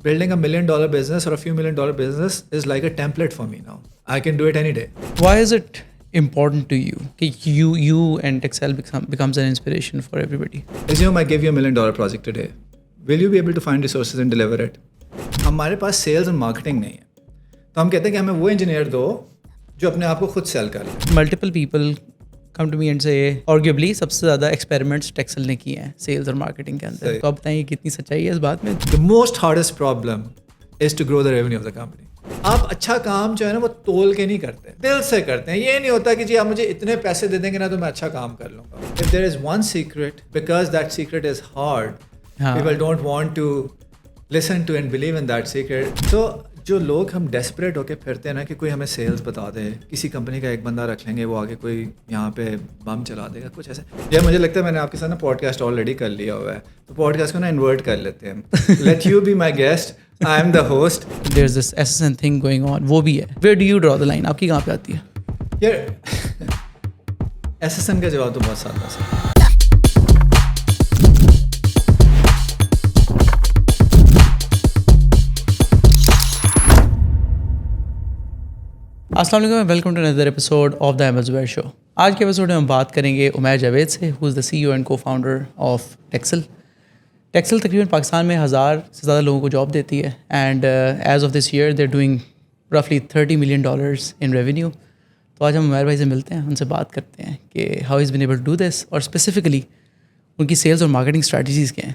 building $1 million business or a few $1 million business is like a template for me now. I can do it any day. Why is it important to you that you and Texel becomes an inspiration for everybody? Assume I give you $1 million project today. Will you be able to find resources and deliver it? ہمارے پاس sales اور marketing نہیں ہے, تو ہم کہتے ہیں کہ ہمیں وہ انجینئر دو جو اپنے آپ کو خود سیل کر لے. Multiple people come to me and say arguably سب سے زیادہ ایکسپیریمنٹس ٹیکسل نے کیے ہیں سیلز اور مارکیٹنگ کے اندر. تو آپ بتائیں کتنی سچائی ہے اس بات میں؟ The most hardest problem is to grow the revenue of the company. آپ اچھا کام جو ہے نا وہ تول کے نہیں کرتے, دل سے کرتے ہیں. یہ نہیں ہوتا کہ جی آپ مجھے اتنے پیسے دے دیں گے نا تو میں اچھا کام کر لوں گا. If there is one secret, because that secret is hard, people don't want to listen to and believe in that secret. So جو لوگ ہم ڈیسپریٹ ہو کے پھرتے ہیں نا کہ کوئی ہمیں سیلز بتا دے, کسی کمپنی کا ایک بندہ رکھ لیں گے, وہ آگے کوئی یہاں پہ بم چلا دے گا, کچھ ایسے. یہ مجھے لگتا ہے میں نے آپ کے ساتھ نا پوڈ کاسٹ آلریڈی کر لیا ہوا ہے, تو پوڈ کاسٹ کو نا انورٹ کر لیتے ہیں. Let you be my guest, I am the host. There is this essence thing going on, وہ بھی ہے. Where do you draw the line? آپ کی کہاں پہ آتی ہے؟ یار ایسن کا جواب تو بہت سادہ سا. السلام علیکم, welcome to another episode of the Ahmed Zubair show. آج کے ایپیسوڈ میں ہم بات کریں گے عمیر جاوید سے, ہو از دا سی ای او اینڈ کو فاؤنڈر آف ٹیکسل. ٹیکسل تقریباً پاکستان میں 1000 سے زیادہ لوگوں کو جاب دیتی ہے, and as of this year they are doing رفلی $30 million ان ریونیو. تو آج ہم عمیر بھائی سے ملتے ہیں, ان سے بات کرتے ہیں کہ how is been able to do this, اور اسپیسیفکلی ان کی سیلز اور مارکیٹنگ اسٹریٹجیز کیا ہیں.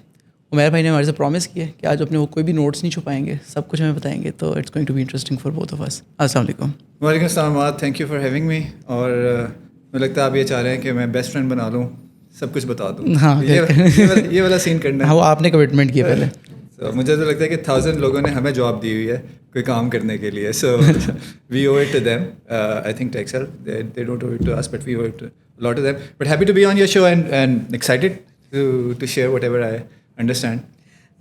عمیر بھائی نے ہمارے سے پرومس کیا ہے کہ آج اپنے وہ کوئی بھی نوٹس نہیں چھپائیں گے, سب کچھ ہمیں بتائیں گے. تو it's going to be interesting for both of us. السلام علیکم. وعلیکم السلام, thank you for having me. اور مجھے لگتا ہے آپ یہ چاہ رہے ہیں کہ میں بیسٹ فرینڈ بنا لوں, سب کچھ بتا دوں. ہاں, یہ والا سین کرنا ہے. ہاں, وہ آپ نے کمٹمنٹ کیا پہلے. مجھے تو لگتا ہے کہ 1000 لوگوں نے ہمیں جاب دی ہوئی ہے کوئی کام کرنے کے لیے. So we owe it to them. I think Tkxel they don't owe it to us, but we owe it lot to them. But happy to be on your show and excited to share whatever I understand.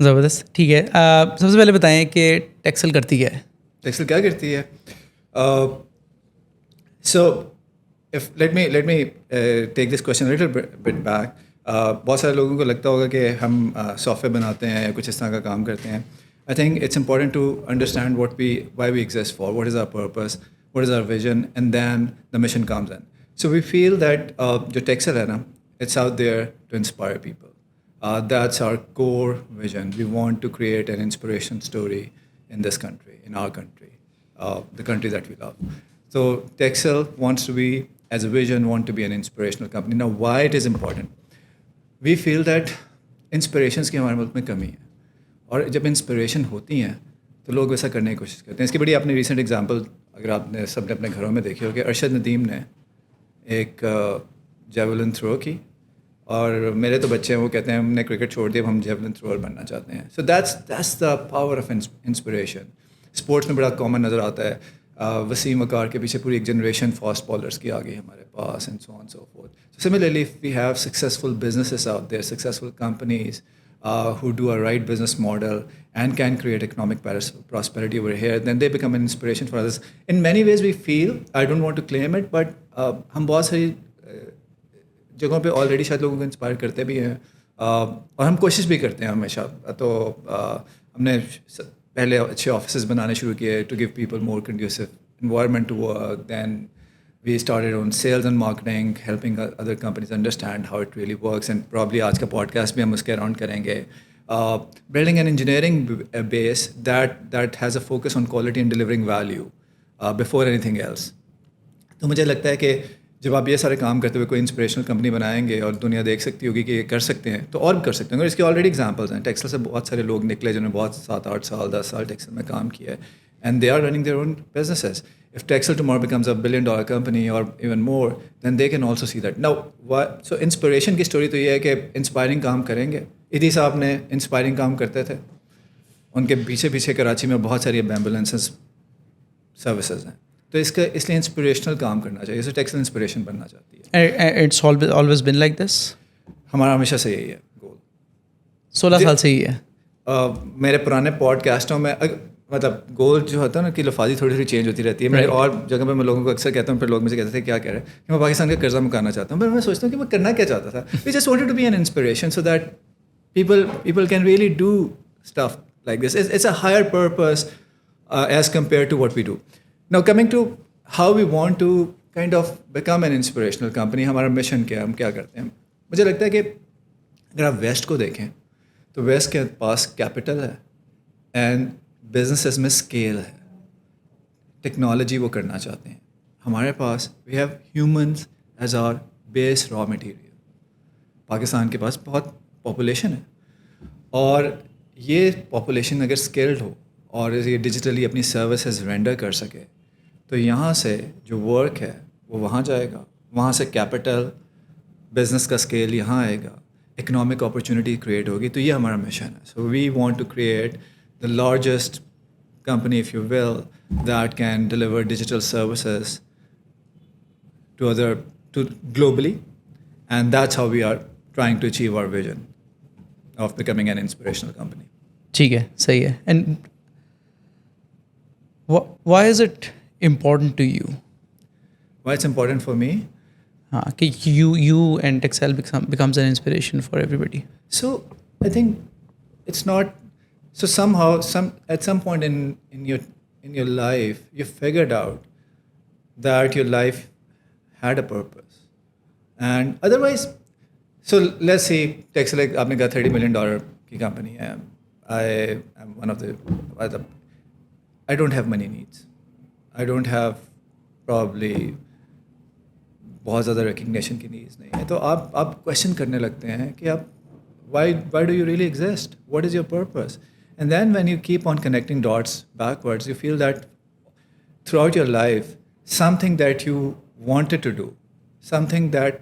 زبردست, ٹھیک ہے. سب سے پہلے بتائیں کہ ٹیکسل کرتی کیا ہے؟ ٹیکسل کیا کرتی ہے؟ So let me take this question little bit back. بہت سارے لوگوں کو لگتا ہوگا کہ ہم سافٹ ویئر بناتے ہیں یا کچھ اس طرح کا کام کرتے ہیں. I think it's important to understand why we exist for, what is our purpose, what is our vision, and then the mission comes in. So we feel that جو ٹیکسل ہے نا, it's out there to inspire people. That's our core vision. We want to create an inspiration story in this country, in our country, the country that we love. So Texel wants to be, as a vision, want to be an inspirational company. Now, why it is important? We feel that inspirations کی ہمارے ملک میں کمی ہے, اور جب inspiration ہوتی ہیں تو لوگ ویسا کرنے کی کوشش کرتے ہیں. اس کی بڑی آپ نے ریسنٹ ایگزامپل اگر آپ نے سب نے اپنے گھروں میں دیکھی ہو کہ ارشد ندیم نے ایک جیولن تھرو کی, اور میرے تو بچے ہیں وہ کہتے ہیں ہم نے کرکٹ چھوڑ دیا, ہم جیولن تھروور بننا چاہتے ہیں. So that's the power of inspiration. Sports میں بڑا کامن نظر آتا ہے. وسیم اکار کے پیچھے پوری ایک جنریشن فاسٹ بالرس کی آ گئی ہمارے پاس, and so on so forth. Similarly we have successful businesses out there, successful companies who do a right business model and can create economic prosperity over here, then they become an inspiration for others. In many ways we feel, I don't want to claim it, but ہم بہت ساری جگہوں پہ already شاید لوگوں کو inspire کرتے بھی ہیں, اور ہم کوشش بھی کرتے ہیں ہمیشہ. تو ہم نے پہلے اچھے آفیسز بنانے شروع کیے to give people more conducive environment to work. Then we started on sales and marketing, helping other companies understand how it really works, and probably آج کا podcast بھی ہم اس کے اراؤنڈ کریں گے. Building an engineering base that has a focus on quality and delivering value before anything else. تو مجھے لگتا ہے کہ جب آپ یہ سارے کام کرتے ہوئے کوئی انسپریشنل کمپنی بنائیں گے اور دنیا دیکھ سکتی ہوگی کہ یہ کر سکتے ہیں, تو اور بھی کر سکتے ہیں. اور اس کے آلریڈی ایگزامپلس ہیں. ٹیکسل سے بہت سارے لوگ نکلے جنہوں نے بہت 7-8 سال 10 سال ٹیکسل میں کام کیا ہے, and they are running their own businesses. If Texel tomorrow becomes a $1 billion company or even more, then they can also see that. Now, so inspiration کی story تو یہ ہے کہ انسپائرنگ کام کریں گے. ادھی صاحب نے انسپائرنگ کام کرتے تھے, ان کے پیچھے کراچی میں بہت ساری ایمبولینسز سروسز ہیں. تو اس لیے انسپریشنل کام کرنا چاہیے. اسے ٹیکسل انسپریشن بننا چاہتی ہے. It's always been like this. ہمارا ہمیشہ سے یہی ہے گول. 16 سال سے ہی ہے. میرے پرانے پوڈ کاسٹوں میں مطلب گول جو ہوتا ہے نا کہ لفاظی تھوڑی چینج ہوتی رہتی ہے. میں اور جگہ پہ میں لوگوں کو اکثر کہتا ہوں, پھر لوگ مجھے کہتے تھے کیا کہہ رہے ہیں, کہ میں پاکستان کا قرضہ مکانا چاہتا ہوں. پر میں سوچتا ہوں کہ میں کرنا کیا چاہتا تھا. We just wanted to be an inspiration so that people can really do stuff like this. It's a higher purpose as compared to what we do. Now coming to how we want to kind of become an inspirational company, ہمارا mission کیا ہے, ہم کیا کرتے ہیں. مجھے لگتا ہے کہ اگر آپ ویسٹ کو دیکھیں تو ویسٹ کے پاس کیپٹل ہے اینڈ بزنسز میں اسکیل ہے, ٹیکنالوجی وہ کرنا چاہتے ہیں. ہمارے پاس we have humans as our base raw material. Pakistan کے پاس بہت پاپولیشن ہے, اور یہ پاپولیشن اگر اسکلڈ ہو اور یہ ڈیجیٹلی اپنی سروسز رینڈر کر سکے تو یہاں سے جو ورک ہے وہ وہاں جائے گا, وہاں سے کیپٹل بزنس کا اسکیل یہاں آئے گا, اکنامک اپرچونیٹی کریٹ ہوگی. تو یہ ہمارا مشن ہے. So we want to create the largest company, if you will, that can deliver digital services to globally, and that's how we are trying to achieve our vision of becoming an inspirational company. ٹھیک ہے, صحیح ہے. And why is it important to you? Why it's important for me? ہاں, کہ you and Texel becomes an inspiration for everybody. So I think it's not. So somehow, at some point in your life, you figured out that your life had a purpose, and otherwise, so let's say Texel, like aapne kaha $30 million ki company hai. I am one of the. I don't have money needs. I don't have probably بہت زیادہ recognition کی needs نہیں ہے. تو آپ question کرنے لگتے ہیں کہ آپ why do you really exist? What is your purpose? And then when you keep on connecting dots backwards, you feel that throughout your life, something that you wanted to do, something that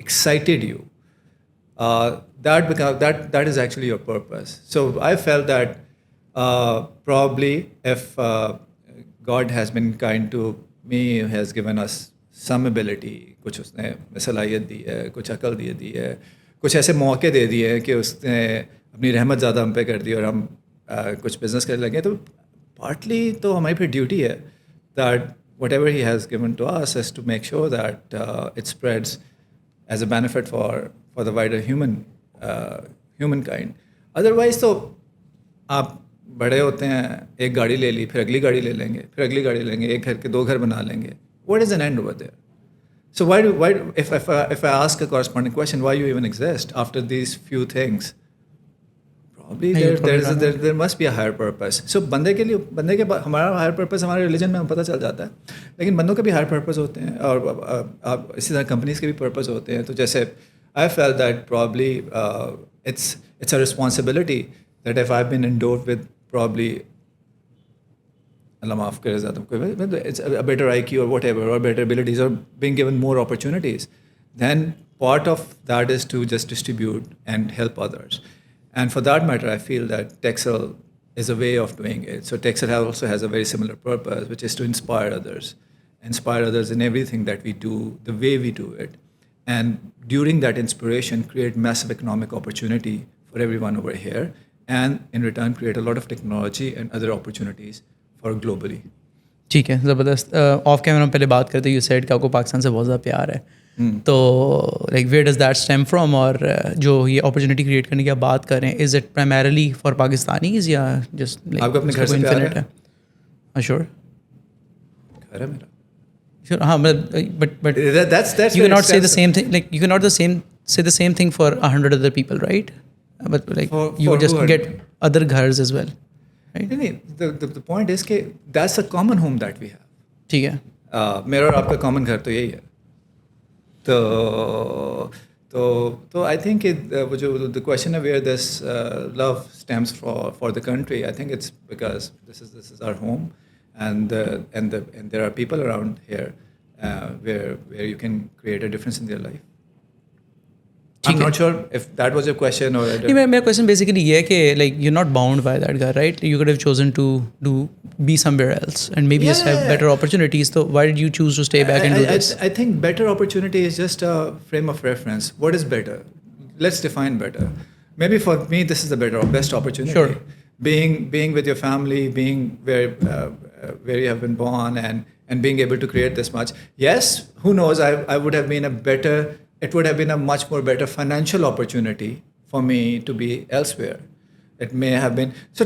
excited you, that is actually your purpose. So I felt that probably if God has been kind to me, has given us some ability, کچھ اس نے صلاحیت دی ہے, کچھ عقل دی ہے, کچھ ایسے موقع دے دیے ہیں کہ اس نے اپنی رحمت زیادہ ہم پہ کر دی اور ہم کچھ بزنس کرنے لگے. تو پارٹلی تو ہماری پھر ڈیوٹی ہے that whatever he has given to us is to make sure that it spreads as a benefit for the wider humankind. Otherwise تو آپ بڑے ہوتے ہیں, ایک گاڑی لے لی, پھر اگلی گاڑی لے لیں گے, پھر اگلی گاڑی لیں گے, ایک گھر کے 2 گھر بنا لیں گے. What is an end over there? So why if I ask a corresponding question, why you even exist after these few things? Probably there must be a higher purpose. So بندے کے ہمارا ہائر پرپز ہمارے religion میں ہمیں پتہ چل جاتا ہے, لیکن بندوں کے بھی ہائر پرپز ہوتے ہیں, اور اسی طرح کمپنیز کے بھی پرپز ہوتے ہیں. تو جیسے I felt that probably it's a responsibility that if I've been endowed with probably اللہ معاف کرے زیادہ کوئی بیٹر آئی کیو اور واٹ ایور, اور بیٹر ابلیٹیز, اور being given more opportunities, then part of that is to just distribute and help others. And for that matter I feel that Tkxel is a way of doing it. So Texel also has a very similar purpose, which is to inspire others in everything that we do, the way we do it. And during that inspiration, create massive economic opportunity for everyone over here, and in return create a lot of technology and other opportunities for globally. ٹھیک ہے, زبردست. Of camera ہم پہلے بات کرتے, you said کہ آپ کو پاکستان سے بہت زیادہ پیار ہے, تو like where does that stem from, اور جو یہ اپرچونیٹی کریٹ کرنے کی آپ بات کر رہے ہیں, is it primarily for Pakistanis یا جسٹ آپ کو اپنے گھر سے پیار ہے؟ شیور گھر ہے میرا. Sure, but that's you cannot say the same thing. Like you cannot say the same thing for 100 other people, right? But like you would just get other ghars as well, right? The point is کہ that's a common home that we have. ٹھیک ہے, میرا اور آپ کا common گھر تو یہی ہے. تو آئی تھنک وہ جو the question of where this love stems for the country, I think it's because this is our home. And there are people around here where you can create a difference in their life. I'm not sure if that was your question or. My question basically یہ ہے کہ like you're not bound by that guy, right? You could have chosen to be somewhere else and maybe just have better opportunities. So why did you choose to stay back and do this? I think better opportunity is just a frame of reference. What is better? Let's define better. Maybe for me this is the better or best opportunity. Sure. Being with your family, being where you have been born, and being able to create this much. Yes, who knows? I would have been it would have been a much more better financial opportunity for me to be elsewhere. It may have been. So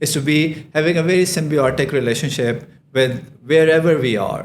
It's to be having a very symbiotic relationship with wherever we are.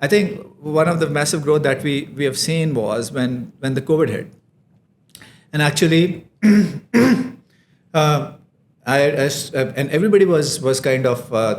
I think one of the massive growth that we have seen was when the COVID hit. And actually, and everybody was kind of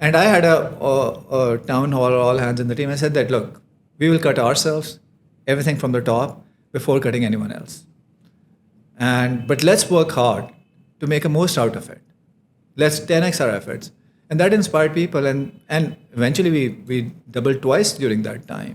and I had a town hall, all hands in the team. I said that, look, we will cut ourselves, everything from the top, before cutting anyone else. But let's work hard to make a most out of it. Let's 10x our efforts. And that inspired people, and eventually we doubled twice during that time.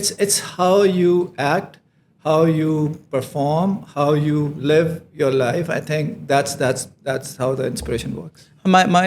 it's how you act, how you perform, how you live your life. I think that's how the inspiration works. My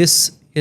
this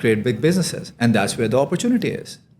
create big businesses, and that's where the opportunity is.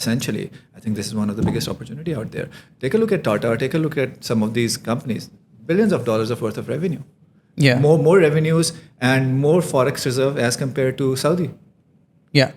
essentially, I think this is one of the biggest opportunity out there. Take a look at Tata, take a look at some of these companies, billions of dollars of worth of revenue. Yeah. More revenues and more forex reserve as compared to Saudi. Yeah.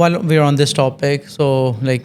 While we're on this topic, so like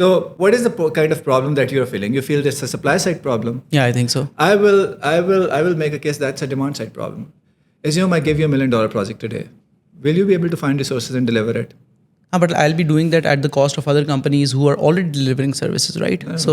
So what is the kind of problem that you are feeling? You feel it's a supply side problem? Yeah, I think so. I will make a case that's a demand side problem. Assume I give you $1 million project today. Will you be able to find resources and deliver it? But I'll be doing that at the cost of other companies who are already delivering services, right? So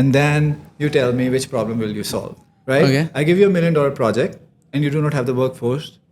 And then you tell me which problem will you solve, right? Okay. I give you $1 million project and you do not have the workforce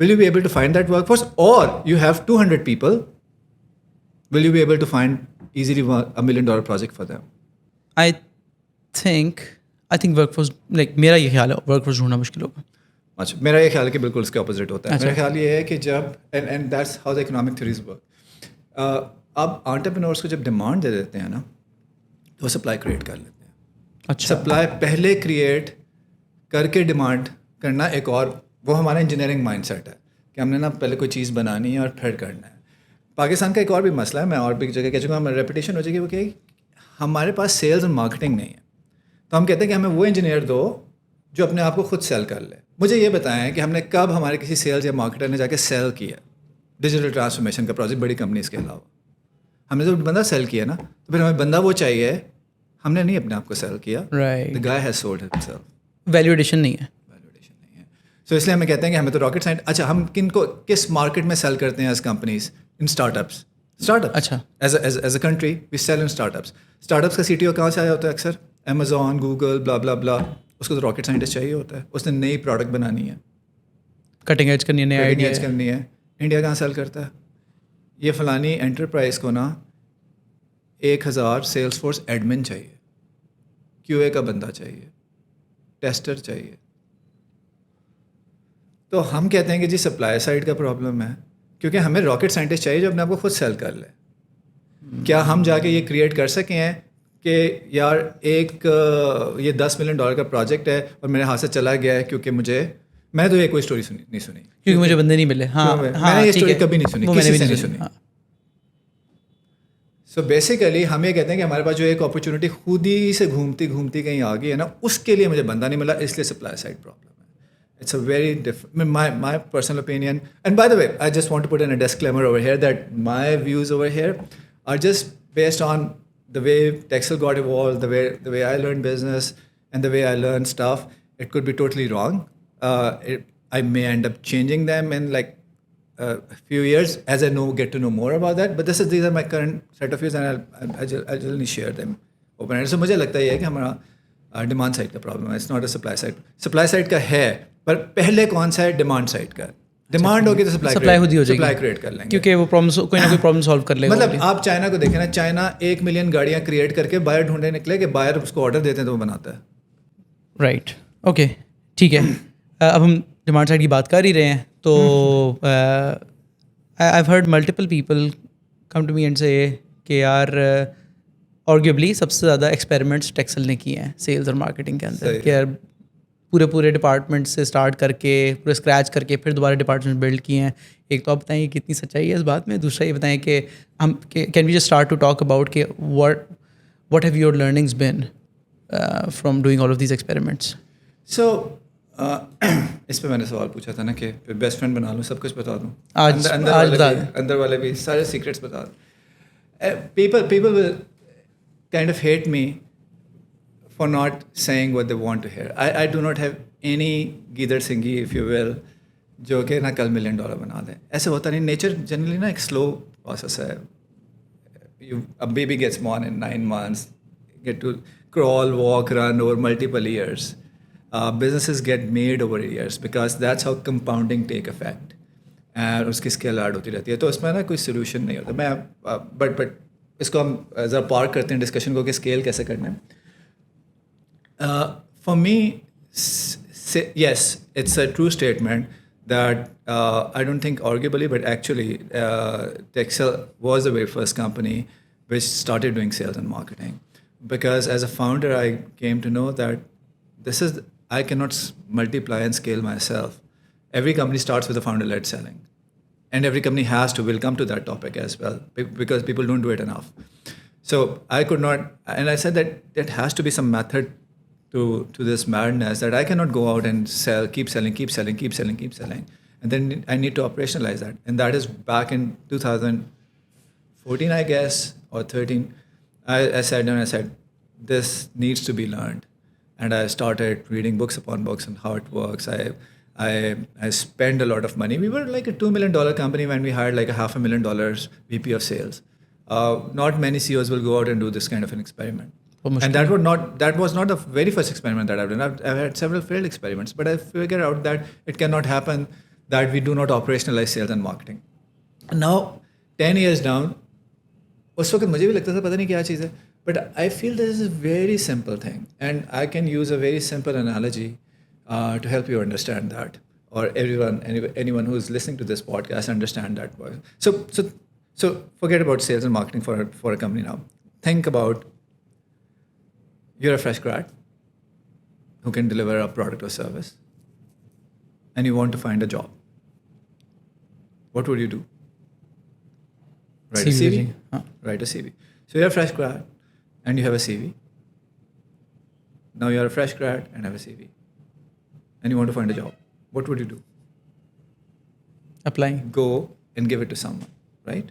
Will you be able to find that workforce? Or you have 200 people. Will you be able to find easily $1 million project for them? I think I think work force like میرا یہ خیال ہے work force ڈھونڈنا مشکل ہوگا. اچھا میرا یہ خیال ہے کہ بالکل اس کے اپوزٹ ہوتا ہے. میرا خیال یہ ہے کہ جب and that's how the economic theories work. اب انٹرپرینورس کو جب ڈیمانڈ دے دیتے ہیں نا تو وہ سپلائی کریٹ کر لیتے ہیں. اچھا سپلائی پہلے کریٹ کر کے ڈیمانڈ کرنا ایک اور وہ ہمارا انجینئرنگ مائنڈ سیٹ ہے کہ ہم نے نا پہلے کوئی چیز بنانی ہے اور پھر کرنا ہے. پاکستان کا ایک اور بھی مسئلہ ہے, میں اور بھی جگہ کہہ چکا ہوں, ریپیٹیشن ہو جائے گی, وہ کہ ہمارے پاس سیلز اور مارکیٹنگ نہیں ہے. تو ہم کہتے ہیں کہ ہمیں وہ انجینئر دو جو اپنے آپ کو خود سیل کر لے. مجھے یہ بتائیں کہ ہم نے کب ہمارے کسی سیلز یا مارکیٹر نے جا کے سیل کیا ڈیجیٹل ٹرانسفارمیشن کا پروجیکٹ بڑی کمپنیز کے علاوہ. ہم نے جو بندہ سیل کیا نا تو پھر ہمیں بندہ وہ چاہیے, ہم نے نہیں اپنے آپ کو سیل کیا. Right, The guy has sold himself. Value addition نہیں ہے. سو اس لیے ہمیں کہتے ہیں کہ ہمیں تو راکٹ سائنس. اچھا ہم کس مارکیٹ میں سیل کرتے ہیں as companies? In startups. اچھا as a country we sell in startups. Startups کا سی ٹی او کہاں سے آیا ہوتا ہے اکثر؟ امیزون, گوگل, بلا بلا بلا. اس کو تو راکٹ سائنٹسٹ چاہیے ہوتا ہے, اس نے نئی پروڈکٹ بنانی ہے, کٹنگ ایج کرنی ہے, نئے آئیڈیا کرنی ہے. انڈیا کہاں سیل کرتا ہے؟ یہ فلانی انٹرپرائز کو نا 1000 سیلس فورس ایڈمن چاہیے, کیو اے کا بندہ چاہیے, ٹیسٹر چاہیے. تو ہم کہتے ہیں کہ جی سپلائی سائڈ کا پرابلم ہے, کیونکہ ہمیں راکٹ سائنٹسٹ چاہیے جو اپنے آپ کو خود سیل کر لے. کیا ہم جا کے یہ کریٹ کر سکے ہیں کہ یار ایک یہ $10 ملین کا پروجیکٹ ہے اور میرے ہاتھ سے چلا گیا ہے کیونکہ میں تو یہ کوئی اسٹوری نہیں سنی کیونکہ مجھے بندے نہیں ملے. ہاں میں نے یہ اسٹوری کبھی نہیں سنی, کسی سے نہیں سنی. سو بیسیکلی ہم یہ کہتے ہیں کہ ہمارے پاس جو ایک اپرچونیٹی خود ہی سے گھومتی کہیں آ گئی ہے نا, اس کے لیے مجھے بندہ نہیں ملا, اس لیے سپلائی سائڈ پرابلم ہے. It's a very different, my personal opinion. And by the way, I just want to put in a disclaimer over here that my views over here are just based on the way Texel got evolved, the way I learned business, and the way I learned stuff. It could be totally wrong. I may end up changing them in like a few years as I get to know more about that. But these are my current set of views, and I'll generally share them open. So مجھے لگتا ہے کہ ہمارا demand side کا problem ہے. It's not a supply side. Supply side کا ہے, پر پہلے کون سا ہے؟ ڈیمانڈ سائڈ کا. ڈیمانڈ ہوگی تو سپلائی خود ہی ہو جائے گی, سپلائی کریٹ کر لیں گے, کیونکہ وہ کوئی نہ کوئی پرابلم سالو کر لے گا. مطلب آپ چائنا کو دیکھیں نا, چائنا 1 ملین گاڑیاں کریٹ کر کے بائر ڈھونڈنے نکلے کہ بائر اس کو آرڈر دیتے ہیں تو وہ بناتا ہے. رائٹ, اوکے ٹھیک ہے. اب ہم ڈیمانڈ سائڈ کی بات کر ہی رہے ہیں تو I have heard multiple people come to me and say کہ یار آرگیوبلی سب سے زیادہ ایکسپیریمنٹس ٹیکسل نے کیے ہیں سیلز اور مارکیٹنگ کے اندر, کہ یار پورے ڈپارٹمنٹ سے اسٹارٹ کر کے پورے اسکریچ کر کے پھر دوبارہ ڈپارٹمنٹ بلڈ کیے ہیں. ایک تو آپ بتائیں کہ کتنی سچائی ہے اس بات میں, دوسرا یہ بتائیں کہ ہم can we just start to talk about کہ what have your learnings been from doing all of these experiments. So اس پہ میں نے سوال پوچھا تھا نا کہ بیسٹ فرینڈ بنا لوں, سب کچھ بتا دوں, اندر والے بھی سارے سیکرٹس بتا دوں. People will kind of hate me for not saying what they want to hear. I do not have any Gider Singhi, if you will, جو کہ نا کل $1 ملین بنا دیں. ایسے ہوتا نہیں. نیچر جنرلی نا ایک سلو پروسیس ہے. A baby gets born in 9 months, get to crawl, walk, run over multiple years. Businesses get made over years because that's how compounding take effect. اور اس کی اسکیل ایڈ ہوتی رہتی ہے. تو اس میں نا کوئی سولوشن نہیں ہوتا. میں بٹ اس کو ہم ذرا پارک کرتے ہیں ڈسکشن کو کہ اسکیل کیسے کرنا ہے. For me yes it's a true statement that I don't think arguably but actually Tkxel was the very first company which started doing sales and marketing, because as a founder I came to know that I cannot multiply and scale myself. Every company starts with a founder-led selling, and every company will come to that topic as well, because people don't do it enough. So I could not, and I said that there has to be some method to this madness, that I cannot go out and keep selling, and then I need to operationalize that. And that is back in 2014, I guess, or 13, I sat down and I said, this needs to be learned. And I started reading books upon books on how it works. I spent a lot of money. We were like a $2 million company when we hired like a $500,000 VP of sales. Not many CEOs will go out and do this kind of an experiment. And that was not the very first experiment that I've done. I've had several failed experiments, but I figured out that it cannot happen that we do not operationalize sales and marketing. Now, 10 years down, اس وقت مجھے بھی لگتا تھا پتہ نہیں کیا چیز ہے, But I feel this is a very simple thing, and I can use a very simple analogy to help you understand that, or anyone who is listening to this podcast understand that. So forget about sales and marketing for a company now. Think about you're a fresh grad who can deliver a product or service, and you want to find a job. What would you do? Write a CV. Write a CV. So you're a fresh grad and you have a CV. Now you're a fresh grad and have a CV. And you want to find a job. What would you do? Applying. Go and give it to someone, right?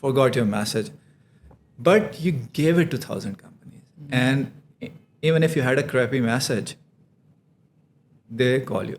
forgot your message, but you gave it to 1,000 companies, and even if you had a crappy message, they call you.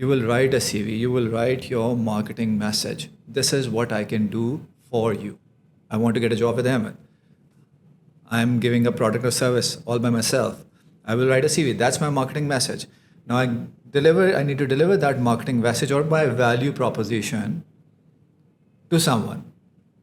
you will write a CV, you will write your marketing message. This is what I can do for you. I want to get a job with Ahmed. I'm giving a product or service all by myself. I will write a CV. That's my marketing message. Now I need to deliver that marketing message or my value proposition to someone.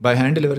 By hand deliver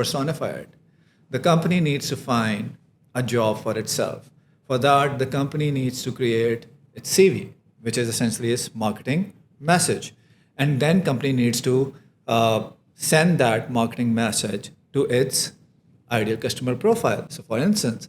personified, the company needs to find a job for itself. For that, the company needs to create its CV, which is essentially its marketing message, and then company needs to send that marketing message to its ideal customer profile. So for instance,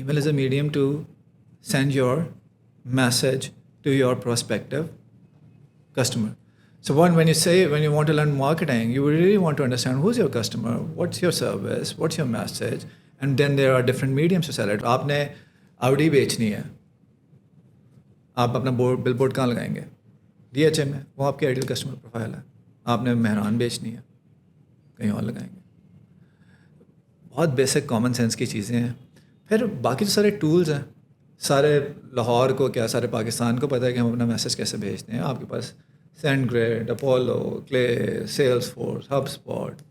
Email is a medium to send your message to your prospective customer. So when you want to learn marketing, you really want to understand who's your customer, what's your service, what's your message, and then there are different mediums to sell it. آپ نے آؤڈی بیچنی ہے, آپ اپنا بل board کہاں لگائیں گے؟ D H M میں, وہ آپ کی آئیڈیل کسٹمر پروفائل ہے. آپ نے مہران بیچنی ہے, کہیں اور لگائیں گے. بہت بیسک کامن سینس کی چیزیں ہیں. پھر باقی جو سارے ٹولز ہیں, سارے لاہور کو کیا سارے پاکستان کو پتہ ہے کہ ہم اپنا میسج کیسے بھیجتے ہیں. آپ کے پاس SendGrid, Apollo, Clay, Salesforce, HubSpot,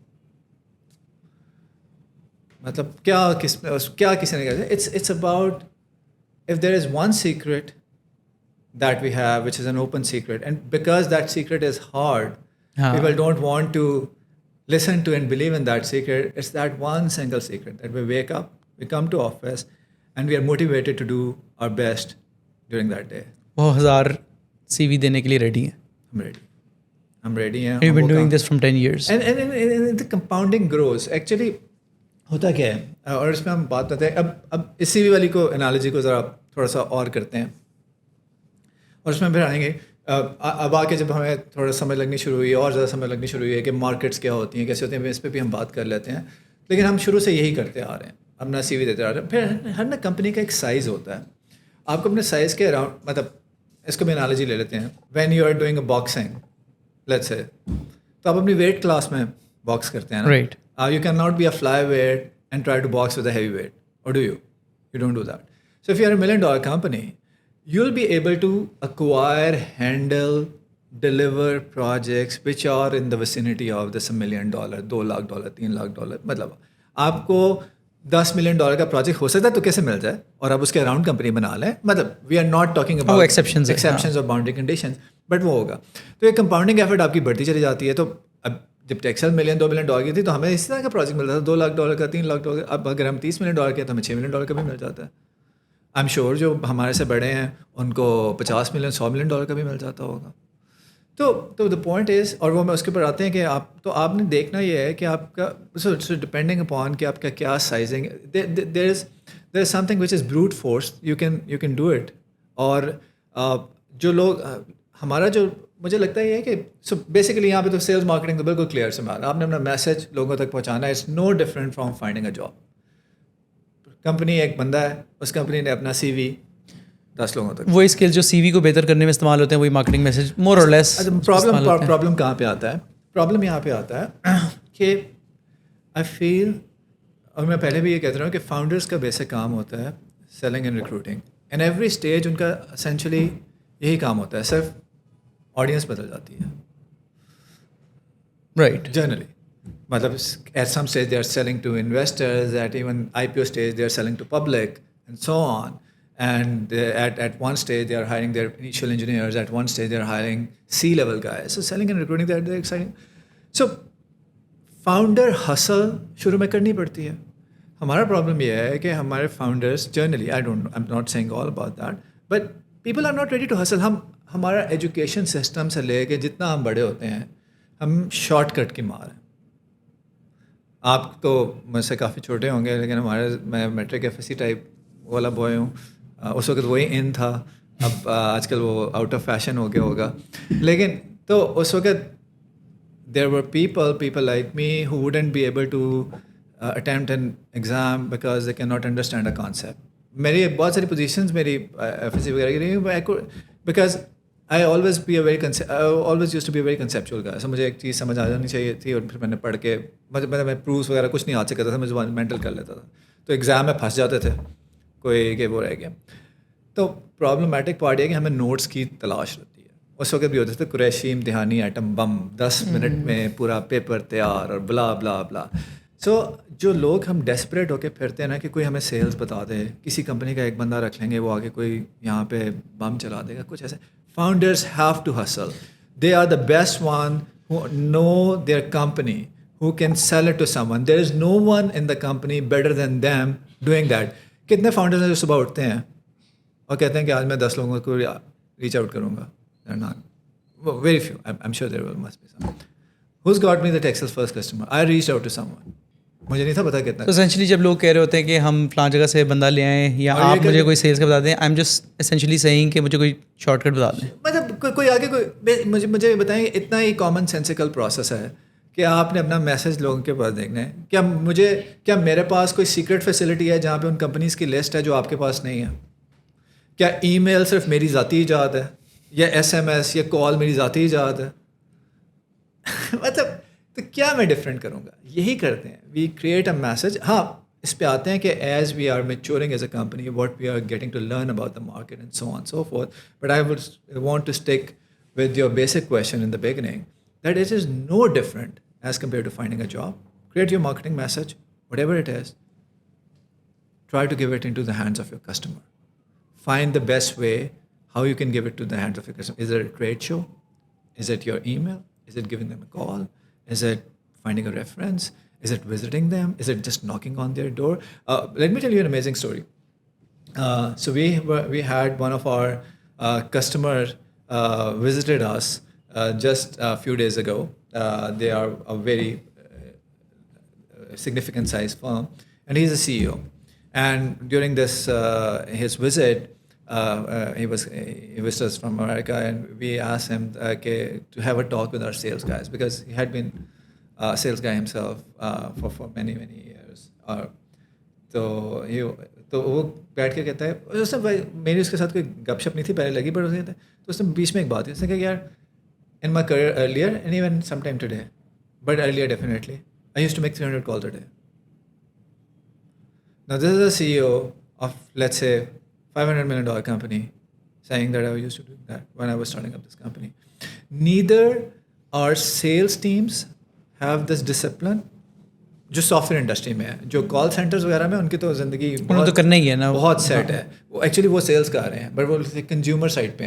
مطلب کیا کسی نے کہا. It's about if there is one secret that we have, which is an open secret, and because that secret is hard, people don't want to listen to and believe in that secret. It's that one single secret that we wake up, we come to office, and we are motivated to do our best during that day. وہ 1000 CV دینے کے لیے ready ہیں. ہم ready ہیں. You've been doing this from 10 years. And the compounding grows. Actually ہوتا کیا ہے, اور اس میں ہم بات کرتے ہیں اب اس CV والی کو انالوجی کو ذرا تھوڑا سا اور کرتے ہیں, اور اس میں پھر آئیں گے. اب آ کے جب ہمیں تھوڑا سمجھ لگنی شروع ہوئی ہے, اور زیادہ سمجھ لگنی شروع ہوئی ہے کہ مارکیٹس کیا ہوتی ہیں, کیسے ہوتے ہیں, اس پہ بھی ہم بات کر لیتے ہیں. لیکن ہم شروع سے یہی کرتے آ رہے ہیں, اپنا CV دیتے آ رہے ہیں. پھر ہر نا کمپنی کا ایک سائز ہوتا ہے. آپ کو اپنے سائز کے اراؤنڈ, مطلب اس کو بھی انالوجی لے لیتے ہیں. When you are doing a boxing let's say, تو آپ اپنی ویٹ کلاس میں باکس کرتے ہیں نا. Right. You can not be a flyweight and try to box with a heavyweight, اور do you don't do that. So if you are a $1 million company, you'll be able to acquire, handle, deliver projects which are in the vicinity of this $1 million, $2 lakh, $3 lakh. مطلب آپ کو $10 million کا project ہو سکتا ہے تو کیسے مل جائے, اور آپ اس کے اراؤنڈ کمپنی بنا لیں. مطلب we are not talking about exceptions اور باؤنڈری کنڈیشنز, بٹ وہ ہوگا. تو ایک کمپاؤنڈنگ ایفرٹ آپ کی بڑھتی چلی جاتی ہے. تو اب جب ٹیکسل $1 million, $2 million کی تھی تو ہمیں اس طرح کا پروجیکٹ ملتا تھا, $2 lakh کا, $3 lakh. اب اگر ہم $30 million کے تو ہمیں $6 million کا بھی مل جاتا ہے. آئی ایم شیور جو ہمارے سے بڑے ہیں ان کو $50 million, $100 million کا بھی مل جاتا ہوگا. تو دا پوائنٹ از, اور وہ میں اس کے اوپر آتے ہیں کہ آپ نے دیکھنا یہ ہے کہ آپ کا ڈپینڈنگ اپان کہ آپ کا کیا sizing. There is some thing which is brute force, you can do it. اور جو لوگ ہمارا جو مجھے لگتا ہے یہ ہے کہ سو بیسیکلی یہاں پہ تو سیلس مارکیٹنگ تو بالکل کلیئر سے بات, آپ نے اپنا میسج لوگوں تک پہنچانا ہے. It's no different from finding a job. Company ایک بندہ ہے, اس کمپنی نے اپنا CV 10 لوگوں تک. وہی اسکل جو CV کو بہتر کرنے میں استعمال ہوتے ہیں, وہی مارکیٹنگ میسج مور اور لیس. پرابلم کہاں پہ آتا ہے؟ پرابلم یہاں پہ آتا ہے کہ آئی فیل, اور میں پہلے بھی یہ کہتا رہا ہوں کہ فاؤنڈرس کا بیسک کام ہوتا ہے selling and recruiting. And every stage ان کا اسینشلی یہی کام ہوتا ہے, صرف آڈینس بدل جاتی ہے. رائٹ. جنرلی مطلب at some stage they are selling to investors, at even IPO stage they are selling to public and so on, and at one stage they are hiring their initial engineers, at one stage they are hiring C-level guys. So selling and recruiting, they're exciting. So founder hustle شروع میں کرنی پڑتی ہے. ہمارا problem یہ ہے کہ ہمارے founders generally, I'm not saying all about that, but people are not ready to hustle. ہمارا ایجوکیشن سسٹم سے لے کے جتنا ہم بڑے ہوتے ہیں, ہم شارٹ کٹ کی مار ہیں. آپ تو مجھ سے کافی چھوٹے ہوں گے, لیکن میں میٹرک FSC ٹائپ والا بوائے ہوں. اس وقت وہی ان تھا, اب آج کل وہ آؤٹ آف فیشن ہو گیا ہوگا. لیکن تو اس وقت there were people like me who wouldn't be able to attempt an exam because they can not understand a concept. میری بہت ساری پوزیشنز میری FSC وغیرہ کی رہی, because I always used to be a very conceptual guy. So مجھے ایک چیز سمجھ آ جانی چاہیے تھی, اور پھر میں نے پڑھ کے میں پروفس وغیرہ کچھ نہیں ہاتھ سے کرتا تھا, میں زبان مینٹل کر لیتا تھا. تو ایگزام میں پھنس جاتے تھے, کوئی کہ وہ رہ گیا. تو پرابلمٹک پارٹ یہ کہ ہمیں نوٹس کی تلاش رہتی ہے. اس وقت بھی ہوتے تھے قریشی امتحانی ایٹم بم, 10 منٹ میں پورا پیپر تیار اور بلا بلا بلا. سو جو لوگ ہم ڈیسپریٹ ہو کے پھرتے ہیں نا کہ کوئی ہمیں سیلس بتا دے, کسی کمپنی کا ایک بندہ رکھ لیں گے, وہ آگے کوئی یہاں پہ بم چلا دے گا, کچھ ایسے. Founders have to hustle. They are the best one who know their company, who can sell it to someone. There is no one in the company better than them doing that. کتنے founders ہیں جو صبح اٹھتے ہیں اور کہتے ہیں کہ آج میں 10 لوگوں کو ریچ آؤٹ کروں گا؟ Very few. I'm sure there must be some. Who's got me the Texas first customer? I reached out to someone. مجھے نہیں تھا پتا کتنا. اسینشلی جب لوگ کہہ رہے ہوتے ہیں کہ ہم فلاں جگہ سے بندہ لے آئیں, یا آپ مجھے کوئی سیلس کا بتا دیں, I am just essentially saying کہ مجھے کوئی شارٹ کٹ بتا دیں. مطلب کوئی آگے کوئی مجھے بتائیں, اتنا ہی کامن سینسیکل پروسیس ہے کہ آپ نے اپنا میسج لوگوں کے پاس دیکھنا ہے. کیا میرے پاس کوئی سیکرٹ فیسلٹی ہے جہاں پہ ان کمپنیز کی لسٹ ہے جو آپ کے پاس نہیں ہے؟ کیا ای میل صرف میری ذاتی ایجاد ہے، یا ایس ایم ایس یا کال میری ذاتی ایجاد ہے؟ مطلب تو کیا میں ڈفرینٹ کروں گا؟ یہی کرتے ہیں، وی کریٹ اے میسج. ہاں اس پہ آتے ہیں کہ as we are maturing as a company what we are getting to learn about the market and so on so forth. But I would want to stick with your basic question in the beginning that it is no different as compare to finding a job. Create your marketing message whatever it is, try to give it into the hands of your customer. Find the best way how you can give it to the hands of your customer. Is it a trade show? Is it your email? Is it giving them a call? Is it finding a reference? Is it visiting them? Is it just knocking on their door? Let me tell you an amazing story. So we had one of our customers visited us just a few days ago. They are a very significant size firm, and he's a CEO. And during this his visit, he visited us from America, and we asked him to have a talk with our sales guys, because he had been a sales guy himself for many years. تو وہ بیٹھ کے کہتا ہے, اس نے میری اس کے ساتھ کوئی گپ شپ نہیں تھی پہلے لگی, پر اسے تو اس نے بیچ میں ایک بات ہے, اس نے کہا یار in my career earlier and even sometime today, but earlier definitely, I used to make 300 calls a day. Now this is a CEO of, let's say, $500 million company saying that I used to do that when I was starting up this company. Neither our sales teams have this discipline جو soft where industry میں ہے. جو کال centres وغیرہ میں ان کی تو زندگی تو کرنا ہی ہے نا, بہت سیٹ ہے. وہ ایکچولی وہ سیلس کر رہے ہیں, بٹ وہ کنزیومر سائڈ پہ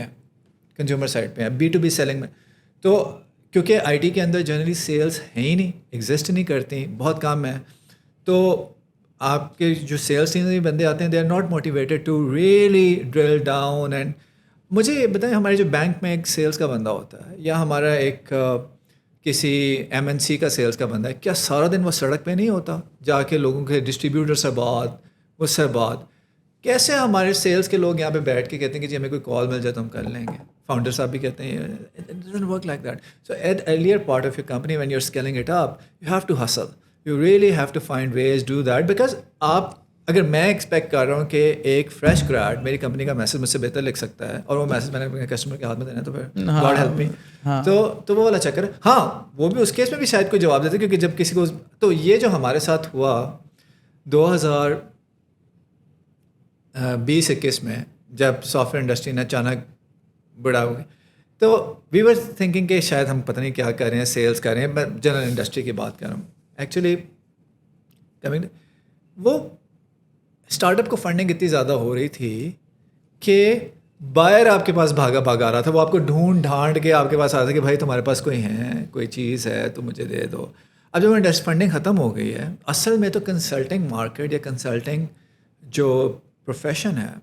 ہیں, بی ٹو بی سیلنگ میں. تو کیونکہ آئی ٹی کے اندر جنرلی سیلس ہیں ہی نہیں, ایگزسٹ نہیں کرتی, بہت کم ہے. تو آپ کے جو سیلس ٹیم میں بندے آتے ہیں, they are not motivated to really drill down. And مجھے یہ بتائیں, ہمارے جو بینک میں ایک سیلس کا بندہ ہوتا ہے, یا ہمارا ایک کسی ایم این سی کا سیلس کا بندہ ہے, کیا سارا دن وہ سڑک پہ نہیں ہوتا جا کے لوگوں کے ڈسٹریبیوٹر سے بات, اس سے بات؟ کیسے ہمارے سیلس کے لوگ یہاں پہ بیٹھ کے کہتے ہیں کہ جی ہمیں کوئی کال مل جائے تو ہم کر لیں گے؟ فاؤنڈر صاحب بھی کہتے ہیں it doesn't work like that. So at earlier part of your company when you are scaling it up, you have to hustle, you really have to find ways do that. Because آپ, اگر میں expect کر رہا ہوں کہ ایک fresh grad میری company کا میسج مجھ سے بہتر لکھ سکتا ہے, اور وہ میسج میں نے اپنے کسٹمر کے ہاتھ میں دینا ہے, تو پھر گاڈ ہیلپ می. تو وہ والا چکر ہے. ہاں وہ بھی اس کیس میں بھی شاید کوئی جواب دیتے, کیونکہ جب کسی کو, تو یہ جو ہمارے ساتھ ہوا 2020-21 میں, جب سافٹ ویئر انڈسٹری نے اچانک بڑا ہو گئی, تو وی ور تھنکنگ کہ شاید ہم پتہ نہیں کیا کر رہے ہیں, سیلس کر رہے ہیں. میں جنرل انڈسٹری کی بات کر رہا ہوں. ایکچولی وہ اسٹارٹ اپ کو فنڈنگ اتنی زیادہ ہو رہی تھی کہ بائر آپ کے پاس بھاگا آ رہا تھا, وہ آپ کو ڈھونڈ ڈھانڈ کے آپ کے پاس آتا کہ بھائی تمہارے پاس کوئی چیز ہے تو مجھے دے دو. اب جب انڈسٹری فنڈنگ ختم ہو گئی ہے, اصل میں تو کنسلٹنگ مارکیٹ یا کنسلٹنگ جو پروفیشن ہے,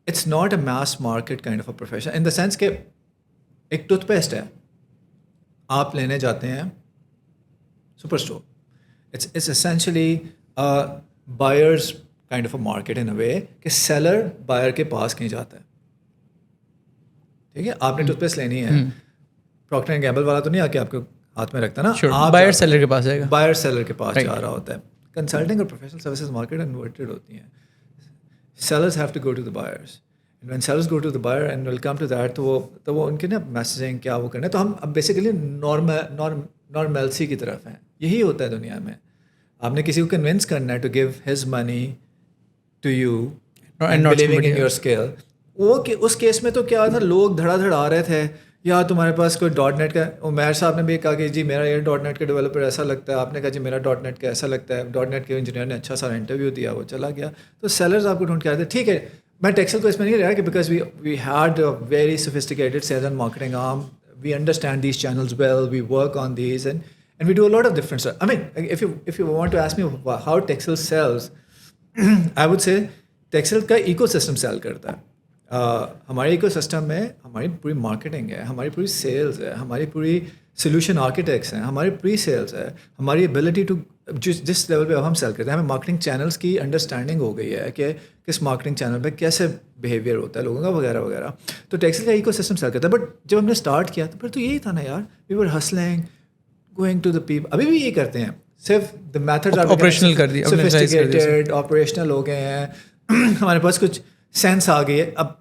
it's not a mass market kind of a profession, in the sense کہ ایک ٹوتھ پیسٹ ہے, آپ لینے جاتے ہیں super store, it's essentially buyers kind of a market in a way کہ سیلر بائر کے پاس کہیں جاتا ہے. ٹھیک ہے, آپ نے ٹوتھ پیسٹ لینی ہے, پروکٹر اینڈ گیمبل والا تو نہیں آ کے آپ کو ہاتھ میں رکھتا نا, آپ بائر سیلر کے پاس جائے گا, بائر سیلر کے پاس جا رہا ہوتا ہے. کنسلٹنگ اور پروفیشنل سروسز مارکیٹ انورٹیڈ ہوتی ہیں. sellers have to go to the buyers, and when sellers go to the buyer and will come to that, تو وہ ان کے نا میسیجنگ کیا وہ کرنا ہے. تو ہم اب بیسیکلی نارملسی کی طرف ہیں. یہی ہوتا ہے دنیا میں. آپ نے کسی کو کنونس کرنا ہے to give his money to you and believing in your skill. وہ اس کیس میں تو کیا تھا, لوگ دھڑا دھڑ آ رہے تھے, یا تمہارے پاس کوئی ڈاٹ نیٹ کا, عمیر صاحب نے بھی کہا کہ جی میرا یہ ڈاٹ نیٹ کا ڈیولپر ایسا لگتا ہے, آپ نے کہا جی میرا ڈاٹ نیٹ کا ایسا لگتا ہے, ڈاٹ نیٹ کے انجینئر نے اچھا سارا انٹرویو دیا, وہ چلا گیا. تو سیلرز آپ کو ڈھونڈ کے آتے تھے. ٹھیک ہے, میں ٹیکسل کو اس میں نہیں رہا کہ because we had very sophisticated sales and marketing arm, we understand these channels well, we work on these and we do a lot of different stuff. I mean, if you want to ask me how Texel sells, I would say Texel کا eco system cell کرتا ہے. ہمارے eco system میں ہماری پوری marketing ہے, ہماری پوری سیلز ہے, ہماری پوری سولوشن آرکیٹیکٹس ہیں, ہماری پری سیلز ہے, ہماری ایبلٹی ٹو جس لیول پہ ہم سیل کرتے ہیں, ہمیں مارکیٹنگ چینلس کی انڈرسٹینڈنگ ہو گئی ہے کہ کس مارکیٹنگ چینل پہ کیسے بیہیویئر ہوتا ہے لوگوں کا وغیرہ وغیرہ. تو ٹیکسل کا ایکو سسٹم سیل کرتا ہے. بٹ جب ہم نے اسٹارٹ کیا تو پھر تو یہی تھا نا یار, وی ور hustling, going to the people, ابھی بھی یہ کرتے ہیں, صرف the methods are operational کر دی, sophisticated, operational ہو گئے ہیں. ہمارے پاس کچھ سینس آ گئی ہے. اب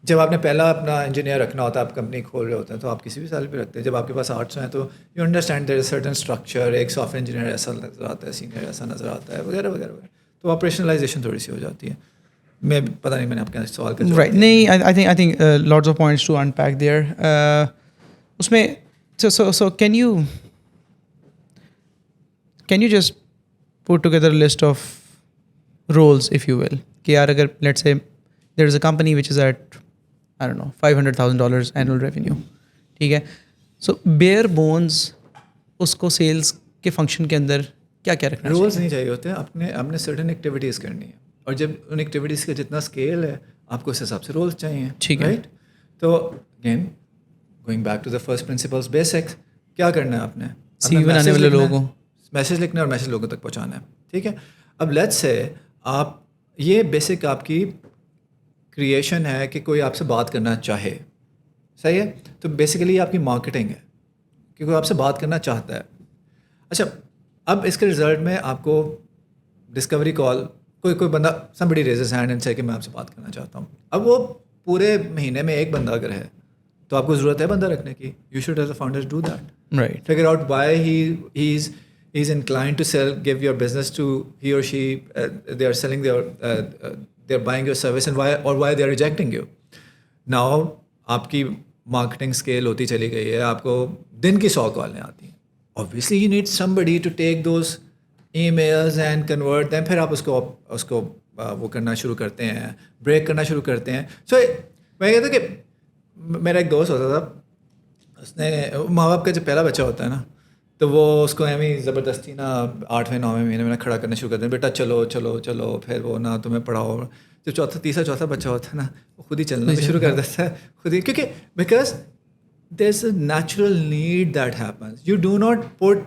جب آپ نے پہلا اپنا انجینئر رکھنا ہوتا ہے, آپ کمپنی کھول رہے ہوتے ہیں, تو آپ کسی بھی سال پہ رکھتے ہیں. جب آپ کے پاس 800 ہیں تو you understand there is certain structure, ایک سافٹ ویئر انجینئر ایسا نظر آتا ہے, سینئر ایسا نظر آتا ہے, وغیرہ وغیرہ وغیرہ. تو آپریشنلائزیشن تھوڑی سی ہو جاتی ہے. میں پتہ نہیں میں نے آپ کے سوال کا رائٹ نہیں, I think lots of points to unpack there. اس میں so can you just put together list of rules if you will, کہ یار اگر let's say there is a company which is at I don't know $500,000 annual revenue, ٹھیک ہے. سو bare bones اس کو sales کے function کے اندر کیا کیا رکھنا رولس نہیں چاہیے ہوتے. آپ نے سرٹن ایکٹیویٹیز کرنی ہے, اور جب ان ایکٹیویٹیز کا جتنا اسکیل ہے آپ کو اس حساب سے رولس چاہیے, ٹھیک ہے. رائٹ. تو again going back to the first principles basics, کیا کرنا ہے آپ نے, سی وی بنانے والے لوگوں کو میسج لکھنا ہے اور میسج لوگوں تک پہنچانا ہے, ٹھیک ہے. اب لیٹس سے آپ یہ بیسک آپ کی کریشن ہے کہ کوئی آپ سے بات کرنا چاہے, صحیح ہے. تو بیسیکلی آپ کی مارکیٹنگ ہے کہ کوئی آپ سے بات کرنا چاہتا ہے. اچھا, اب اس کے رزلٹ میں آپ کو ڈسکوری کال, کوئی بندہ somebody raises hand and say کہ میں آپ سے بات کرنا چاہتا ہوں. اب وہ پورے مہینے میں ایک بندہ اگر ہے تو آپ کو ضرورت ہے بندہ رکھنے کی. You should as a founder do that. Right. Figure out why he's inclined to sell, give your business to he or she, they are selling they're buying your service, and why they are rejecting you. Now آپ کی marketing scale ہوتی چلی گئی ہے, آپ کو دن کی 100 کالیں آتی ہیں. Obviously you need somebody to take those emails and convert them. پھر آپ اس کو وہ کرنا شروع کرتے ہیں, بریک کرنا شروع کرتے ہیں. سو میں کہتا ہوں کہ میرا ایک دوست ہوتا تھا, اس نے ماں باپ کا جو پہلا بچہ ہوتا ہے نا, تو وہ اس کو ایویں زبردستی نا 8ویں 9ویں مہینے میں کھڑا کرنا شروع کرتے ہیں, بیٹا چلو چلو چلو. پھر وہ نا تمہیں پڑھاؤ. جو تیسرا بچہ ہوتا ہے نا, وہ خود ہی چلنا بھی شروع کر دیتا ہے خود ہی, کیونکہ because there is a natural need that happens. You do not put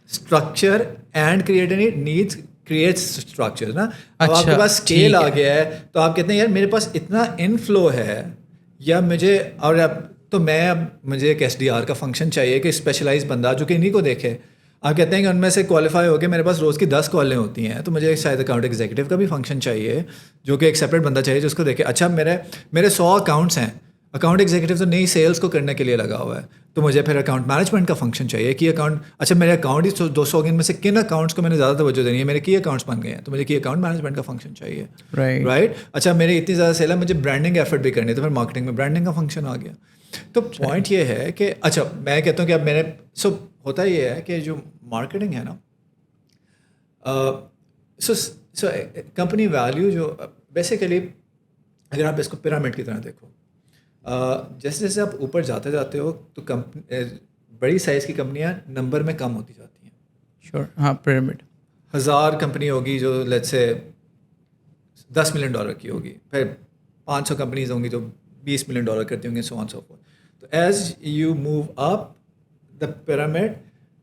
structure and create any needs, create structure نا. اب آپ کے پاس اسکیل آ گیا ہے تو آپ کہتے ہیں یار میرے پاس اتنا انفلو ہے, یا مجھے اور تو میں اب مجھے ایک SDR کا فنکشن چاہیے کہ اسپیشلائز بندہ جو کہ انہیں کو دیکھے. آپ کہتے ہیں کہ ان میں سے کوالیفائی ہو کے میرے پاس روز کی 10 کالیں ہوتی ہیں, تو مجھے شاید اکاؤنٹ ایگزیکٹو کا بھی فنکشن چاہیے جو کہ ایک سیپریٹ بندہ چاہیے جو اس کو دیکھے. اچھا میرے 100 اکاؤنٹس ہیں, اکاؤنٹ ایگزیکٹو تو نئی سیلس کو کرنے کے لیے لگا ہوا ہے, تو مجھے پھر اکاؤنٹ مینجمنٹ کا فنکشن چاہیے کہ اکاؤنٹ, اچھا میرے اکاؤنٹ ہی 200 میں سے کن اکاؤنٹس کو میں نے زیادہ توجہ دینی ہے, میرے کی اکاؤنٹس بن گئے ہیں تو مجھے کی اکاؤنٹ مینجمنٹ کا فنکشن چاہیے, رائٹ. اچھا میری اتنی زیادہ سیل ہے, مجھے برانڈنگ ایفرٹ بھی کرنی ہے, تو پھر مارکیٹنگ میں برانڈنگ کا فنکشن آ گیا. تو پوائنٹ یہ ہے کہ اچھا میں کہتا ہوں کہ اب میں نے ہوتا یہ ہے کہ جو مارکیٹنگ ہے نا, سو کمپنی ویلیو جو بیسیکلی اگر آپ اس کو پیرامڈ کی طرح دیکھو, جیسے جیسے آپ اوپر جاتے جاتے ہو تو بڑی سائز کی کمپنیاں نمبر میں کم ہوتی جاتی ہیں. شیور, ہاں پیرامڈ 1000 کمپنی ہوگی جو لیٹس سے $10 ملین کی ہوگی, پھر 500 کمپنیز ہوں گی جو $20 ملین کرتی ہوں گی, سو آن سو فورتھ. تو as you move up the pyramid,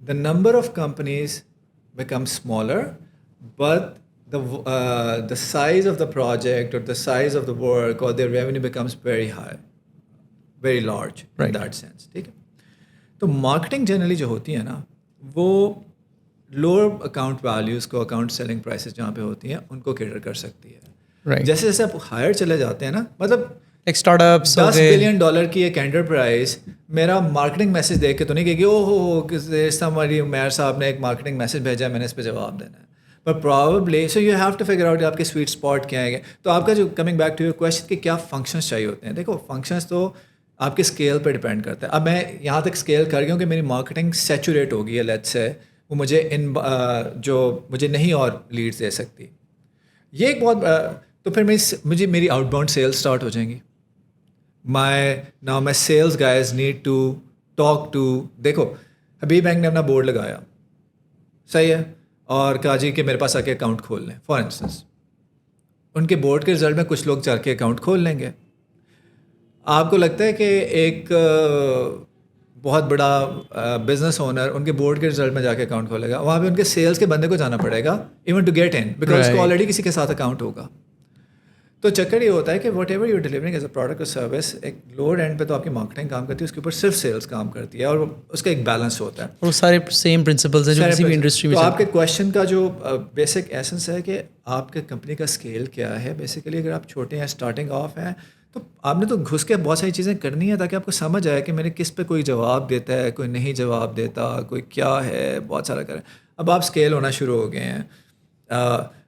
the number of companies become smaller, but the size of the project or the size of the work or their revenue becomes very high, very large in that sense. ٹھیک ہے. تو marketing generally جو ہوتی ہے نا, وہ lower account values کو, account selling prices جہاں پہ ہوتی ہیں ان کو کیٹر کر سکتی ہے. جیسے جیسے آپ ہائر چلے جاتے ہیں نا, مطلب ایک اسٹارٹ اپ $10 بلین کی ایک انٹرپرائز میرا مارکیٹنگ میسج دیکھ کے تو نہیں کہ او ہو ہماری عمیر صاحب نے ایک مارکیٹنگ میسج بھیجا ہے, میں نے اس پہ جواب دینا ہے. But probably so you have to figure out آپ کے سویٹ اسپاٹ کیا ہے. تو آپ کا جو coming back to your question کہ کیا فنکشنس چاہیے ہوتے ہیں, دیکھو فنکشنس تو آپ کے اسکیل پہ ڈپینڈ کرتا ہے. اب میں یہاں تک اسکیل کر گیا ہوں کہ میری مارکیٹنگ سیچوریٹ ہو گئی ہے, لیٹس سے وہ مجھے جو مجھے نہیں اور لیڈس دے سکتی, یہ ایک بہت تو پھر مجھے میری آؤٹ باؤنڈ سیلس اسٹارٹ ہو جائیں گی. My sales guys need to talk to, دیکھو حبیب بینک نے اپنا بورڈ لگایا, صحیح ہے, اور کہا جی کہ میرے پاس آ کے اکاؤنٹ کھول لیں. فار انسٹنس ان کے بورڈ کے رزلٹ میں کچھ لوگ جا کے اکاؤنٹ کھول لیں گے. آپ کو لگتا ہے کہ ایک بہت بڑا بزنس اونر ان کے بورڈ کے رزلٹ میں جا کے اکاؤنٹ کھولے گا؟ وہاں پہ ان کے سیلس کے بندے کو جانا پڑے گا even to get in, because اس کو آلریڈی کسی کے ساتھ اکاؤنٹ ہوگا. تو چکر یہ ہوتا ہے کہ what ever you delivering as a product اور سروس، ایک لوور اینڈ پہ تو آپ کی مارکیٹنگ کام کرتی ہے، اس کے اوپر صرف سیلس کام کرتی ہے، اور اس کا ایک بیلنس ہوتا ہے. اور وہ سارے سیم پرنسپلز ہیں جو کسی بھی انڈسٹری میں. تو آپ کے کویشچن کا جو بیسک ایسنس ہے کہ آپ کے کمپنی کا اسکیل کیا ہے. بیسیکلی اگر آپ چھوٹے ہیں، اسٹارٹنگ آف ہیں، تو آپ نے تو گھس کے بہت ساری چیزیں کرنی ہیں تاکہ آپ کو سمجھ آئے کہ میرے کس پہ کوئی جواب دیتا ہے، کوئی نہیں جواب دیتا، کوئی کیا ہے، بہت سارا کریں. اب آپ اسکیل ہونا شروع ہو گئے ہیں.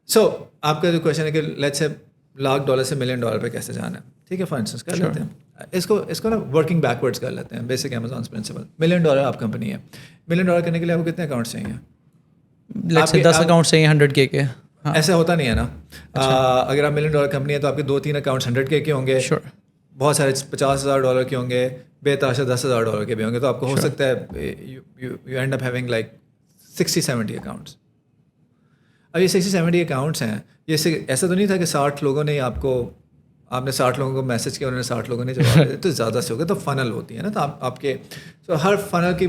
سو آپ کا جو کویشچن ہے کہ لیٹس سے $1,00,000 سے $1 ملین پہ کیسے جانا ہے، ٹھیک ہے، فار انسٹنس کر لیتے ہیں اس کو نا ورکنگ بیکورڈس کر لیتے ہیں. بیسک امیزون پرنسپل، $1 ملین آپ کمپنی ہے. $1 ملین کرنے کے لیے آپ کو کتنے اکاؤنٹس چاہیے؟ لیٹس سے 10 اکاؤنٹس چاہیے 100K کے. ایسا ہوتا نہیں ہے نا. اگر آپ $1 ملین کمپنی ہے تو آپ کے 2-3 اکاؤنٹس 100K کے ہوں گے، بہت سارے $50,000 کے ہوں گے، بے تحاشا $10,000 کے بھی ہوں گے. تو آپ کو ہو سکتا ہے you and up having like 60-70 accounts. اب یہ 60-70 اکاؤنٹس ہیں، یہ ایسا تو نہیں تھا کہ 60 لوگوں نے آپ نے 60 لوگوں کو میسج کیا، انہوں نے 60 لوگوں نے جواب دیا، تو زیادہ سے ہو گیا. تو فنل ہوتی ہے نا، تو آپ کے ہر فنل کی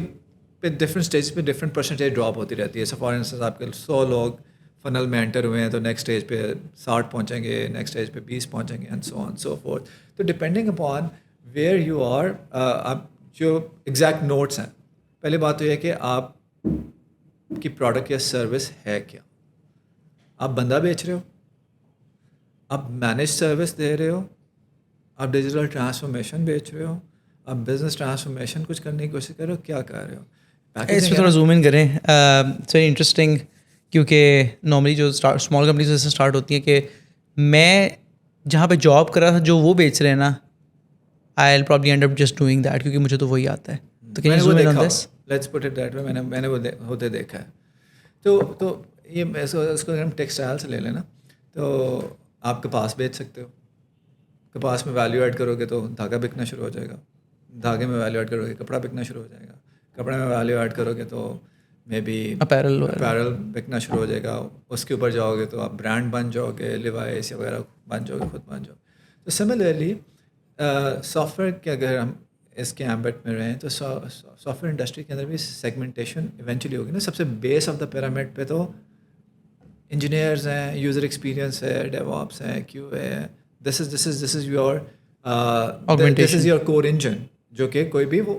پہ ڈفرینٹ اسٹیج پہ ڈفرینٹ پرسنٹیج ڈراپ ہوتی رہتی ہے. سو فار انسٹنس آپ کے 100 لوگ فنل میں انٹر ہوئے ہیں تو نیکسٹ اسٹیج پہ 60 پہنچیں گے، نیکسٹ اسٹیج پہ 20 پہنچیں گے، and so on so forth. تو depending upon where you are, آپ جو ایگزیکٹ نوٹس ہیں. پہلی بات تو یہ کہ آپ کی پروڈکٹ یا سروس ہے کیا. آپ بندہ بیچ رہے ہو، آپ مینیج سروس دے رہے ہو، آپ ڈیجیٹل ٹرانسفارمیشن بیچ رہے ہو، آپ بزنس ٹرانسفارمیشن کچھ کرنے کی کوشش کر رہے ہو، کیا کر رہے ہو. اس پہ تھوڑا زوم ان کریں. اٹس ویری انٹرسٹنگ، کیونکہ نارملی جو اسمال کمپنیز سے اسٹارٹ ہوتی ہیں کہ میں جہاں پہ جاب کر رہا تھا جو وہ بیچ رہے ہیں نا، I will probably end up just doing that, کیونکہ مجھے تو وہی آتا ہے. تو can you zoom in on this? Let's put it that way. میں نے وہ ہوتے دیکھا ہے. تو یہ اس کو اگر ہم ٹیکسٹائل سے لے لیں نا، تو آپ کپاس بیچ سکتے ہو. کپاس میں ویلیو ایڈ کرو گے تو دھاگا بکنا شروع ہو جائے گا. دھاگے میں ویلیو ایڈ کرو گے کپڑا بکنا شروع ہو جائے گا. کپڑے میں ویلیو ایڈ کرو گے تو مے بی اپیرل بکنا شروع ہو جائے گا. اس کے اوپر جاؤ گے تو آپ برانڈ بن جاؤ گے، لیوائس وغیرہ بن جاؤ گے، خود بن جاؤ. تو سملرلی سافٹ ویئر کے اگر ہم اس کے ایمبٹ میں رہیں تو سافٹ ویئر انڈسٹری کے اندر بھی سیگمنٹیشن ایونچولی ہوگی نا. سب سے بیس آف دا پیرامڈ پہ تو انجینئرز ہیں، یوزر ایکسپیرینس ہے، ڈیو آپس ہیں، کیو اے ہے. دس از یور کور انجن، جو کہ کوئی بھی وہ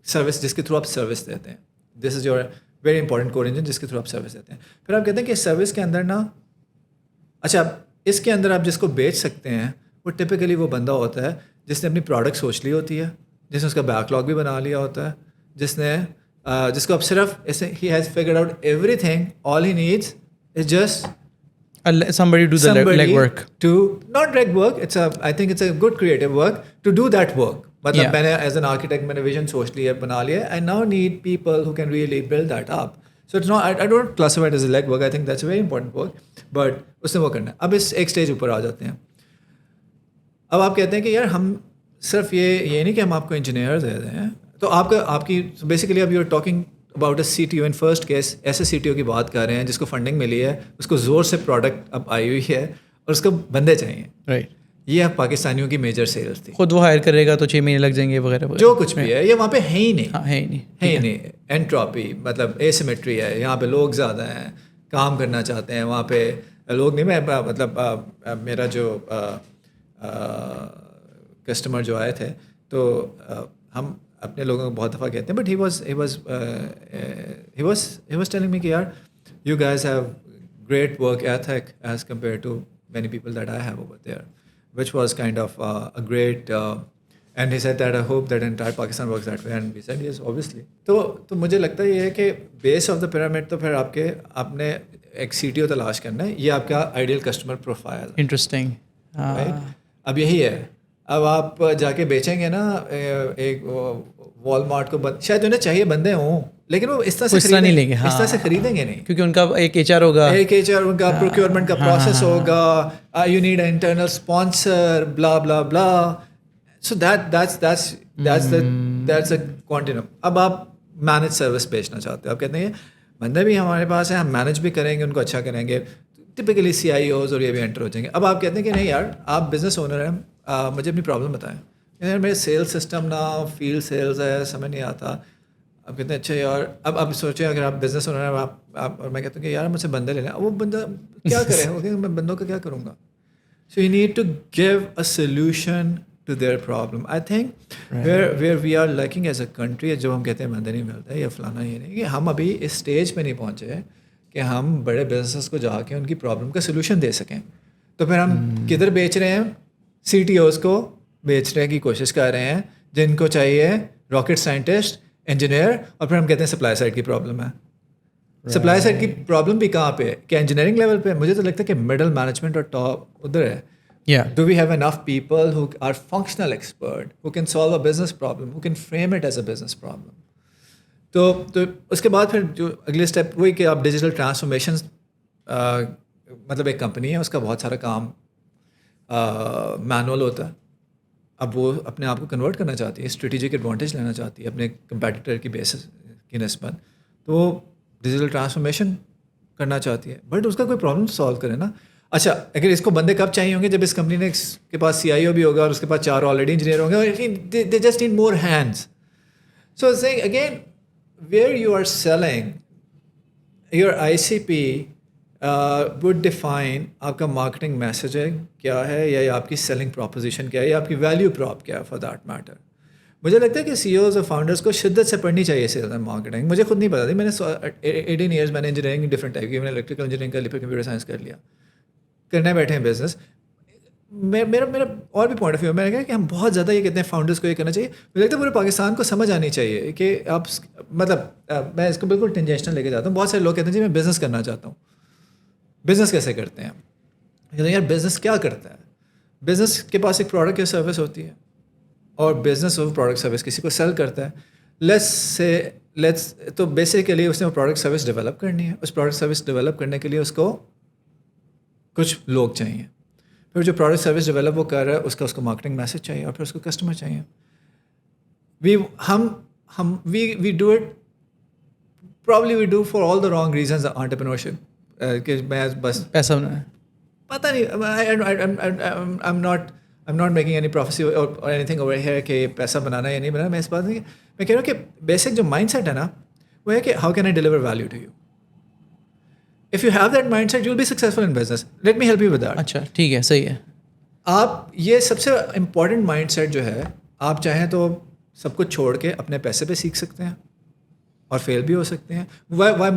سروس جس کے تھرو آپ سروس دیتے ہیں. This is your very important core engine جس کے تھرو آپ سروس دیتے ہیں. پھر آپ کہتے ہیں کہ سروس کے اندر نا، اچھا اس کے اندر آپ جس کو بیچ سکتے ہیں وہ ٹپکلی وہ بندہ ہوتا ہے جس نے اپنی پروڈکٹ سوچ لی ہوتی ہے، جس نے اس کا بیک لاگ بھی بنا لیا ہوتا ہے، جس کو اب صرف he has figured out every thing. All he needs is just somebody do the leg work. To not leg work, I think it's a good creative work to do that work. مطلب میں نے as an architect میں نے vision سوچ لیا، بنا لیا. I now need people who can really build that up. So it's not, I don't classify it as a leg work. I think that's a very important work. But اس نے وہ کرنا ہے. اب اس ایک اسٹیج اوپر آ جاتے ہیں. اب آپ کہتے ہیں کہ یار ہم صرف یہ نہیں کہ ہم آپ کو انجینئر دے دیں ہیں. تو آپ کی بیسیکلی اب you are talking about a C T O. In first case ایسے سی ٹی او کی بات کر رہے ہیں جس کو فنڈنگ ملی ہے، اس کو زور سے پروڈکٹ اب آئی ہوئی ہے اور اس کو بندے چاہیے. رائٹ. یہ پاکستانیوں کی میجر سیلس تھی. خود وہ ہائر کرے گا تو 6 مہینے لگ جائیں گے وغیرہ جو کچھ بھی ہے. یہ وہاں پہ ہے ہی نہیں، ہے ہی نہیں. اینٹراپی مطلب ایسیمیٹری ہے. یہاں پہ لوگ زیادہ ہیں، کام کرنا چاہتے ہیں. وہاں پہ لوگ نہیں. میں مطلب میرا جو کسٹمر جو آئے تھے تو ہم اپنے لوگوں کو بہت دفعہ کہتے ہیں، but he was telling me کہ یار you guys have great work ethic as compare to many people that I have over there, which was kind of a great. And he said that I hope that entire Pakistan works that way. And we said yes obviously. تو مجھے لگتا ہے یہ ہے کہ بیس of the pyramid تو پھر آپ نے ایک سی ٹی او تلاش کرنا ہے. یہ آپ کا آئیڈیل کسٹمر پروفائل. انٹرسٹنگ. اب یہی ہے. اب آپ جا کے بیچیں گے نا ایک وال مارٹ کو، شاید انہیں چاہیے بندے ہوں لیکن وہ اس طرح سے نہیں لیں گے، اس طرح سے خریدیں گے نہیں، کیونکہ ان کا ایک ایچ آر ہوگا، ان کا پروکیورمنٹ کا پروسیس ہوگا. You need an internal sponsor blah blah blah. So that's a quantum. اب آپ مینج سروس بیچنا چاہتے ہو. آپ کہتے ہیں بندے بھی ہمارے پاس ہیں، ہم مینج بھی کریں گے، ان کو اچھا کریں گے. ٹپکلی سی آئی اوز اور یہ بھی انٹر ہو جائیں گے. اب آپ کہتے ہیں کہ نہیں یار آپ بزنس اونر ہیں، مجھے اپنی پرابلم بتائیں. یار میرے سیلس سسٹم نہ فیلڈ سیلز ہے، سمجھ نہیں آتا. اب کہتے ہیں اچھا یار اب سوچیں اگر آپ بزنس اونر ہیں آپ اور میں کہتا ہوں کہ یار مجھ سے بندے لے لیں. وہ بندہ کیا کرے؟ میں بندوں کا کیا کروں گا؟ So you need to give a solution to their problem. I think where we are lacking as a country, جب ہم کہتے ہیں مدنی ملتا ہے یا فلانا، یہ نہیں کہ ہم ابھی اس اسٹیج پہ نہیں پہنچے کہ ہم بڑے بزنس کو جا کے ان کی پرابلم کا سلوشن دے سکیں. تو پھر ہم کدھر بیچ رہے ہیں؟ سی ٹی اوز کو بیچنے کی کوشش کر رہے ہیں جن کو چاہیے راکٹ سائنٹسٹ، انجینئر، اور پھر ہم کہتے ہیں سپلائی سائڈ کی پرابلم ہے. سپلائی سائڈ کی پرابلم بھی کہاں پہ ہے؟ کہ انجینئرنگ لیول پہ؟ مجھے تو لگتا ہے کہ مڈل مینجمنٹ اور ٹاپ ادھر ہے. Do we have enough people who are functional expert, who can solve a business problem, who can frame it as a business problem? تو اس کے بعد پھر جو اگلے اسٹیپ وہی کہ آپ ڈیجیٹل ٹرانسفارمیشن، مطلب ایک کمپنی ہے اس کا بہت سارا کام مینول ہوتا ہے. اب وہ اپنے آپ کو کنورٹ کرنا چاہتی ہے، اسٹریٹجک ایڈوانٹیج لینا چاہتی ہے اپنے کمپیٹیٹر کی بیسس کی نسبت، تو وہ ڈیجیٹل ٹرانسفارمیشن کرنا چاہتی ہے. بٹ اس کا کوئی پرابلم سالو کرے نا. اچھا، اگر اس کو بندے کب چاہیے ہوں گے؟ جب اس کمپنی نے کے پاس سی آئی او بھی ہوگا اور اس کے پاس 4 آلریڈی انجینئر ہوں گے. They just need more hands. So seeing again where you are selling your I C P would define آپ کا مارکیٹنگ میسیجنگ کیا ہے، یا آپ کی سیلنگ پروپوزیشن کیا ہے، یا آپ کی ویلیو پراپ کیا ہے فار دیٹ میٹر. مجھے لگتا ہے کہ سی اوز اور فاؤنڈرس کو شدت سے پڑھنی چاہیے سیلز اینڈ مارکیٹنگ. مجھے خود نہیں پتا تھی. میں نے 18 ایئرز میں نے انجینئرنگ ڈفرنٹ ٹائپ کی، میں نے الیکٹریکل انجینئرنگ کر لی، پھر کمپیوٹر سائنس کر لیا، کرنے بیٹھے ہیں بزنس. میرا اور بھی پوائنٹ آف ویو میں نے کہا کہ ہم بہت زیادہ یہ کہتے ہیں فاؤنڈرس کو یہ کرنا چاہیے. مجھے لگتا ہے پورے پاکستان کو سمجھ آنی چاہیے کہ آپ مطلب میں اس کو بالکل ٹینجنشنل لے کے جاتا ہوں. بہت سارے لوگ کہتے ہیں جی میں بزنس کرنا چاہتا ہوں. بزنس کیسے کرتے ہیں؟ کہتے ہیں یار بزنس کیا کرتا ہے؟ بزنس کے پاس ایک پروڈکٹ یا سروس ہوتی ہے، اور بزنس وہ پروڈکٹ سروس کسی کو سیل کرتا ہے. لیٹس تو بیسیکلی اس نے وہ پروڈکٹ سروس ڈیولپ کرنی ہے. اس پروڈکٹ سروس ڈیولپ کرنے کے لیے اس کو کچھ لوگ چاہیے. پھر جو پروڈکٹ سروس ڈیولپ وہ کر رہا ہے اس کو مارکیٹنگ میسج چاہیے، اور پھر اس کو کسٹمر چاہیے. We do it probably we do for all the wrong reasons. Entrepreneurship کہ میں بس پیسہ بنانا، پتہ نہیں، I'm not making any prophecy or anything over here کہ پیسہ بنانا یا نہیں بنانا. میں اس بات نہیں، میں کہہ رہا ہوں کہ بیسک جو مائنڈ سیٹ ہے نا وہ ہے کہ how can I deliver value to you. If you have that mindset, you'll be successful in business. Let me help you with that. اچھا ٹھیک ہے، صحیح ہے. آپ یہ سب سے امپورٹنٹ مائنڈ سیٹ جو ہے، آپ چاہیں تو سب کچھ چھوڑ کے اپنے پیسے پہ سیکھ سکتے ہیں اور فیل بھی ہو سکتے ہیں. Why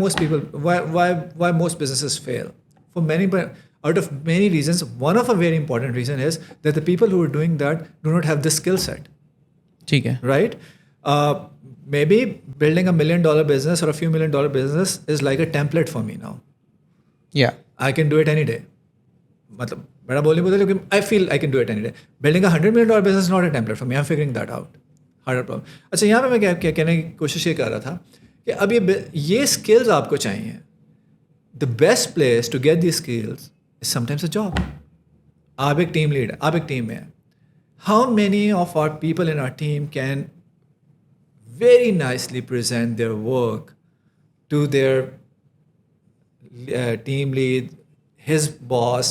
most businesses fail? For many, out of many reasons, one of a very important reason is that the people who are doing that do not have this skill set. ٹھیک ہے. Right? Maybe building $1 million business or a few $1 million business is like a template for me now. Yeah. I can do it any day. مطلب بڑا بولنے بولتا ہے لیکن I feel I can do it any day. Building a $100 million business is not a template for me. I'm figuring that out. Harder problem. اچھا یہاں پہ میں کیا کہنے کی کوشش یہ کر رہا تھا کہ اب یہ اسکلز آپ کو چاہیے. The best place to get these skills is sometimes a job. آپ ایک ٹیم لیڈ ہیں، آپ ایک ٹیم میں ہیں. How many of our people in our team can very nicely present their work to their team lead, his boss,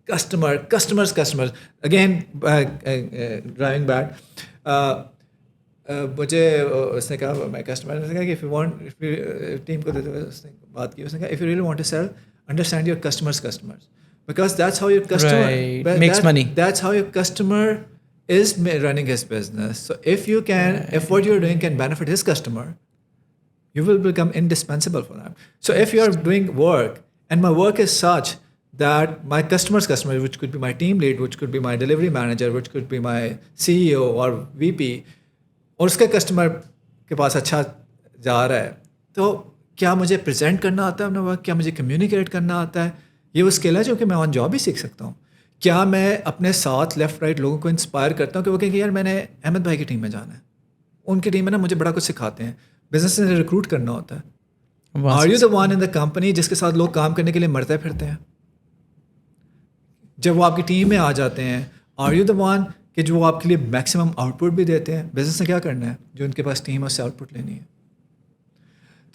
customers. Again, driving back, مجھے اس نے کہا، میں کسٹمر نے کہا کہ if you want ٹیم کو دیتے ہوئے اس نے بات کی، اس نے کہا if you really want to sell, understand your customers, because that's how your customer makes money. That's how your customer is running his business. So if what you're doing can benefit his customer, you will become indispensable for them. So if you are doing work and my work is such that my customer, which could be my team lead, which could be my delivery manager, which could be my CEO or VP, اور اس کے customer کے پاس اچھا جا رہا ہے، تو کیا مجھے پریزنٹ کرنا آتا ہے اپنا ورک؟ کیا مجھے کمیونیکیٹ کرنا آتا ہے؟ یہ وہ اسکل ہے جو کہ میں آن جاب بھی سیکھ سکتا ہوں. کیا میں اپنے ساتھ لیفٹ رائٹ لوگوں کو انسپائر کرتا ہوں کہ وہ کہیں کہ یار میں نے احمد بھائی کی ٹیم میں جانا ہے، ان کی ٹیم میں نا مجھے بڑا کچھ سکھاتے ہیں. بزنس سے ریکروٹ کرنا ہوتا ہے. Are you the one in the company جس کے ساتھ لوگ کام کرنے کے لیے مرتے پھرتے ہیں؟ جب وہ آپ کی ٹیم میں آ جاتے ہیں، آر یو دا ون کہ جو آپ کے لیے میکسیمم آؤٹ پٹ بھی دیتے ہیں؟ بزنس نے کیا کرنا ہے؟ جو ان کے پاس ٹیم ہے اس سے آؤٹ پٹ لینی ہے.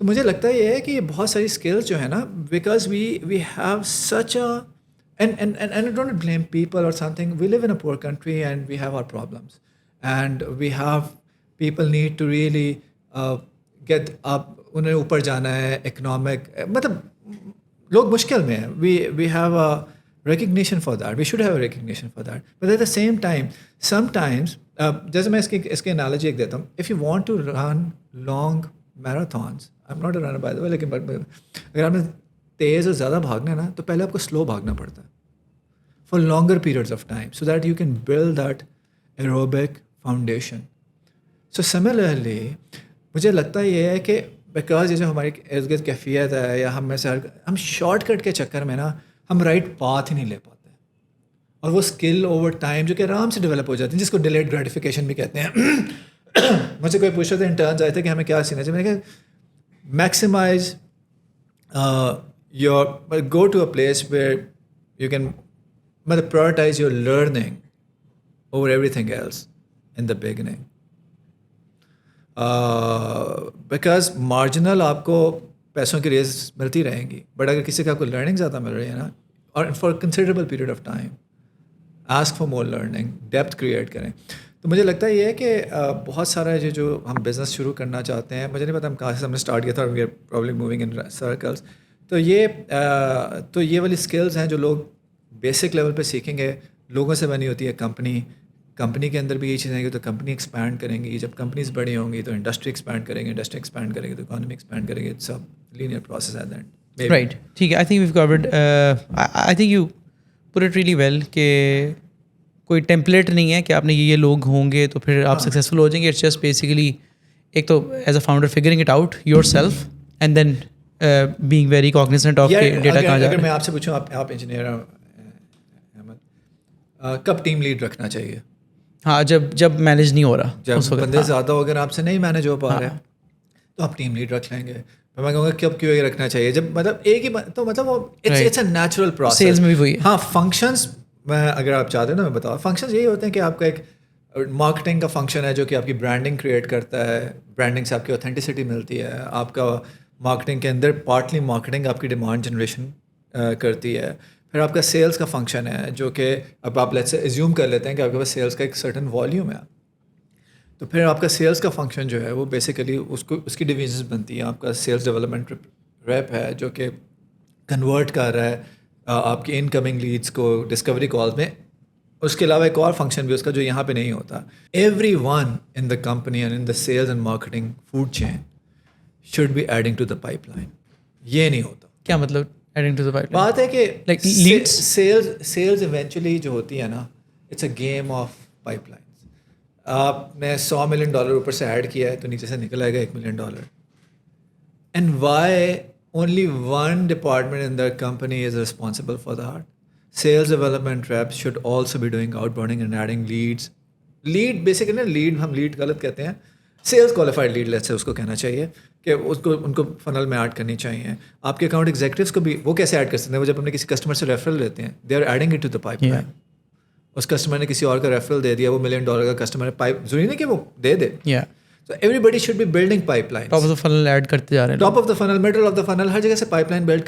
تو مجھے لگتا ہے یہ ہے کہ یہ بہت ساری اسکلز جو ہے نا، because we have such a and I don't blame people or something. We live in a poor country and we have our problems and we have people need to really get up. انہیں اوپر جانا ہے، economic, مطلب لوگ مشکل میں ہیں. We have recognition for that. We should have a recognition for that. But at the same time, sometimes, جیسے میں اس کے analogy ایک دیتا ہوں. If you want to run long marathons, I'm not a runner by the way, لیکن اگر آپ نے تیز اور زیادہ بھاگنا ہے نا تو پہلے آپ کو سلو بھاگنا پڑتا ہے for longer periods of time so that you can build that aerobic foundation. So similarly, مجھے لگتا یہ ہے کہ بیکاز یہ جو ہماری ارد گرد کیفیت ہے یا ہم میں سے ہم شارٹ کٹ کے چکر میں نا ہم رائٹ پاتھ ہی نہیں لے پاتے اور وہ اسکل اوور ٹائم جو کہ آرام سے ڈیولپ ہو جاتی ہیں جس کو ڈیلیڈ گریٹیفیکیشن بھی کہتے ہیں. مجھ سے کوئی پوچھ رہے تھے انٹرنز آئے تھے کہ ہمیں کیا سیکھنا چاہیے. میں نے کہا maximise your go to a place where you can مطلب prioritise your learning over everything else in the beginning. Because marginal آپ کو پیسوں کی ریز ملتی رہیں گی بٹ اگر کسی کا آپ کو لرننگ زیادہ مل رہی ہے نا اور for considerable period of time ask for more learning depth create کریں. تو مجھے لگتا ہے یہ ہے کہ بہت سارا جو ہم بزنس شروع کرنا چاہتے ہیں مجھے نہیں پتا ہم کہاں سے ہم نے اسٹارٹ کیا تھا we are probably moving in circles. تو یہ والی اسکلز ہیں جو لوگ بیسک لیول پہ سیکھیں گے. لوگوں سے بنی ہوتی ہے کمپنی کے اندر بھی یہ چیزیں آئیں گی تو کمپنی ایکسپینڈ کریں گی. جب کمپنیز بڑی ہوں گی تو انڈسٹری ایکسپینڈ کریں گے, انڈسٹری ایکسپینڈ کریں گے تو اکانومی ایکسپینڈ کریں گے. It's a linear process at the end. Right, ٹھیک ہے. I think we've covered, I think you put it really well کہ کوئی ٹیمپلیٹ نہیں ہے کہ آپ نے یہ لوگ ہوں گے تو پھر آپ سکسیزفل ہو جائیں گے. اٹس جسٹ بیسیکلی ایک تو as a founder figuring it out yourself and then being very cognisant of data کہاں جا رہا ہے. اگر میں آپ سے پوچھوں آپ انجینئر احمد, کب ٹیم لیڈ رکھنا چاہیے؟ ہاں, جب مینیج نہیں ہو رہا, جب بندے زیادہ ہو, اگر آپ سے نہیں مینیج ہو پا رہے تو آپ ٹیم لیڈ رکھ لیں گے. میں کہوں گا کب کیوں یہ رکھنا چاہیے جب مطلب ایک ہی تو مطلب وہ it's a natural process. Sales میں بھی وہی ہے. ہاں فنکشنز میں اگر آپ چاہتے ہیں نا میں بتاؤں فنکشنز یہی ہوتے ہیں کہ آپ کا ایک مارکیٹنگ کا فنکشن ہے جو کہ آپ کی برانڈنگ کریٹ کرتا ہے. برانڈنگ سے آپ کی اوتھینٹسٹی ملتی ہے. آپ کا مارکیٹنگ کے اندر پارٹلی مارکیٹنگ آپ کی ڈیمانڈ جنریشن کرتی ہے. پھر آپ کا سیلس کا فنکشن ہے جو کہ اب آپ لیٹس سے ایزیوم کر لیتے ہیں کہ آپ کے پاس سیلس کا ایک سرٹن والیوم ہے. تو پھر آپ کا سیلس کا فنکشن جو ہے وہ بیسیکلی اس کی ڈویژنز بنتی ہیں. آپ کا سیلس ڈیولپمنٹ ریپ ہے جو کہ کنورٹ کر رہا ہے آپ کی ان کمنگ لیڈس کو ڈسکوری کالز میں. اس کے علاوہ ایک اور فنکشن بھی اس کا جو یہاں پہ نہیں ہوتا. Everyone in the company and in the sales and marketing food chain should be adding to the pipeline. یہ نہیں ہوتا. کیا مطلب adding to the pipeline? بات ہے کہ لائک لیڈس سیلز ایونچولی جو ہوتی ہے نا it's a game of pipeline. آپ نے $100 ملین اوپر سے ایڈ کیا ہے تو نیچے سے نکل آئے گا $1 million. And why only one department in the company is responsible for that. Sales development reps should also be doing outbounding and adding leads. Lead basically lead ہم لیڈ غلط کہتے ہیں. Sales qualified lead let's say اس کو کہنا چاہیے کہ ان کو final میں ایڈ کرنی چاہیے. آپ کے اکاؤنٹ ایگزیکٹیوس کو بھی وہ کیسے ایڈ کر سکتے ہیں؟ وہ جب اپنے کسی کسٹمر سے ریفرل لیتے ہیں they are adding it to the pipeline. اس کسٹمر نے کسی اور کا ریفرل دے دیا, وہ $1 ملین کا کسٹمر ہے, پائپ ضروری نہیں کہ وہ دے دے. So everybody should be building pipelines. Top of the funnel add کرتے جا رہے ہیں. Top of the funnel, middle of the funnel, ہر جگہ سے پائپ لائن بلڈ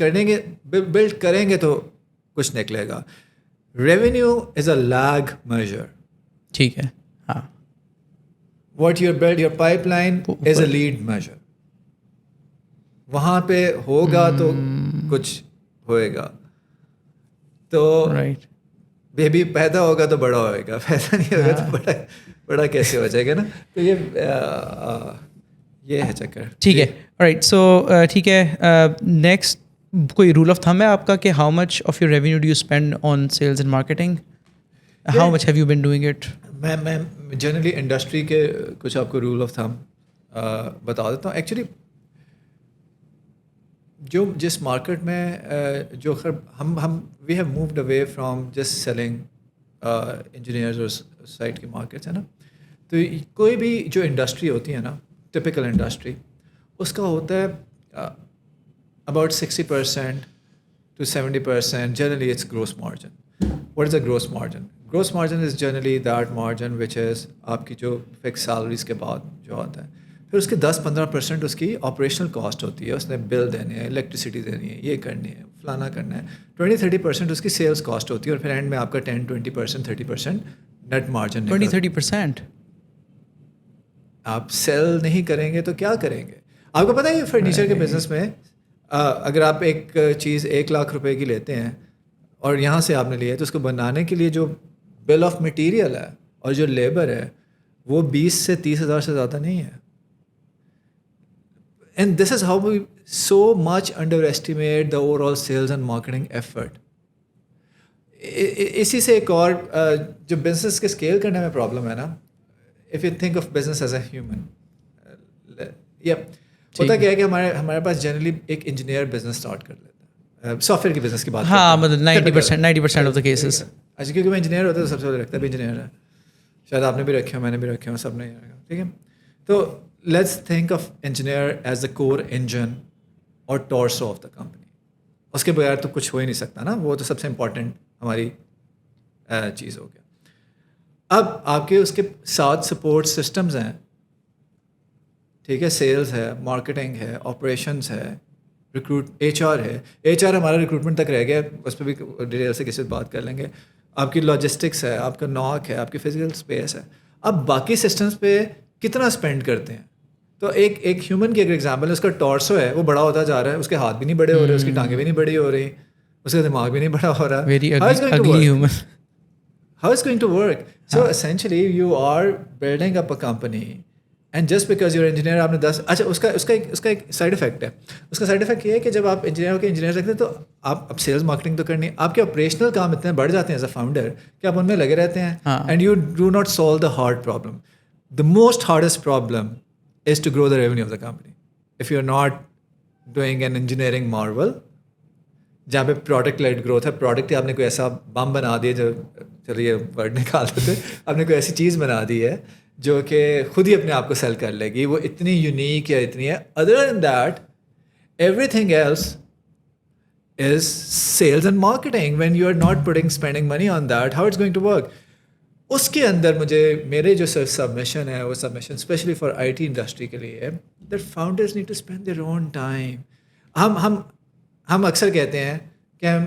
کریں گے تو کچھ نکلے گا. Revenue is a lag measure. ٹھیک ہے. ہاں, what you build your pipeline is a lead measure. وہاں پہ ہوگا تو کچھ ہوئے گا. تو رائٹ, بیبی پیدا ہوگا تو بڑا ہوئے گا, پیدا نہیں ہوگا تو بڑا کیسے ہو جائے گا نا. تو یہ ہے چکر. ٹھیک ہے. رائٹ, سو ٹھیک ہے. نیکسٹ کوئی رول آف تھم ہے آپ کا کہ how much of your revenue do you spend on sales and marketing? How much have you been doing it? میں جنرلی انڈسٹری کے کچھ آپ کو رول آف تھم بتا دیتا ہوں. ایکچولی جو جس مارکیٹ میں جو ہم we have moved away from just selling engineers اور سائٹ کی مارکیٹس ہے نا. تو کوئی بھی جو انڈسٹری ہوتی ہے نا, ٹپیکل انڈسٹری, اس کا ہوتا ہے about 60% to 70% generally it's gross margin. What is a gross margin? Gross margin is generally that margin which is آپ کی جو فکس سیلریز کے بعد جو آتا ہے. پھر اس کے 10-15% اس کی آپریشنل کاسٹ ہوتی ہے. اس نے بل دینے ہیں, الیکٹریسٹی دینی ہے, یہ کرنی ہے, فلانا کرنا ہے. 20-30% اس کی سیلس کاسٹ ہوتی ہے. اور پھر اینڈ میں آپ کا 10-20% 30% نیٹ مارجن. 20-30% آپ سیل نہیں کریں گے تو کیا کریں گے؟ آپ کو پتہ ہے فرنیچر کے بزنس میں اگر آپ ایک چیز 1 لاکھ روپے کی لیتے ہیں اور یہاں سے آپ نے لیا ہے تو اس کو بنانے کے لیے جو بل آف مٹیریل ہے اور جو لیبر ہے وہ 20 سے 30 ہزار سے زیادہ نہیں ہے. And this is how we so much underestimate the overall sales and marketing effort. اسی سے ایک اور جو بزنس کے اسکیل کرنے میں پرابلم ہے نا, if you think of business as a human, یا ہوتا کیا ہے کہ ہمارے پاس جنرلی ایک انجینئر بزنس اسٹارٹ کر لیتا ہے, سافٹ ویئر کی بزنس کی بات. ہاں, مطلب 90% آف دا کیسز. اچھا, کیونکہ میں انجینئر ہوتا ہے تو سب سے پہلے رکھتا ہے بھی انجینئر ہے. شاید آپ نے بھی رکھے ہو, میں نے بھی رکھے ہوں, سب نے. ٹھیک ہے, تو let's think of engineer as the core engine or torso of the company. اس کے بغیر تو کچھ ہو ہی نہیں سکتا نا, وہ تو سب سے امپورٹنٹ ہماری چیز ہو گیا. اب آپ کے اس کے ساتھ سپورٹ سسٹمز ہیں, ٹھیک ہے, سیلز ہے, مارکیٹنگ ہے, آپریشنس ہے, ایچ آر ہے. ایچ آر ہمارا ریکروٹمنٹ تک رہ گیا, اس پہ بھی ڈیٹیل سے کسی سے بات کر لیں گے. آپ کی لاجسٹکس ہے, آپ کا ناک ہے, آپ کی فزیکل اسپیس ہے. اب باقی سسٹمس پہ کتنا اسپینڈ کرتے ہیں. تو ایک ہیومن کی اگر ایگزامپل ہے, اس کا ٹورسو ہے, وہ بڑا ہوتا جا رہا ہے, اس کے ہاتھ بھی نہیں بڑے ہو رہے, اس کی ٹانگیں بھی نہیں بڑی ہو رہی, اس کا دماغ بھی نہیں بڑا ہو رہا. How is going to work? So essentially you are building up a company and just because you're engineer آپ نے 10. اچھا, اس کا ایک سائڈ افیکٹ ہے. اس کا سائڈ افیکٹ یہ ہے کہ جب آپ انجینئر ہو کے انجینئر رکھتے ہیں تو آپ اب سیلس مارکیٹنگ تو کرنی, آپ کے آپریشنل کام اتنے بڑھ جاتے ہیں ایز اے فاؤنڈر کہ آپ ان میں لگے رہتے ہیں. And you do not solve the hard problem. The most hardest problem is to grow the revenue of the company. If you are not doing an engineering marvel جہاں پہ product led growth ہے, product آپ نے کوئی ایسا بم بنا دیا, جو چلیے ورڈ نکال دیتے, آپ نے کوئی ایسی چیز بنا دی ہے جو کہ خود ہی اپنے آپ کو سیل کر لے گی, وہ اتنی یونیک یا اتنی ہے. Other than that everything else is sales and marketing. When you are not putting spending money on that, how it's going to work. اس کے اندر مجھے میرے جو سبمیشن ہے, وہ submission especially for I T industry کے لیے ہے that founders need to spend their own time. ہم اکثر کہتے ہیں کہ ہم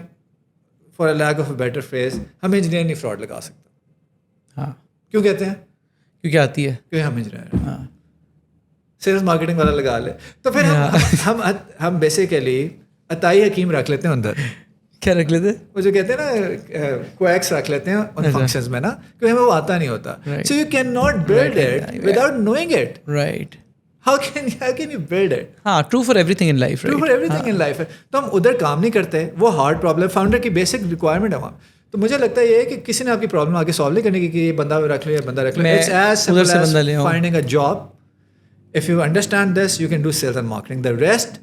for a lack of a better phrase ہم انجینئر نہیں فراڈ لگا سکتا. ہاں, کیوں کہتے ہیں؟ کیونکہ آتی ہے, کیونکہ ہم انجینئر ہیں. سیلس مارکیٹنگ والا لگا لے تو پھر ہم بیسیکلی عطائی حکیم رکھ لیتے ہیں اندر. کیا رکھ لیتے ہیں؟ وہ جو کہتے ہیں نا کویکس رکھ لیتے ہیں ان فنکشنز میں نا, کیونکہ ہمیں وہ آتا نہیں ہوتا. So you can not blood it without knowing it. Right. How can you build it? ہاں, true for everything in life. True for everything in life ہے. تو ہم ادھر کام نہیں کرتے, وہ ہارڈ پرابلم فاؤنڈر کی بیسک ریکوائرمنٹ ہے وہاں. تو مجھے لگتا ہے یہ ہے کہ کسی نے آپ کی پرابلم آگے سالو نہیں کرنے کی کہ یہ بندہ رکھ لے, بندہ رکھ لے. It's as simple as finding a job. If you understand this, you can do sales and marketing. The rest,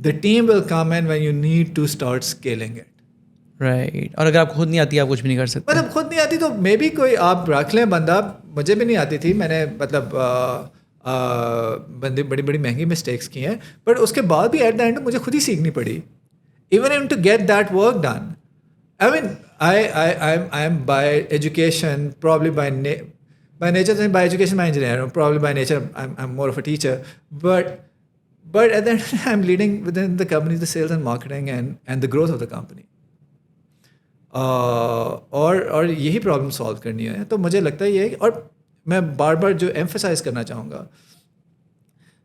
the team will come in when you need to start scaling it. Right. اور اگر آپ کو خود نہیں آتی آپ کچھ بھی نہیں کر سکتے. مطلب خود نہیں آتی تو مے بی کوئی آپ رکھ لیں بندہ. مجھے بھی نہیں آتی تھی, میں نے مطلب بندے بڑی بڑی مہنگی مسٹیکس کی ہیں, بٹ اس کے بعد بھی ایٹ دا اینڈ مجھے خود ہی سیکھنی پڑی. Even to get that work done. I mean I am by education probably by nature, by education میں انجینئر ہوں, probably by nature I am more of a teacher, but at the end I am leading with in the company the sales and marketing and the growth of the company. اور یہی problem solve کرنی ہے. تو مجھے لگتا ہے یہ, اور میں بار بار جو ایمفسائز کرنا چاہوں گا,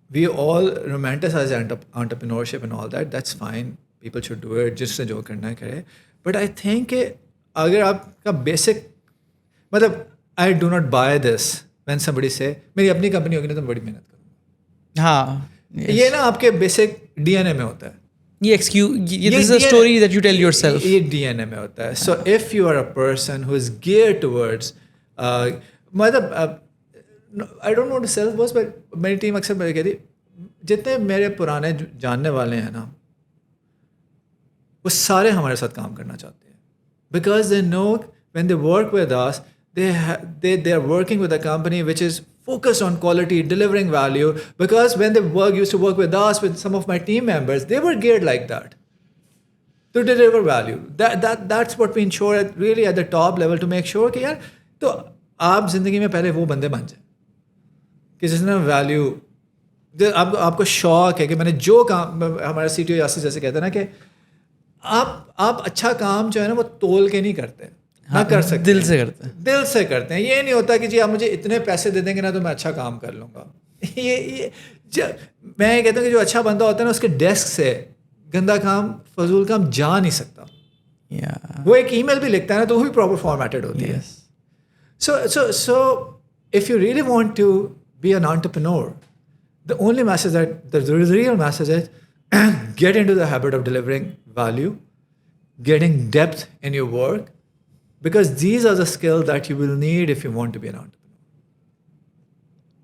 we all romanticise entrepreneurship and all that, that's fine, people should do it, جس سے جو کرنا ہے کرے. بٹ آئی تھنک کہ اگر آپ کا بیسک مطلب I do not by this when somebody سے میری اپنی کمپنی ہوگی نا تو بڑی محنت کروں گا. ہاں, یہ نا آپ کے بیسک ڈی این اے میں ہوتا ہے. یہ story that you tell yourself, یہ ڈی این اے میں ہوتا ہے. So if you are a person who is gear towards, مطلب I don't want to self بس, بٹ میری ٹیم اکثر مجھے کہتی جتنے میرے پرانے جاننے والے ہیں نا وہ سارے ہمارے ساتھ کام کرنا چاہتے ہیں, because they know when they work with us they are working with a company which is focused on quality, delivering value, because when they used to work with us, with some of my team members, they were geared like that to deliver value. That's what we ensure really at the top level, to make sure کہ یار تو آپ زندگی میں پہلے وہ بندے بن جائیں کہ جس نے ویلیو, آپ کو شوق ہے کہ میں نے جو کام, ہمارا سی ٹی او یاسر جیسے کہتے ہیں نا کہ آپ اچھا کام جو ہے نا وہ تول کے نہیں کرتے, نہ کر سکتے, دل سے کرتے ہیں. دل سے کرتے ہیں. یہ نہیں ہوتا کہ جی آپ مجھے اتنے پیسے دے دیں گے نا تو میں اچھا کام کر لوں گا. یہ میں کہتا ہوں کہ جو اچھا بندہ ہوتا ہے نا اس کے ڈیسک سے گندا کام, فضول کام جا نہیں سکتا. Yeah. وہ ایک ای میل بھی لکھتا ہے نا تو وہ بھی پراپر فارمیٹڈ ہوتی ہے. So if you really want to be an entrepreneur, the only message the real message is get into the habit of delivering value, getting depth in your work, because these are the skills that you will need if you want to be an entrepreneur.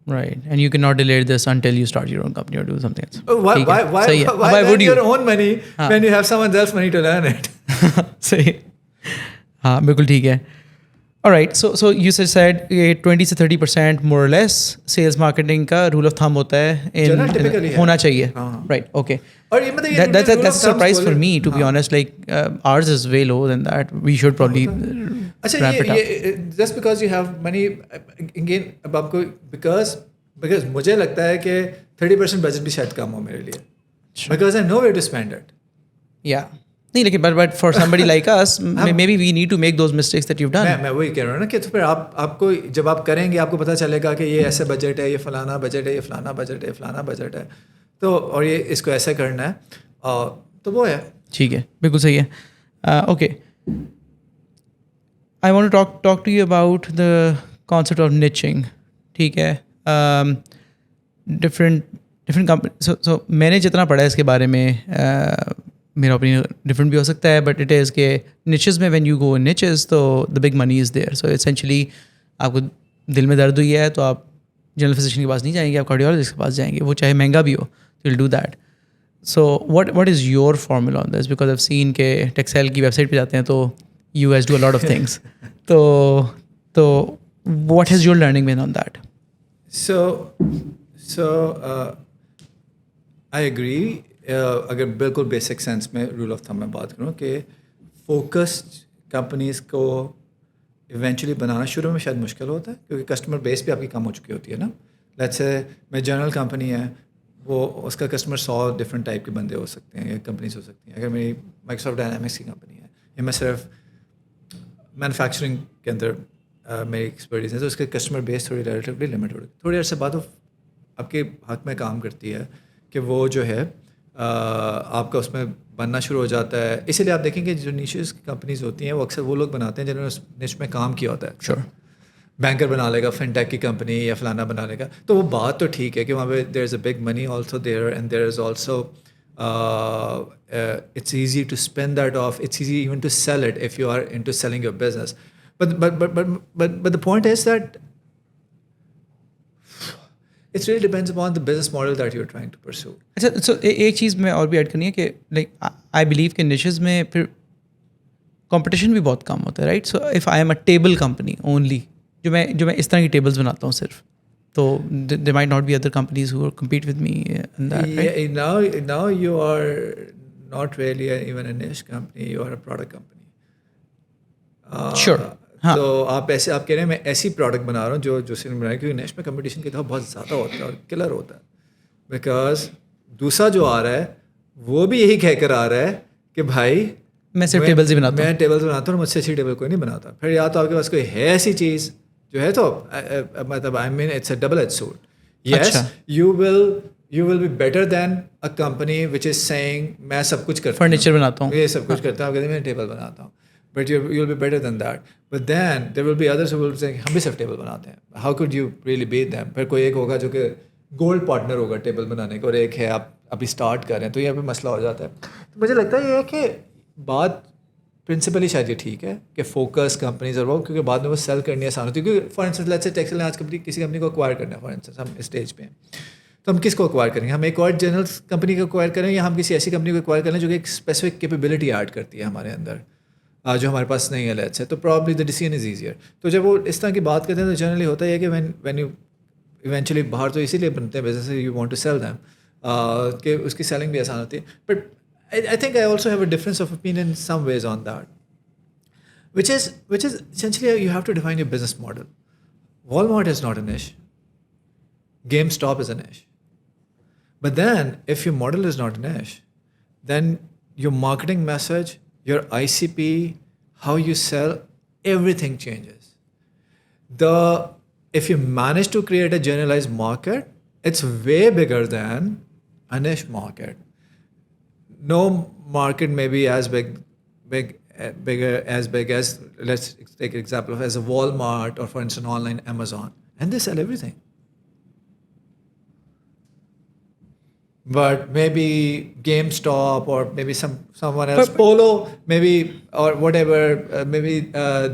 Right. And you cannot delay this until you start your own company or do something else. Why would you? your own money when you have someone else's money to learn it? صحیح. ہاں بالکل ٹھیک ہے. Alright, so you said 20 سے 30% more or less sales marketing کا rule of thumb ہوتا ہے, ہونا چاہیے. Right, okay. That's a surprise for me, to be honest. Like ours is way lower than that. We should probably ramp it up. Just because you have money, again, اب آپ کو because مجھے لگتا ہے کہ 30% بجٹ بھی شاید کم ہو میرے لیے, because I know where to spend it. Yeah. نہیں لیکن but for somebody like us, maybe we need to make those mistakes that you've done. میں وہی کہہ رہا ہوں نا کہ تو پھر آپ کو جب آپ کریں گے آپ کو پتہ چلے گا کہ یہ ایسے بجٹ ہے, یہ فلانا بجٹ ہے, یہ فلانا بجٹ ہے, فلانا بجٹ ہے, تو اور یہ اس کو ایسے کرنا ہے, تو وہ ہے. ٹھیک ہے, بالکل صحیح ہے. Okay, I want to talk to you about the concept of niching. ٹھیک ہے. different company. So میں نے جتنا پڑھا ہے اس کے بارے میں, میرا اوپینین ڈفرینٹ بھی ہو سکتا ہے, بٹ اٹ از کہ نیچز میں when you go in niches تو the big money is there. So essentially آپ کو دل میں درد ہوئی ہے تو آپ جنرل فزیشین کے پاس نہیں جائیں گے, آپ کارڈیولوجسٹ کے پاس جائیں گے, وہ چاہے مہنگا بھی ہو, you will do that. So what is your formula on this, because I have seen کہ ٹیکسائل کی ویب سائٹ پہ جاتے ہیں تو U S do a lot of things. تو what has your learning been on that? So I agree. اگر بالکل basic sense میں رول آف تھم میں بات کروں کہ فوکسڈ کمپنیز کو ایونچولی بنانا شروع میں شاید مشکل ہوتا ہے, کیونکہ کسٹمر بیس بھی آپ کی کم ہو چکی ہوتی ہے نا. لیٹس سے میں جنرل کمپنی ہے, وہ اس کا کسٹمر 100 ڈفرینٹ ٹائپ کے بندے ہو سکتے ہیں یا کمپنیز ہو سکتی ہیں. اگر میری مائیکروسافٹ ڈائنامکس کی کمپنی ہے یا میں صرف مینوفیکچرنگ کے اندر میری ایکسپرٹیز ہے, تو اس کے کسٹمر بیس تھوڑی ریلیٹیولی لمٹ ہو رہی ہے. تھوڑی عرصے بعد وہ آپ کے حق میں کام کرتی ہے کہ وہ جو ہے آپ کا اس میں بننا شروع ہو جاتا ہے. اسی لیے آپ دیکھیں کہ جو نیشز کی کمپنیز ہوتی ہیں وہ اکثر وہ لوگ بناتے ہیں جنہوں نے اس نیش میں کام کیا ہوتا ہے. شور بینکر بنا لے گا, فن ٹیک کی کمپنی یا فلانا بنا لے گا, تو وہ بات تو ٹھیک ہے کہ وہاں پہ there is a big money also there, and there is also it's easy to spend that off, it's easy even to sell it if you are into selling your business. But the point is that it really depends upon the business model that you're trying to pursue. اچھا, سو ایک چیز میں اور بھی add کرنی ہے کہ like I believe کہ نیشز میں پھر کمپٹیشن بھی بہت کم ہوتا ہے, right. So if I am a table company only, جو میں اس طرح کی ٹیبلس بناتا ہوں صرف, تو there might not be other companies who compete with me in that, right? Yeah, now you are not really even a niche company, you are a product company. Sure. تو آپ کہہ رہے ہیں میں ایسی پروڈکٹ بنا رہا ہوں جو سے بنا رہا ہے, کیونکہ نیش میں کمپٹیشن کی طرح بہت زیادہ ہوتا ہے اور کلر ہوتا ہے. بیکاز دوسرا جو آ رہا ہے وہ بھی یہی کہہ کر آ رہا ہے کہ بھائی میں صرف ٹیبلز ہی بناتا ہوں, میں ٹیبلز بناتا ہوں, مجھ سے اچھی ٹیبل کوئی نہیں بناتا. پھر یا تو آپ کے پاس کوئی ہے ایسی چیز جو ہے, تو مطلب I mean it's a double edge sword. Yes, you will be better than a company which is seeing میں سب کچھ کرتا ہوں, فرنیچر بناتا ہوں, یہ سب کچھ کرتا ہوں, آپ کہتے ہیں میں ٹیبل بناتا ہوں. But you will be better than that. But then there will be others who will say ہم بھی صرف ٹیبل بناتے ہیں. How could you really beat them? پھر کوئی ایک ہوگا جو کہ گولڈ پارٹنر ہوگا ٹیبل بنانے کا, اور ایک ہے آپ ابھی اسٹارٹ کر رہے ہیں, تو یہاں پہ مسئلہ ہو جاتا ہے. تو مجھے لگتا ہے یہ ہے کہ بات پرنسپلی شاید یہ ٹھیک ہے کہ فوکس کمپنیز اور وہ, کیونکہ بعد میں وہ سیل کرنی آسان ہوتی ہے. کیونکہ فار انسٹنس لیٹس سے ٹیکسل نے آج کسی کمپنی کو ایکوائر کرنا ہے, فار انسٹنس ہم اسٹیج پہ ہیں, تو ہم کس کو ایکوائر کریں گے؟ ہم ایک اور جنرل کمپنی کو ایکوائر کریں یا ہم کسی ایسی کمپنی کو ایکوائر کریں جو کہ ایک اسپیسیفک کیپیبلٹی ایڈ کرتی ہے ہمارے اندر, جو ہمارے پاس نہیں ہے لیٹس سے. تو probably the decision is easier. تو جب وہ اس طرح کی بات کرتے ہیں تو جنرلی ہوتا ہے کہ وین یو ایونچولی باہر تو اسی لیے بنتے ہیں business, you want to sell them, کہ اس کی سیلنگ بھی آسان ہوتی ہے. But I think I also have a difference of opinion in some ways on that, which is essentially you have to define your business model. Walmart is not a niche. GameStop is a niche. But then if your model is not a niche, then your marketing message, your ICP, how you sell, everything changes. If you manage to create a generalized market, it's way bigger than a niche market. No market may be as big big as let's take an example of as a Walmart or for instance online Amazon, and they sell everything. But maybe GameStop or maybe someone else, Polo, maybe or whatever, maybe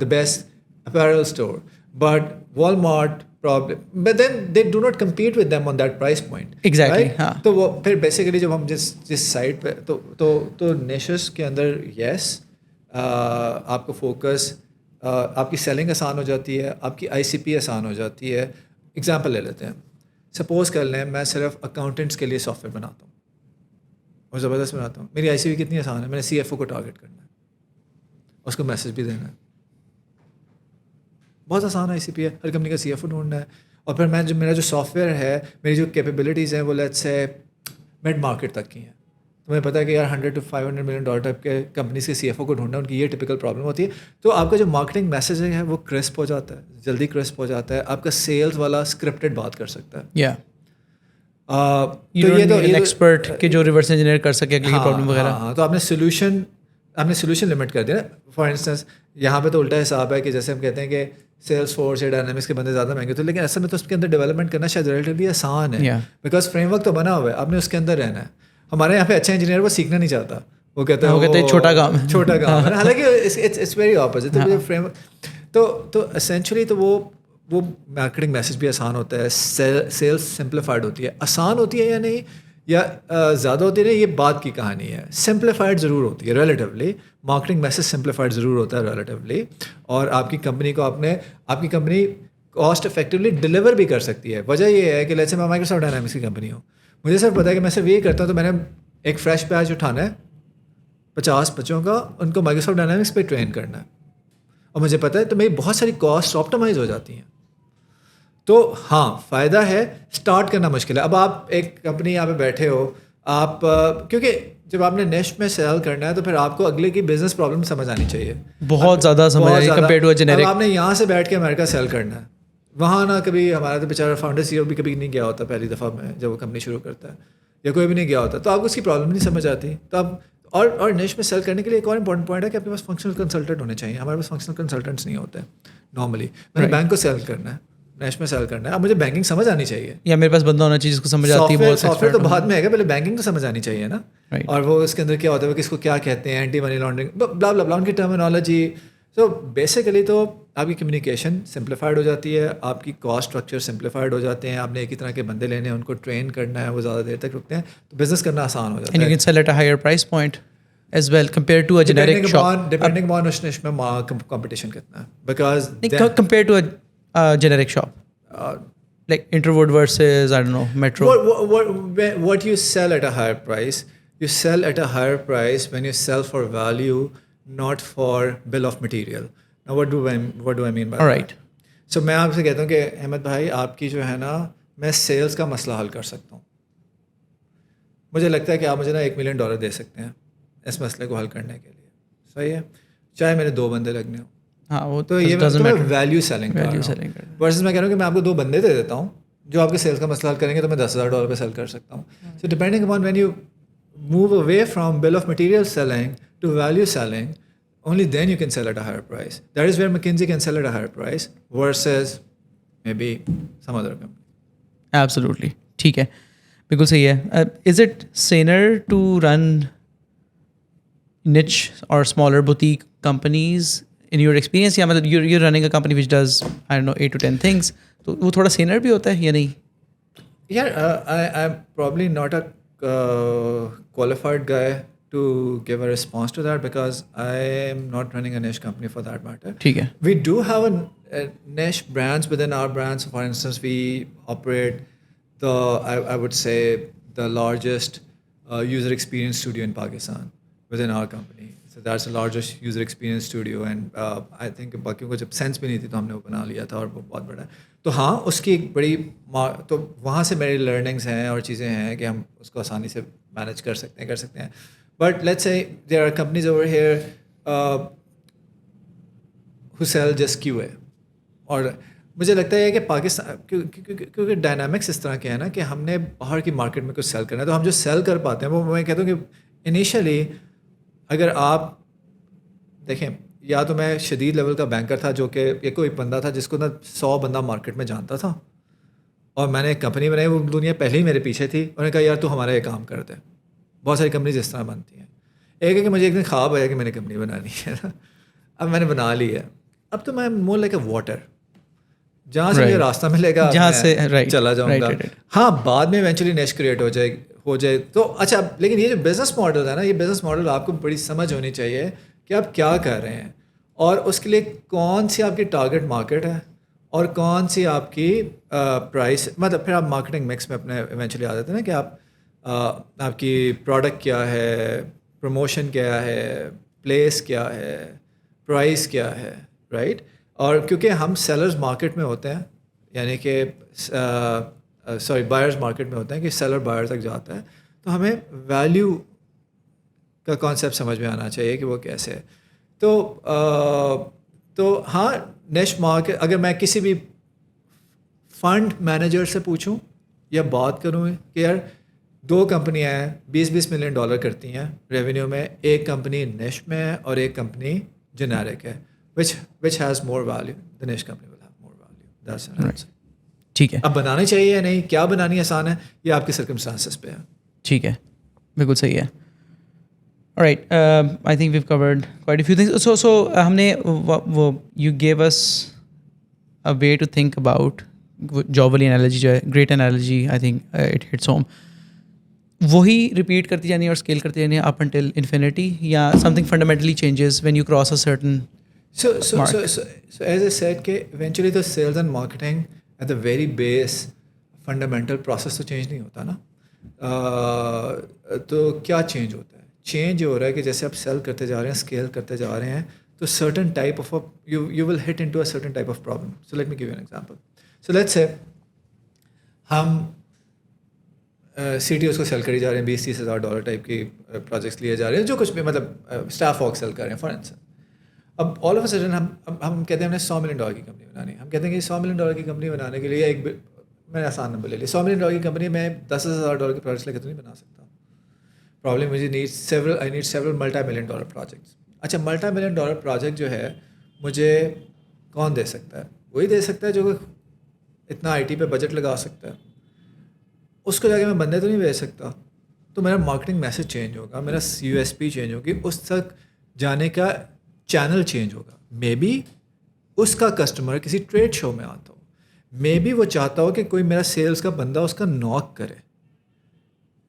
the best apparel store. But Walmart probably, but then they do not compete with them on that price point. Exactly. Right? ہاں. تو وہ پھر basically جب ہم جس site پہ تو niches کے اندر یس آپ کو فوکس، آپ کی سیلنگ آسان ہو جاتی ہے، آپ کی آئی سی پی آسان ہو جاتی ہے. ایگزامپل لے لیتے ہیں، سپوز کر لیں میں صرف اکاؤنٹنٹس کے لیے سافٹ ویئر بناتا ہوں اور زبردست بناتا ہوں. میری آئی سی پی کتنی آسان ہے، میں نے سی ایف او کو ٹارگیٹ کرنا ہے، اس کو میسج بھی دینا ہے. بہت آسان آئی سی پی ہے، ہر کمپنی کا سی ایف او ڈھونڈنا ہے. اور پھر میرا جو سافٹ ویئر ہے، میری جو کیپیبلٹیز ہیں وہ لیٹس سے مڈ مارکیٹ تک کی ہیں. تو مجھے پتا ہے کہ یار $100 to $500 million ٹائپ کے کمپنیز کے سی ایف او کو ڈھونڈنا، ان کی یہ ٹپیکل پرابلم ہوتی ہے. تو آپ کا جو مارکیٹنگ میسج ہے وہ کرسپ ہو جاتا ہے، جلدی کرسپ ہو جاتا ہے. آپ کا سیلز والا اسکرپٹڈ بات کر سکتا ہے. یا ایکسپرٹ کہ جو ریورس انجینئر کر سکے اگلی پرابلم وغیرہ. ہاں، تو آپ نے سولوشن لمٹ کر دیا نا. فار انسٹنس یہاں پہ تو الٹا حساب ہے کہ جیسے ہم کہتے ہیں کہ سیلس فورس یا ڈائنامکس کے بندے زیادہ مہنگے ہوتے ہیں، لیکن اصل میں تو اس کے اندر ڈیولپمنٹ کرنا شاید ریلیٹیولی آسان ہے، بیکاز فریم ورک تو بنا ہوا ہے، آپ نے اس کے اندر رہنا ہے. ہمارے یہاں پہ اچھا انجینئر وہ سیکھنا نہیں چاہتا، وہ کہتا ہے چھوٹا کام ہے، چھوٹا کام ہے. حالانکہ اٹس ویری اپوزٹ. فریم تو اسینچولی تو وہ مارکیٹنگ میسج بھی آسان ہوتا ہے، سیلس سمپلیفائڈ ہوتی ہے. آسان ہوتی ہے یا نہیں یا زیادہ ہوتی ہے نہیں، یہ بات کی کہانی ہے. سمپلیفائڈ ضرور ہوتی ہے ریلیٹیولی، مارکیٹنگ میسج سمپلیفائڈ ضرور ہوتا ہے ریلیٹیولی. اور آپ کی کمپنی کو آپ کی کمپنی کاسٹ افیکٹولی ڈلیور بھی کر سکتی ہے. وجہ یہ ہے کہ لیٹس سے میں مائیکروسافٹ ڈائنامکس کی کمپنی ہوں، مجھے صرف پتا ہے کہ میں صرف یہ کرتا ہوں. تو میں نے ایک فریش بیچ اٹھانا ہے 50 بچوں کا، ان کو مائیکروسافٹ ڈائنامکس پہ ٹرین کرنا ہے، اور مجھے پتہ ہے تو میری بہت ساری کاسٹ آپٹمائز ہو جاتی ہیں. تو ہاں فائدہ ہے، اسٹارٹ کرنا مشکل ہے. اب آپ ایک کمپنی یہاں پہ بیٹھے ہو، آپ کیونکہ جب آپ نے نیش میں سیل کرنا ہے تو پھر آپ کو اگلے کی بزنس پرابلم سمجھ آنی چاہیے، بہت زیادہ سمجھ کمپیئر ٹو جنیرک. آپ نے یہاں سے بیٹھ کے امریکہ سیل کرنا ہے، وہاں نہ کبھی ہمارا تو بیچارہ فاؤنڈر سی او بھی کبھی نہیں گیا ہوتا پہلی دفعہ میں جب وہ کمپنی شروع کرتا ہے، یا کوئی بھی نہیں گیا ہوتا، تو آپ کو اس کی پرابلم نہیں سمجھ آتی. تو اب اور نیش میں سیل کرنے کے لیے ایک اور امپورٹنٹ پوائنٹ ہے کہ آپ کے پاس فنکشنل کنسلٹنٹ ہونے چاہیے. ہمارے پاس فنکشنل کنسلٹنٹس نہیں ہوتے نارملی. میں نے بینک کو سیل کرنا ہے، نیش میں سیل کرنا ہے، اب مجھے بینکنگ سمجھ آنی چاہیے، یا میرے پاس بندہ ہونا چاہیے جس کو سمجھ آتی ہے. سافٹ ویئر تو بعد میں ہے گا، پہلے بینکنگ تو سمجھ آنی چاہیے نا. اور وہ اس کے اندر کیا ہوتا ہے، کس کو کیا کہتے ہیں، اینٹی منی لانڈرنگ، بلا بلا بلا، ان کی ٹرمینالوجی. تو بیسیکلی تو آپ کی کمیونیکیشن سمپلیفائڈ ہو جاتی ہے، آپ کی کاسٹ اسٹرکچر سمپلیفائڈ ہو جاتے ہیں. آپ نے ایک ہی طرح کے بندے لینے ہیں، ان کو ٹرین کرنا ہے، وہ زیادہ دیر تک رکتے ہیں، تو بزنس کرنا آسان ہو جاتا ہے. And you can sell at a higher price point as well compared to a generic shop. Depending upon اس میں competition کتنا ہے, because compared to a generic shop. Like Interwood versus, I don't know, Metro. What you sell at a higher price, you sell at a higher price when you sell for value, not for bill of material. Now what do I mean by that? All right. So میں آپ سے کہتا ہوں کہ احمد بھائی آپ کی جو ہے نا, میں سیلز کا مسئلہ حل کر سکتا ہوں. مجھے لگتا ہے کہ آپ مجھے نا $1 million دے سکتے ہیں اس مسئلے کو حل کرنے کے لیے, صحیح ہے, چاہے میرے 2 بندے لگنے ہوں. ہاں وہ تو یہ ویلیو سیلنگ ورسز میں کہہ رہا ہوں کہ میں آپ کو 2 بندے دے دیتا ہوں جو آپ کے سیلس کا مسئلہ حل کریں گے, تو میں $10,000 پہ سیل کر سکتا ہوں. So depending upon when you move away from bill of material selling to value selling, only then you can sell at a higher price. That is where McKinsey can sell at a higher price versus maybe some other company. Absolutely. ٹھیک ہے, بالکل صحیح ہے. Is it saner to run niche or smaller boutique companies in your experience? یا مطلب you're running a company which does, I don't know, 8 to 10 things, تو وہ تھوڑا saner بھی ہوتا ہے یا نہیں؟ Yeah, I'm probably not a qualified guy to give a response to that because I am not running a niche company for that matter. ٹھیک ہے. We do have a niche brands within our brands. For instance, we operate I would say the largest user experience studio in Pakistan within our company. So that's the largest user experience studio, and I think باقیوں کو جب sense بھی نہیں تھی تو ہم نے وہ بنا لیا تھا, اور وہ بہت بڑا ہے. تو ہاں اس کی ایک بڑی تو وہاں سے میری لرننگس ہیں اور چیزیں ہیں کہ ہم اس کو آسانی سے مینیج کر سکتے ہیں. But let's say there are companies over here who sell just QA. اور مجھے لگتا ہے کہ پاکستان کیونکہ ڈائنامکس اس طرح کے ہیں نا کہ ہم نے باہر کی مارکیٹ میں کچھ سیل کرنا ہے, تو ہم جو سیل کر پاتے ہیں وہ میں کہتا ہوں کہ انیشلی اگر آپ دیکھیں یا تو میں شدید لیول کا بینکر تھا جو کہ یہ کوئی بندہ تھا جس کو نا 100 بندہ مارکیٹ میں جانتا تھا, اور میں نے ایک کمپنی بنائی, وہ دنیا پہلے ہی میرے پیچھے تھی, انہوں نے کہا یار تو ہمارا یہ کام کر دے. بہت ساری کمپنیز اس طرح بنتی ہیں. ایک ہے کہ مجھے ایک دن خواب آیا کہ میں نے کمپنی بنانی ہے, اب میں نے بنا لی ہے, اب تو میں مور لائک اے واٹر, جہاں سے مجھے راستہ ملے گا جہاں سے چلا جاؤں گا. ہاں بعد میں ایونچولی نیش کریٹ ہو جائے تو اچھا, لیکن یہ جو بزنس ماڈل ہے نا, یہ بزنس ماڈل آپ کو بڑی سمجھ ہونی چاہیے کہ آپ کیا کر رہے ہیں, اور اس کے لیے کون سی آپ کی ٹارگیٹ مارکیٹ ہے اور کون سی آپ کی پرائس, مطلب پھر آپ مارکیٹنگ مکس میں اپنے ایونچولی آ جاتے ہیں نا کہ آپ کی پروڈکٹ کیا ہے, پروموشن کیا ہے, پلیس کیا ہے, پرائس کیا ہے, رائٹ. اور کیونکہ ہم سیلرز مارکیٹ میں ہوتے ہیں, یعنی کہ بائرز مارکیٹ میں ہوتے ہیں کہ سیلر بائر تک جاتا ہے, تو ہمیں ویلیو کا کانسیپٹ سمجھ میں آنا چاہیے کہ وہ کیسے ہے. تو ہاں نیش مارکیٹ, اگر میں کسی بھی فنڈ مینیجر سے پوچھوں یا بات کروں کہ یار 2 کمپنیاں ہیں $20 ملین کرتی ہیں ریونیو میں, ایک کمپنی نیش میں ہے اور ایک کمپنی جنیرک ہے, which has more value, the niche company will have more value. That's an answer. ٹھیک ہے, اب بنانی چاہیے یا نہیں, کیا بنانی آسان ہے, یہ آپ کے سرکمسٹانسز پہ ہے. ٹھیک ہے, بالکل صحیح ہے. Alright, I think we've covered quite a few things. So ہم نے وہ you gave us a way to think about job والی انالوجی جو ہے, great analogy, I think it hits home. وہی ریپیٹ کرتی جانی ہے اور اسکیل کرتی جانی ہے up until infinity, یا something fundamentally changes when you cross a certain So as I said کہ eventually the sales and marketing at the very base fundamental process تو چینج نہیں ہوتا نا. تو کیا چینج ہوتا ہے؟ چینج یہ ہو رہا ہے کہ جیسے آپ سیل کرتے جا رہے ہیں, اسکیل کرتے جا رہے ہیں, تو certain type of you will hit into a certain type of problem. So let me give you an example. So let's say ہم CTOs کو سیل کری جا رہے ہیں, $20,000-30,000 ٹائپ کی پروجیکٹس لیے جا رہے ہیں, جو کچھ بھی مطلب اسٹاف ورک سیل کر رہے ہیں فار انسٹنس. اب آل آف اے سڈن ہم کہتے ہیں ہم نے $100 ملین کی کمپنی بنانی ہے. ہم کہتے ہیں کہ $100 ملین کی کمپنی بنانے کے لیے میں نے آسان نمبر لے لیا, $100 ملین کی کمپنی میں $10,000 کے پروجیکٹس لے کے تو نہیں بنا سکتا. پرابلم مجھے I need several multi million dollar projects. اچھا, ملٹی ملین ڈالر پروجیکٹ جو ہے مجھے کون دے سکتا ہے؟ وہی دے سکتا ہے جو اتنا IT پہ بجٹ لگا سکتا ہے. اس کو جا کے میں بندے تو نہیں بھیج سکتا. تو میرا مارکیٹنگ میسج چینج ہوگا, میرا USP چینج ہوگی, اس تک جانے کا چینل چینج ہوگا. مے بی اس کا کسٹمر کسی ٹریڈ شو میں آتا ہو, مے بی وہ چاہتا ہو کہ کوئی میرا سیلس کا بندہ اس کا ناک کرے.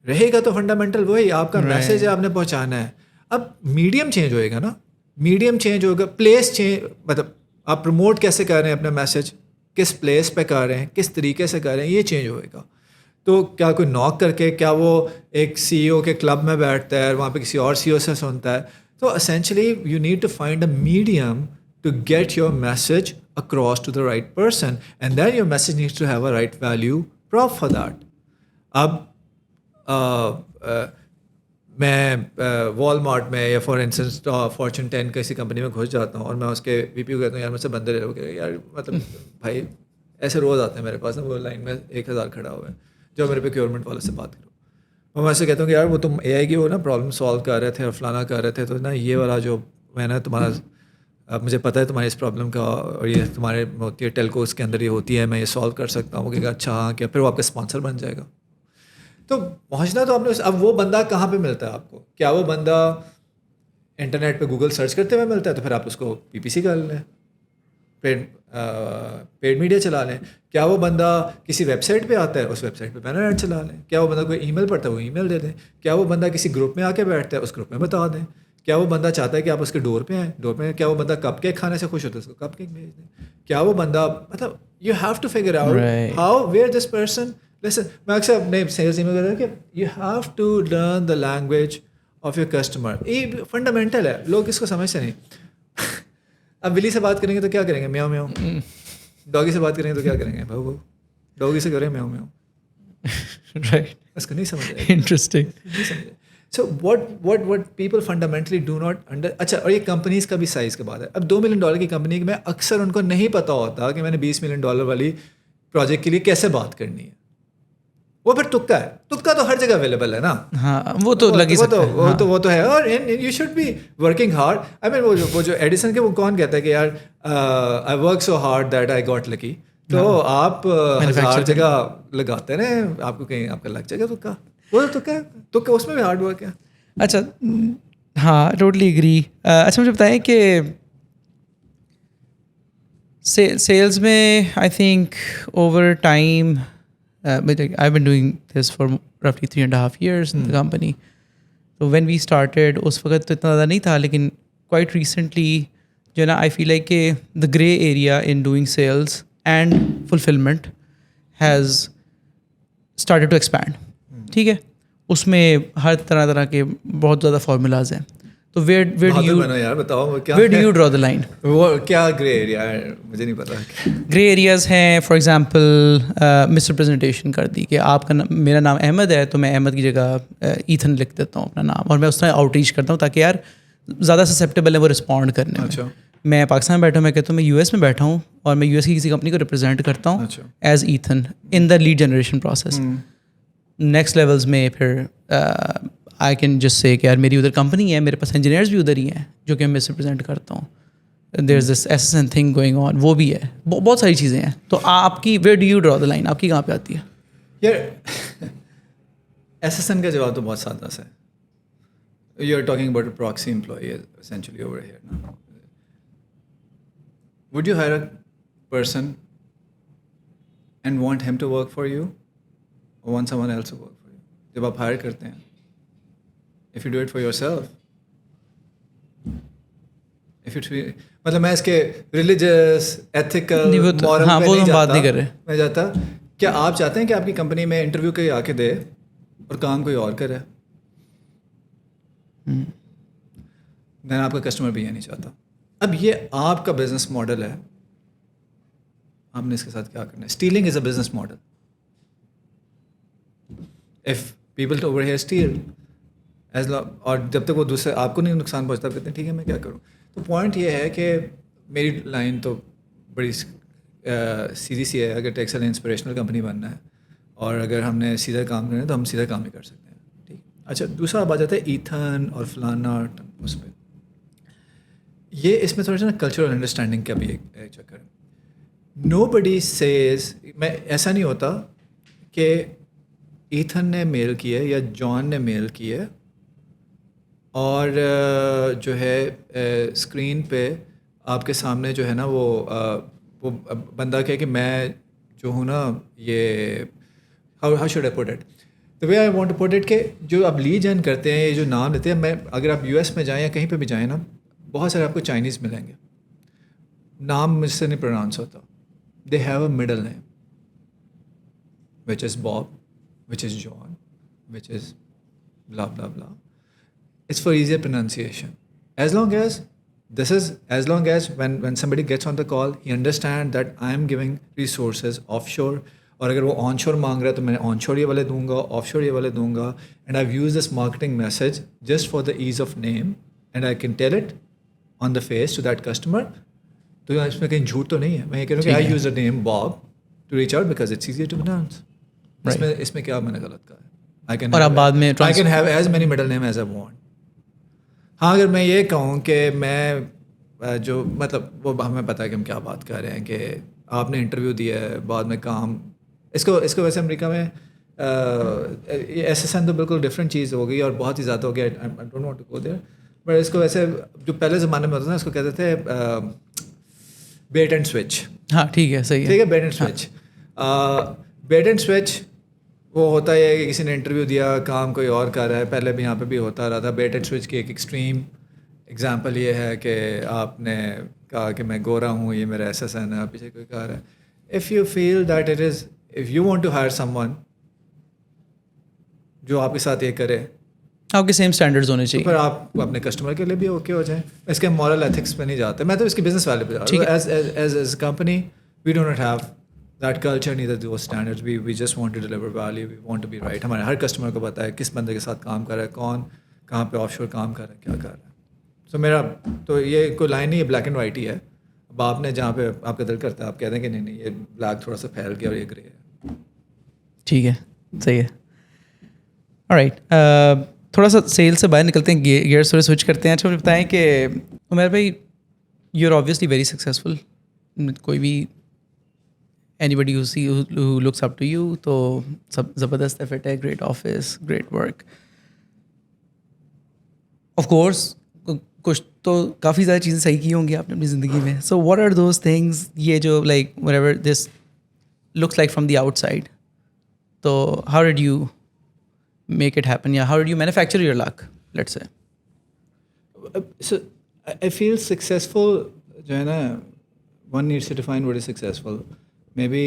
رہے گا تو فنڈامنٹل وہی, آپ کا میسج ہے, آپ نے پہنچانا ہے. اب میڈیم چینج ہوئے گا نا, میڈیم چینج ہوگا, پلیس چینج, مطلب آپ پروموٹ کیسے کر رہے ہیں اپنا میسج, کس پلیس پہ کر رہے ہیں, کس طریقے سے کر رہے ہیں, یہ چینج ہوئے گا. تو کیا کوئی ناک کر کے, کیا وہ ایک CEO کے کلب میں بیٹھتا ہے, وہاں پہ کسی اور CEO سے سنتا ہے. تو essentially you need to find a medium to get your message across to the right person, and then your message needs to have a right value prop for that. اب میں وال مارٹ میں یا for instance fortune 10 کسی company میں گھس جاتا ہوں, اور میں اس کے VP کو کہتا ہوں یار مجھ سے بندے لے لو, کہ یار مطلب بھائی ایسے روز آتے ہیں میرے پاس نا, وہ لائن میں 1,000 کھڑا ہوا ہے جو میرے پروکیورمنٹ والے سے بات کرو. میں ایسے کہتا ہوں کہ یار وہ تم AI کی وہ نا پرابلم سالو کر رہے تھے اور فلانا کر رہے تھے, تو نا یہ والا جو میں نا تمہارا مجھے پتہ ہے تمہاری اس پرابلم کا, اور یہ تمہارے ہوتی ہے ٹیلکوز کے اندر یہ ہوتی ہے, میں یہ سالو کر سکتا ہوں. کہ اچھا ہاں, کیا پھر وہ آپ کا اسپانسر بن جائے گا. تو پہنچنا تو آپ نے, اب وہ بندہ کہاں پہ ملتا ہے آپ کو؟ کیا وہ بندہ انٹرنیٹ پہ گوگل سرچ کرتے ہوئے ملتا ہے؟ تو پھر آپ اس کو PPC کر لیں, پیڈ میڈیا چلا لیں. کیا وہ بندہ کسی ویب سائٹ پہ آتا ہے, اس ویب سائٹ پہ بینر ایڈ چلا لیں. کیا وہ بندہ کوئی ای میل پڑھتا ہے, وہ ای میل دے دیں. کیا وہ بندہ کسی گروپ میں آ کے بیٹھتا ہے, اس گروپ میں بتا دیں. کیا وہ بندہ چاہتا ہے کہ آپ اس کے ڈور پہ آئیں, ڈور پہ. کیا وہ بندہ کپ کیک کھانے سے خوش ہوتا ہے, اس کو کپ کیک بھیج دیں. کیا وہ بندہ, مطلب you have to figure out how where this person. میں اکثر اپنے سیلس میں کہتا ہوں کہ you have to learn the language of your customer. یہ فنڈامنٹل ہے, لوگ اس کو سمجھتے نہیں. اب بلی سے بات کریں گے تو کیا کریں گے, میاؤ میاؤ. ڈاگی سے بات کریں گے تو کیا کریں گے, بھاؤ بھاؤ. ڈاگی سے کریں میاؤ میاؤ, رائٹ. اس کو نہیں سمجھ آئے, انٹرسٹنگ. نہیں سمجھ. سو what people fundamentally do not under. اچھا, اور یہ کمپنیز کا بھی سائز کے بعد ہے. اب $2 ملین کی کمپنی میں اکثر ان کو نہیں پتہ ہوتا کہ میں نے $20 ملین والی پروجیکٹ کے لیے کیسے بات کرنی ہے. وہ پھر تکا ہے. تکا تو ہر جگہ اویلیبل ہے نا. ہاں وہ تو لگ ہی سکتا ہے. وہ تو ہے. اور you should be working hard. I mean وہ جو ایڈیسن کے وہ کون کہتا ہے کہ یار I work so hard that I got lucky. تو آپ ہر جگہ لگاتے رہے, آپ کو کہیں آپ کا لگ جائے گا تکا. وہ تو تکا اس میں بھی ہارڈ ورک ہے. اچھا ہاں ٹوٹلی اگری. اچھا مجھے بتائیں کہ سیلس میں I think over time I been doing this for رفلی 3.5 years in the company. تو وین وی اسٹارٹیڈ اس وقت تو اتنا زیادہ نہیں تھا, لیکن کوائٹ ریسنٹلی جو ہے نا آئی فیل لائک کہ the grey area in doing sales and fulfilment has started to expand. ٹھیک ہے, اس میں ہر طرح کے بہت زیادہ فارمولاز ہیں. تو where do you draw the line? وہ کیا گرے ایریا ہے مجھے نہیں پتا. گرے ایریاز ہیں فار ایگزامپل مس ریپرزنٹیشن کر دی کہ آپ کا میرا نام احمد ہے تو میں احمد کی جگہ ایتھن لکھ دیتا ہوں اپنا نام, اور میں اس طرح آؤٹ ریچ کرتا ہوں تاکہ یار زیادہ سسیپٹیبل ہے وہ رسپونڈ کرنے میں. میں پاکستان میں بیٹھا ہوں, میں کہتا ہوں میں یو ایس میں بیٹھا ہوں اور میں یو ایس کی کسی کمپنی کو ریپرزینٹ کرتا ہوں as Athens in the lead generation process. Next levels میں پھر آئی کین جسٹ سے کہ یار میری ادھر کمپنی ہے, میرے پاس انجینئرز بھی ادھر ہی ہیں جو کہ میں مس ریپرزینٹ کرتا ہوں. There is this S N thing going on, وہ بھی ہے, بہت ساری چیزیں ہیں. تو آپ کی where do you draw the line, آپ کی کہاں پہ آتی ہے؟ یار ایس ایس این کا جواب تو بہت سادہ سا ہے. You are talking about a proxy employee essentially over here نا. Would you hire a person and want him to work for you or want someone else to work for you? جب آپ higher کرتے ہیں, if you do it for yourself, if it مطلب میں اس کے religious ethical moral پہ بات نہیں کر رہے. میں جاتا کیا آپ چاہتے ہیں کہ آپ کی کمپنی میں انٹرویو کوئی آ کے دے اور کام کوئی اور کرے؟ دین آپ کا کسٹمر بھی یہ نہیں چاہتا. اب یہ آپ کا بزنس ماڈل ہے, آپ نے اس کے ساتھ کیا کرنا ہے. Stealing is a business model. If people to over here steal اور جب تک وہ دوسرے آپ کو نہیں نقصان پہنچتا, کہتے ہیں ٹھیک ہے میں کیا کروں. تو پوائنٹ یہ ہے کہ میری لائن تو بڑی سیدھی سی ہے. اگر ٹیکسل انسپریشنل کمپنی بننا ہے اور اگر ہم نے سیدھا کام کرنا ہے تو ہم سیدھا کام ہی کر سکتے ہیں. ٹھیک. اچھا دوسرا اب آ جاتا ہے ایتھن اور فلانا اس پہ. یہ اس میں تھوڑا سا نا کلچرل انڈرسٹینڈنگ کا بھی ایک چکر ہے. نو بڈی سیز, میں ایسا نہیں ہوتا کہ ایتھن نے میل کی ہے یا جان نے میل کی ہے اور جو ہے اسکرین پہ آپ کے سامنے جو ہے نا وہ بندہ کہے کہ میں جو ہوں نا یہ how should I put it the way I want to put it کہ جو آپ لی جن کرتے ہیں, یہ جو نام لیتے ہیں, میں اگر آپ یو ایس میں جائیں یا کہیں پہ بھی جائیں نا, بہت سارے آپ کو چائنیز ملیں گے, نام مجھ سے نہیں پروناؤنس ہوتا. They have a middle name وچ از باب, which is John, which is blah blah blah. It's for easier pronunciation. As long as when somebody gets on the call, he understands that I am giving resources offshore. اور اگر وہ آن شور مانگ رہا ہے تو میں آن شور یہ والے دوں گا, آف شور یہ والے دوں گا. And I use this marketing message just for the ease of name and I can tell it on the face to that customer. تو اس میں کہیں جھوٹ تو نہیں ہے. میں یہ کہہ رہا ہوں کہ آئی use the name Bob to reach out because it's easier to pronounce. اس میں کیا میں نے غلط کہا ہے؟ اور اب بعد میں I can have as many middle name as I want. ہاں اگر میں یہ کہوں کہ میں جو مطلب وہ ہمیں پتہ ہے کہ ہم کیا بات کر رہے ہیں کہ آپ نے انٹرویو دیا ہے بعد میں کام, اس کو ویسے امریکہ میں ایس ایس این تو بالکل ڈفرینٹ چیز ہو گئی اور بہت ہی زیادہ ہو گیا. I don't want to go there, but اس کو ویسے جو پہلے زمانے میں ہوتا تھا اس کو کہتے تھے بیٹ اینڈ سوئچ. ہاں ٹھیک ہے, صحیح ہے, ٹھیک ہے, bait and switch. Bait and switch وہ ہوتا ہے کہ کسی نے انٹرویو دیا, کام کوئی اور کر رہا ہے. پہلے بھی یہاں پہ بھی ہوتا رہا تھا. بیٹ اینڈ سوئچ کی ایک ایکسٹریم ایگزامپل یہ ہے کہ آپ نے کہا کہ میں گورا ہوں, یہ میرا ایس ایس این ہے, پیچھے کوئی کہا رہا ہے. If you feel that it is, if you want to hire someone جو آپ کے ساتھ یہ کرے, آپ کے سیم اسٹینڈرڈز ہونے چاہیے, پھر آپ اپنے کسٹمر کے لیے بھی اوکے ہو جائیں. اس کے مورل ایتھکس پہ نہیں جاتے, میں تو اس کی بزنس والے پہ جا رہا ہوں. As company we do not have that culture, neither those standards. We just want to deliver value, we want to be right. ہمارے ہر کسٹمر کو پتہ ہے کس بندے کے ساتھ کام کر رہا ہے, کون کہاں پہ آف شور کام کر رہا ہے, کیا کر رہا ہے. سو میرا تو یہ کوئی لائن نہیں ہے, بلیک اینڈ وائٹ ہی ہے. اب آپ نے جہاں پہ آپ کا دل کرتا ہے آپ کہہ دیں کہ نہیں یہ بلیک تھوڑا سا پھیل گیا اور یہ گرے ہے. ٹھیک ہے. صحیح ہے. آلرائٹ, تھوڑا سا سیل سے باہر نکلتے ہیں, گیئر تھوڑے سوئچ کرتے ہیں. اچھا مجھے بتائیں کہ عمیر بھائی, you are obviously very successful. کوئی بھی anybody who looks up to you تو سب زبردست ایفٹ ہے, great office, great work. Of course کچھ تو کافی زیادہ چیزیں صحیح کی ہوں گی آپ نے اپنی زندگی میں. So what are those things, یہ جو like whatever this looks like from the outside, تو how did you make it happen, یا how did you manufacture your look, let's say. So I feel successful جو ہے نا, one needs to define what is successful. Maybe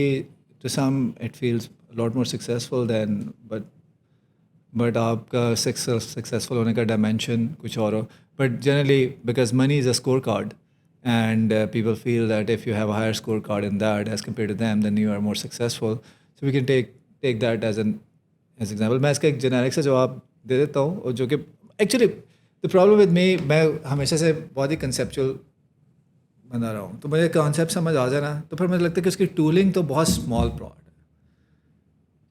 to some it feels a lot more successful than, but آپ کا successful ہونے کا dimension کچھ اور ہو. But generally because money is a scorecard and people feel that if you have a higher scorecard in that as compared to them then you are more successful. So we can take that as example. میں اس کا ایک generic سے جواب دے دیتا ہوں, اور جو کہ actually the problem with me, میں ہمیشہ سے بہت ہی کنسیپچل بنا رہا ہوں, تو مجھے کانسیپٹ سمجھ آ جائے نا تو پھر مجھے لگتا ہے کہ اس کی ٹولنگ تو بہت اسمال براڈ ہے,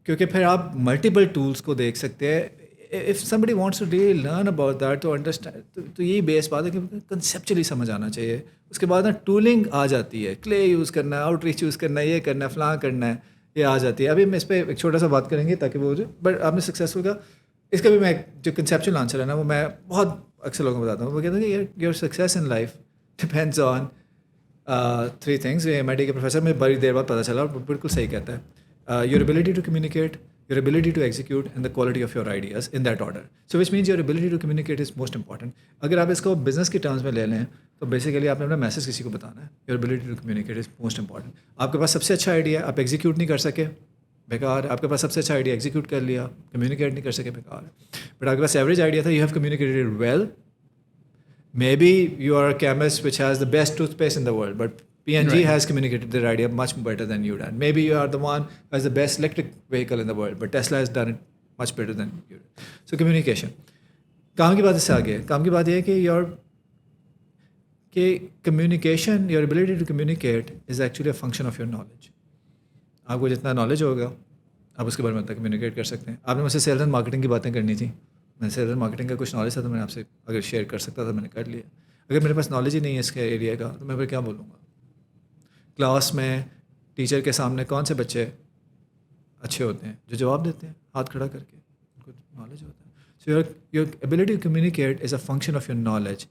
کیونکہ پھر آپ ملٹیپل ٹولس کو دیکھ سکتے ہیں. If somebody wants to really learn about that to understand, تو یہی بیس بات ہے کہ کنسیپچلی سمجھ آنا چاہیے. اس کے بعد نا ٹولنگ آ جاتی ہے, کلے یوز کرنا ہے, آؤٹ ریچ یوز کرنا ہے, یہ کرنا ہے, فلاں کرنا ہے, یہ آ جاتی ہے. ابھی ہم اس پہ ایک چھوٹا سا بات کریں گے تاکہ وہ بٹ آپ نے سکسیزفل کا اس کا بھی میں جو کنسیپچل آنسر ہے نا وہ میں بہت اکثر لوگوں کو بتاتا ہوں. وہ کہتے ہیں کہ your success in life depends on 3 things. یہ MIT کے پروفیسر میں بڑی دیر بعد پتہ چلا, اور بالکل صحیح کہتا ہے. Your ability to communicate, your ability to execute, and the quality of your ideas in that order. So which means your ability to communicate is most important. اگر آپ اس کو بزنس کی ٹرمز میں لے لیں تو بیسیکلی آپ نے اپنا میسج کسی کو بتانا ہے. your ability to communicate is most important. آپ کے پاس سب سے اچھا آئیڈیا, آپ ایگزیکیوٹ نہیں کر سکے, بیکار. آپ کے پاس سب سے اچھا آئیڈیا, ایگزیکیوٹ کر لیا, کمیونیکیٹ نہیں کر سکے, بیکار. بٹ آپ کے پاس ایوریج آئیڈیا تھا, you have communicated well. Maybe you are a chemist which has the best toothpaste in the world, but P&G has communicated their idea much better than you did. Maybe you are the one who has the best electric vehicle in the world, but Tesla has done it much better than you did. So communication. کام کی بات اس سے آگے, کام کی بات یہ ہے کہ communication, your ability to communicate is actually a function of your knowledge. آپ کو جتنا نالج ہوگا آپ اس کے بارے میں کمیونیکیٹ کر سکتے ہیں. آپ نے مجھ سے سیلز اینڈ مارکیٹنگ کی باتیں کرنی تھیں, میں سیلز اینڈ مارکیٹنگ کا کچھ نالج تھا تو میں نے آپ سے اگر شیئر کر سکتا تھا میں نے کر لیا. اگر میرے پاس نالج ہی نہیں ہے اس کے ایریا کا تو میں پھر کیا بولوں گا. کلاس میں ٹیچر کے سامنے کون سے بچے اچھے ہوتے ہیں, جو جواب دیتے ہیں ہاتھ کھڑا کر کے, ان کو نالج ہوتا ہے. So your ability to communicate is a function of your knowledge,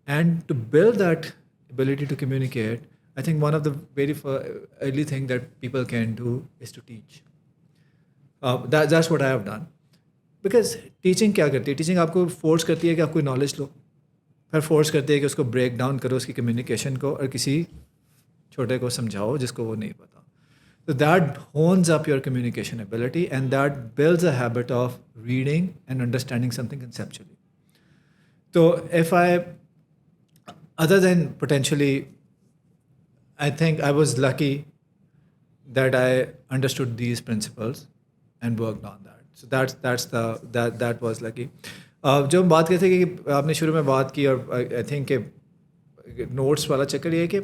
and to build that ability to communicate I think one of the very early thing that people can do is to teach. That's what I have done. Because teaching کیا کرتی ہے, teaching آپ کو force کرتی ہے کہ آپ کوئی نالج لو, پھر فورس کرتی ہے کہ اس کو بریک ڈاؤن کرو اس کی کمیونیکیشن کو, اور کسی چھوٹے کو سمجھاؤ جس کو وہ نہیں پتا. So that hones up your communication ability and that builds a habit of reading and understanding something conceptually. So if other than potentially, I think I was lucky that I understood these principles and worked on that. So that was lucky. جو ہم بات کرتے ہیں کہ آپ نے شروع میں بات کی, اور آئی تھنک کہ نوٹس والا چکر یہ ہے کہ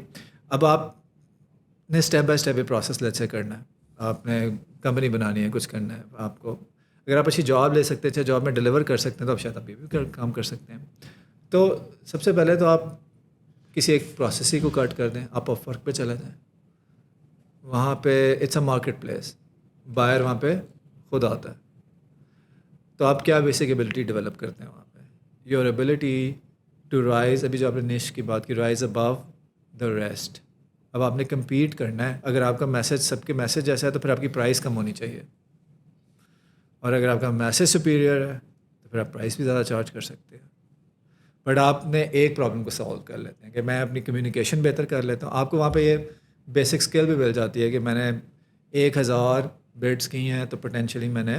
اب آپ نے اسٹیپ بائی اسٹیپ یہ پروسیس لیٹ سے کرنا ہے. آپ نے کمپنی بنانی ہے, کچھ کرنا ہے آپ کو. اگر آپ اچھی جاب لے سکتے ہیں, جاب میں ڈلیور کر سکتے ہیں, تو آپ شاید ابھی بھی کام کر سکتے ہیں. تو سب سے پہلے تو آپ کسی ایک پروسیس ہی کو کٹ کر دیں, آپ اپ ورک پہ چلے جائیں. وہاں پہ it's a marketplace, buyer وہاں پہ خود آتا ہے. تو آپ کیا بیسک ایبلٹی ڈیولپ کرتے ہیں وہاں پہ, یور ایبلٹی ٹو رائز, ابھی جو آپ نے نیش کی بات کی, رائز ابو دا ریسٹ. اب آپ نے کمپیٹ کرنا ہے. اگر آپ کا میسج سب کے میسج جیسا ہے تو پھر آپ کی پرائز کم ہونی چاہیے, اور اگر آپ کا میسج سپیریئر ہے تو پھر آپ پرائز بھی زیادہ چارج کر سکتے ہیں. بٹ آپ نے ایک پرابلم کو سالو کر لیتے ہیں کہ میں اپنی کمیونیکیشن بہتر کر لیتا ہوں. آپ کو وہاں پہ یہ بیسک اسکل بھی مل جاتی ہے کہ میں نے 1000 بڈس کی ہیں تو پوٹینشلی میں نے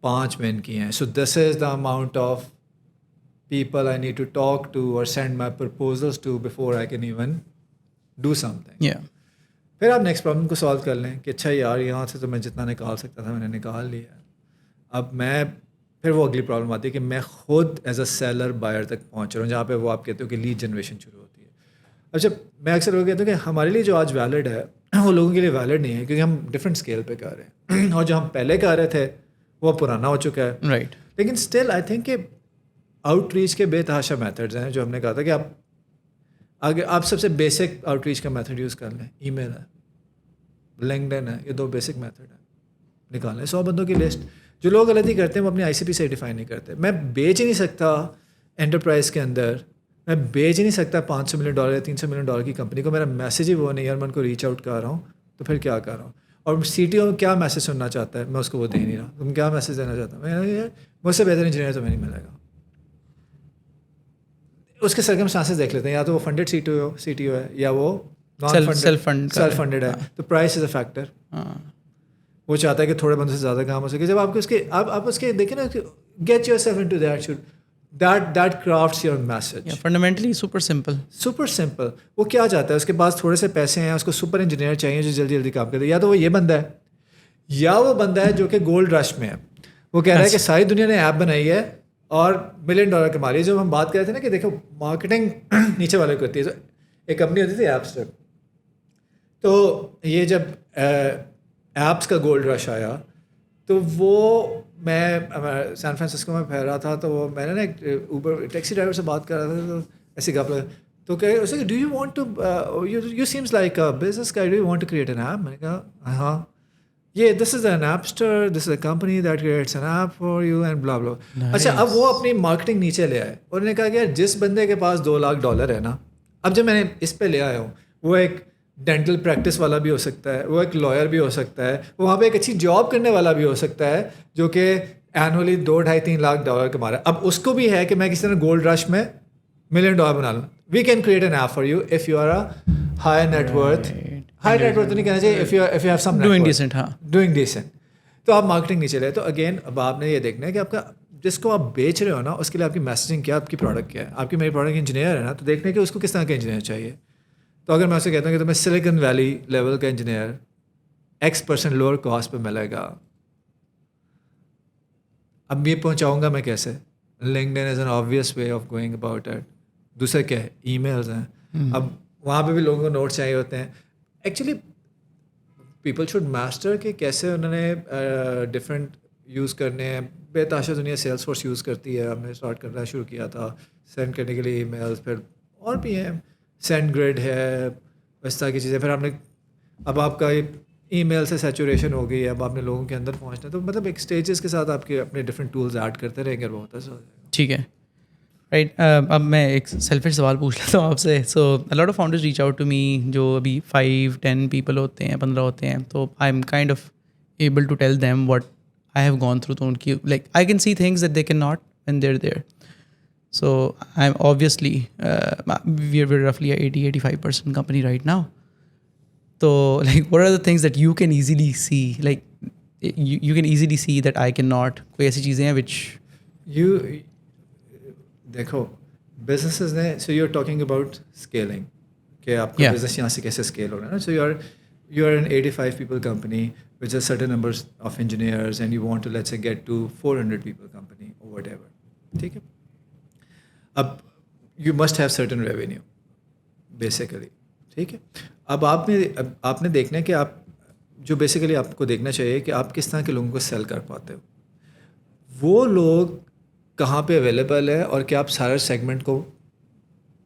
5 ون کی ہیں. So this is the amount of people I need to talk to اور send my proposals to before I can even do something. پھر آپ نیکسٹ پرابلم کو سالو کر لیں کہ اچھا یار یہاں سے تو میں جتنا نکال سکتا تھا میں نے نکال لیا. اب میں پھر وہ اگلی پرابلم آتی ہے کہ میں خود ایز اے سیلر بائر تک پہنچ رہا ہوں, جہاں پہ وہ آپ کہتے ہو کہ لیڈ جنریشن شروع ہوتی ہے. اچھا میں اکثر وہ کہتا ہوں کہ ہمارے لیے جو آج ویلڈ ہے وہ لوگوں کے لیے ویلڈ نہیں ہے کیونکہ ہم ڈفرینٹ اسکیل پہ کر رہے ہیں اور جو ہم پہلے کر رہے تھے وہ پرانا ہو چکا ہے. رائٹ. لیکن اسٹل آئی تھنک کہ آؤٹ ریچ کے بے تحاشا میتھڈز ہیں جو ہم نے کہا تھا کہ آپ سب سے بیسک آؤٹ ریچ کا میتھڈ یوز کر لیں. ای میل ہے, لنکڈن ہے, یہ 2 بیسک میتھڈ ہیں. نکالیں 100 بندوں کی لسٹ. جو لوگ غلطی کرتے ہیں وہ اپنی آئی سی پی سرٹیفائی نہیں کرتے. میں بیچ ہی نہیں سکتا انٹرپرائز کے اندر, میں بیچ ہی نہیں سکتا $500 ملین یا $300 ملین کی کمپنی کو. میرا میسیج ہی وہ نہیں یار, میں ان کو ریچ آؤٹ کر رہا ہوں تو پھر کیا کر رہا ہوں. اور سی ٹی او کیا میسیج سننا چاہتا ہے, میں اس کو وہ دے نہیں رہا. تم کیا میسیج دینا چاہتا ہوں, میں مجھ سے بہتر انجینئر تمہیں نہیں ملے گا. اس کے سرکمسٹانسز دیکھ لیتے ہیں, یا تو وہ فنڈیڈ سی ٹی او ہے یا وہ سیلف فنڈیڈ ہے. تو پرائس از اے فیکٹر. وہ چاہتا ہے کہ تھوڑے بندوں سے زیادہ کام ہو سکے. جب آپ کے آپ اس کے دیکھیں نا, get yourself into that should that crafts your message. Fundamentally super simple. وہ کیا چاہتا ہے, اس کے پاس تھوڑے سے پیسے ہیں, اس کو سپر انجینئر چاہیے جو جلدی جلدی کام کرے. یا تو وہ یہ بندہ ہے یا وہ بندہ ہے جو کہ گولڈ رش میں ہے. وہ کہہ رہا ہے کہ ساری دنیا نے ایپ بنائی ہے اور $1 ملین کما لی. جب ہم بات کر رہے تھے نا کہ دیکھو مارکیٹنگ نیچے والے کو ہوتی ہے, ایک کمپنی ہوتی تھی ایپسٹر. تو یہ جب ایپس کا گولڈ رش آیا تو وہ میں سین فرانسسکو میں پھیل رہا تھا, تو وہ میں نے نا ایک اوبر ٹیکسی ڈرائیور سے بات کر رہا تھا, تو ایسی گپ لگا تو کہ اسے do you want to you seems like business guy, do you want to create an app. میں نے کہا ہاں, یہ this is an Appster, this is a company that creates an app for you and blah blah. اچھا, اب وہ اپنی marketing نیچے لے آئے اور انہوں نے کہا کہ یار جس بندے کے پاس $2 لاکھ ہے نا, اب جب میں نے اس پہ لے آیا ہوں, وہ ایک ڈینٹل پریکٹس والا بھی ہو سکتا ہے, وہ ایک لائر بھی ہو سکتا ہے, وہ وہاں پہ ایک اچھی جاب کرنے والا بھی ہو سکتا ہے جو کہ اینولی $2-3 لاکھ کما رہا ہے. اب اس کو بھی ہے کہ میں کسی طرح گولڈ رش میں $1 ملین بنا لوں. We can create an app for you if you are a high net worth تو نہیں کہنا چاہیے, if you have some doing decent. تو آپ مارکیٹنگ نہیں چلے. تو اگین اب آپ نے یہ دیکھنا ہے کہ آپ کا جس کو آپ بیچ رہے ہو نا, اس کے لیے آپ کی میسیجنگ کیا, آپ کی پروڈکٹ کیا ہے. آپ کی میری پروڈکٹ انجینئر ہے نا, تو دیکھنا ہے کہ اس کو کس طرح کا انجینئر چاہیے. تو اگر میں اسے کہتا ہوں کہ تمہیں سلیکن ویلی لیول کا انجینئر X% لوور کاسٹ پہ ملے گا, اب یہ پہنچاؤں گا میں کیسے؟ LinkedIn is an obvious way of going about it. دوسرے کیا ہے, ای میلز ہیں. اب وہاں پہ بھی لوگوں کو نوٹ چاہیے ہوتے ہیں. ایکچولی پیپل شوڈ ماسٹر کہ کیسے انہوں نے ڈفرینٹ یوز کرنے ہیں. بے تحاشا دنیا سیلس فورس یوز کرتی ہے, ہم نے اسٹارٹ کرنا شروع کیا تھا سینڈ کرنے کے لیے ای میلز. پھر اور بھی ہیں, سینڈ گریڈ ہے, اس طرح کی چیزیں. پھر ہم نے اب آپ کا ای میل سے سیچوریشن ہو گئی ہے, اب آپ نے لوگوں کے اندر پہنچنا ہے. تو مطلب ایک اسٹیجز کے ساتھ آپ کے اپنے ڈفرینٹ ٹولز ایڈ کرتے رہیں گے, بہت ایسا ہو جائے گا. ٹھیک ہے, رائٹ. اب میں ایک سیلفش سوال پوچھ لیتا ہوں آپ سے. So lot of founders reach out to me جو ابھی 5-10 پیپل ہوتے ہیں, 15 ہوتے ہیں. تو I am kind of able to tell them what I have gone through. تو ان کی like I can see things that they can not when they are there. So I'm obviously we're roughly a 80-85% company right now. So like what are the things that you can easily see, like you can easily see that I cannot, کوئی ایسی چیزیں ہیں which you دیکھو businesses نے, so you're talking about scaling کہ آپ کا business یہاں سے کیسے اسکیل ہو رہا ہے نا. So you are an 85 people company with a certain numbers of engineers and you want to let's say get to 400 people company or whatever. ٹھیک ہے, اب you must have certain revenue basically. ٹھیک ہے, اب آپ نے دیکھنا ہے کہ آپ جو بیسیکلی آپ کو دیکھنا چاہیے کہ آپ کس طرح کے لوگوں کو سیل کر پاتے ہو, وہ لوگ کہاں پہ اویلیبل ہے, اور کیا آپ سارے سیگمنٹ کو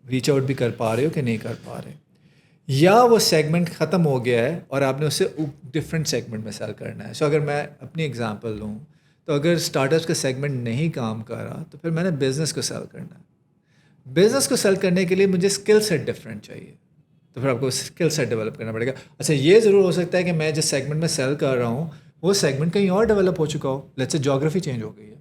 ریچ آؤٹ بھی کر پا رہے ہو کہ نہیں کر پا رہے, یا وہ سیگمنٹ ختم ہو گیا ہے اور آپ نے اسے ڈفرینٹ سیگمنٹ میں سیل کرنا ہے. سو اگر میں اپنی ایگزامپل لوں تو اگر اسٹارٹ اپس کا سیگمنٹ نہیں کام کر رہا تو پھر میں نے بزنس کو سیل کرنا ہے. بزنس کو سیل کرنے کے لیے مجھے اسکل سیٹ ڈفرینٹ چاہیے, تو پھر آپ کو اسکل سیٹ ڈیولپ کرنا پڑے گا. اچھا, یہ ضرور ہو سکتا ہے کہ میں جس سیگمنٹ میں سیل کر رہا ہوں وہ سیگمنٹ کہیں اور ڈیولپ ہو چکا ہو. لیٹس سے جیوگرافی چینج ہو گئی ہے,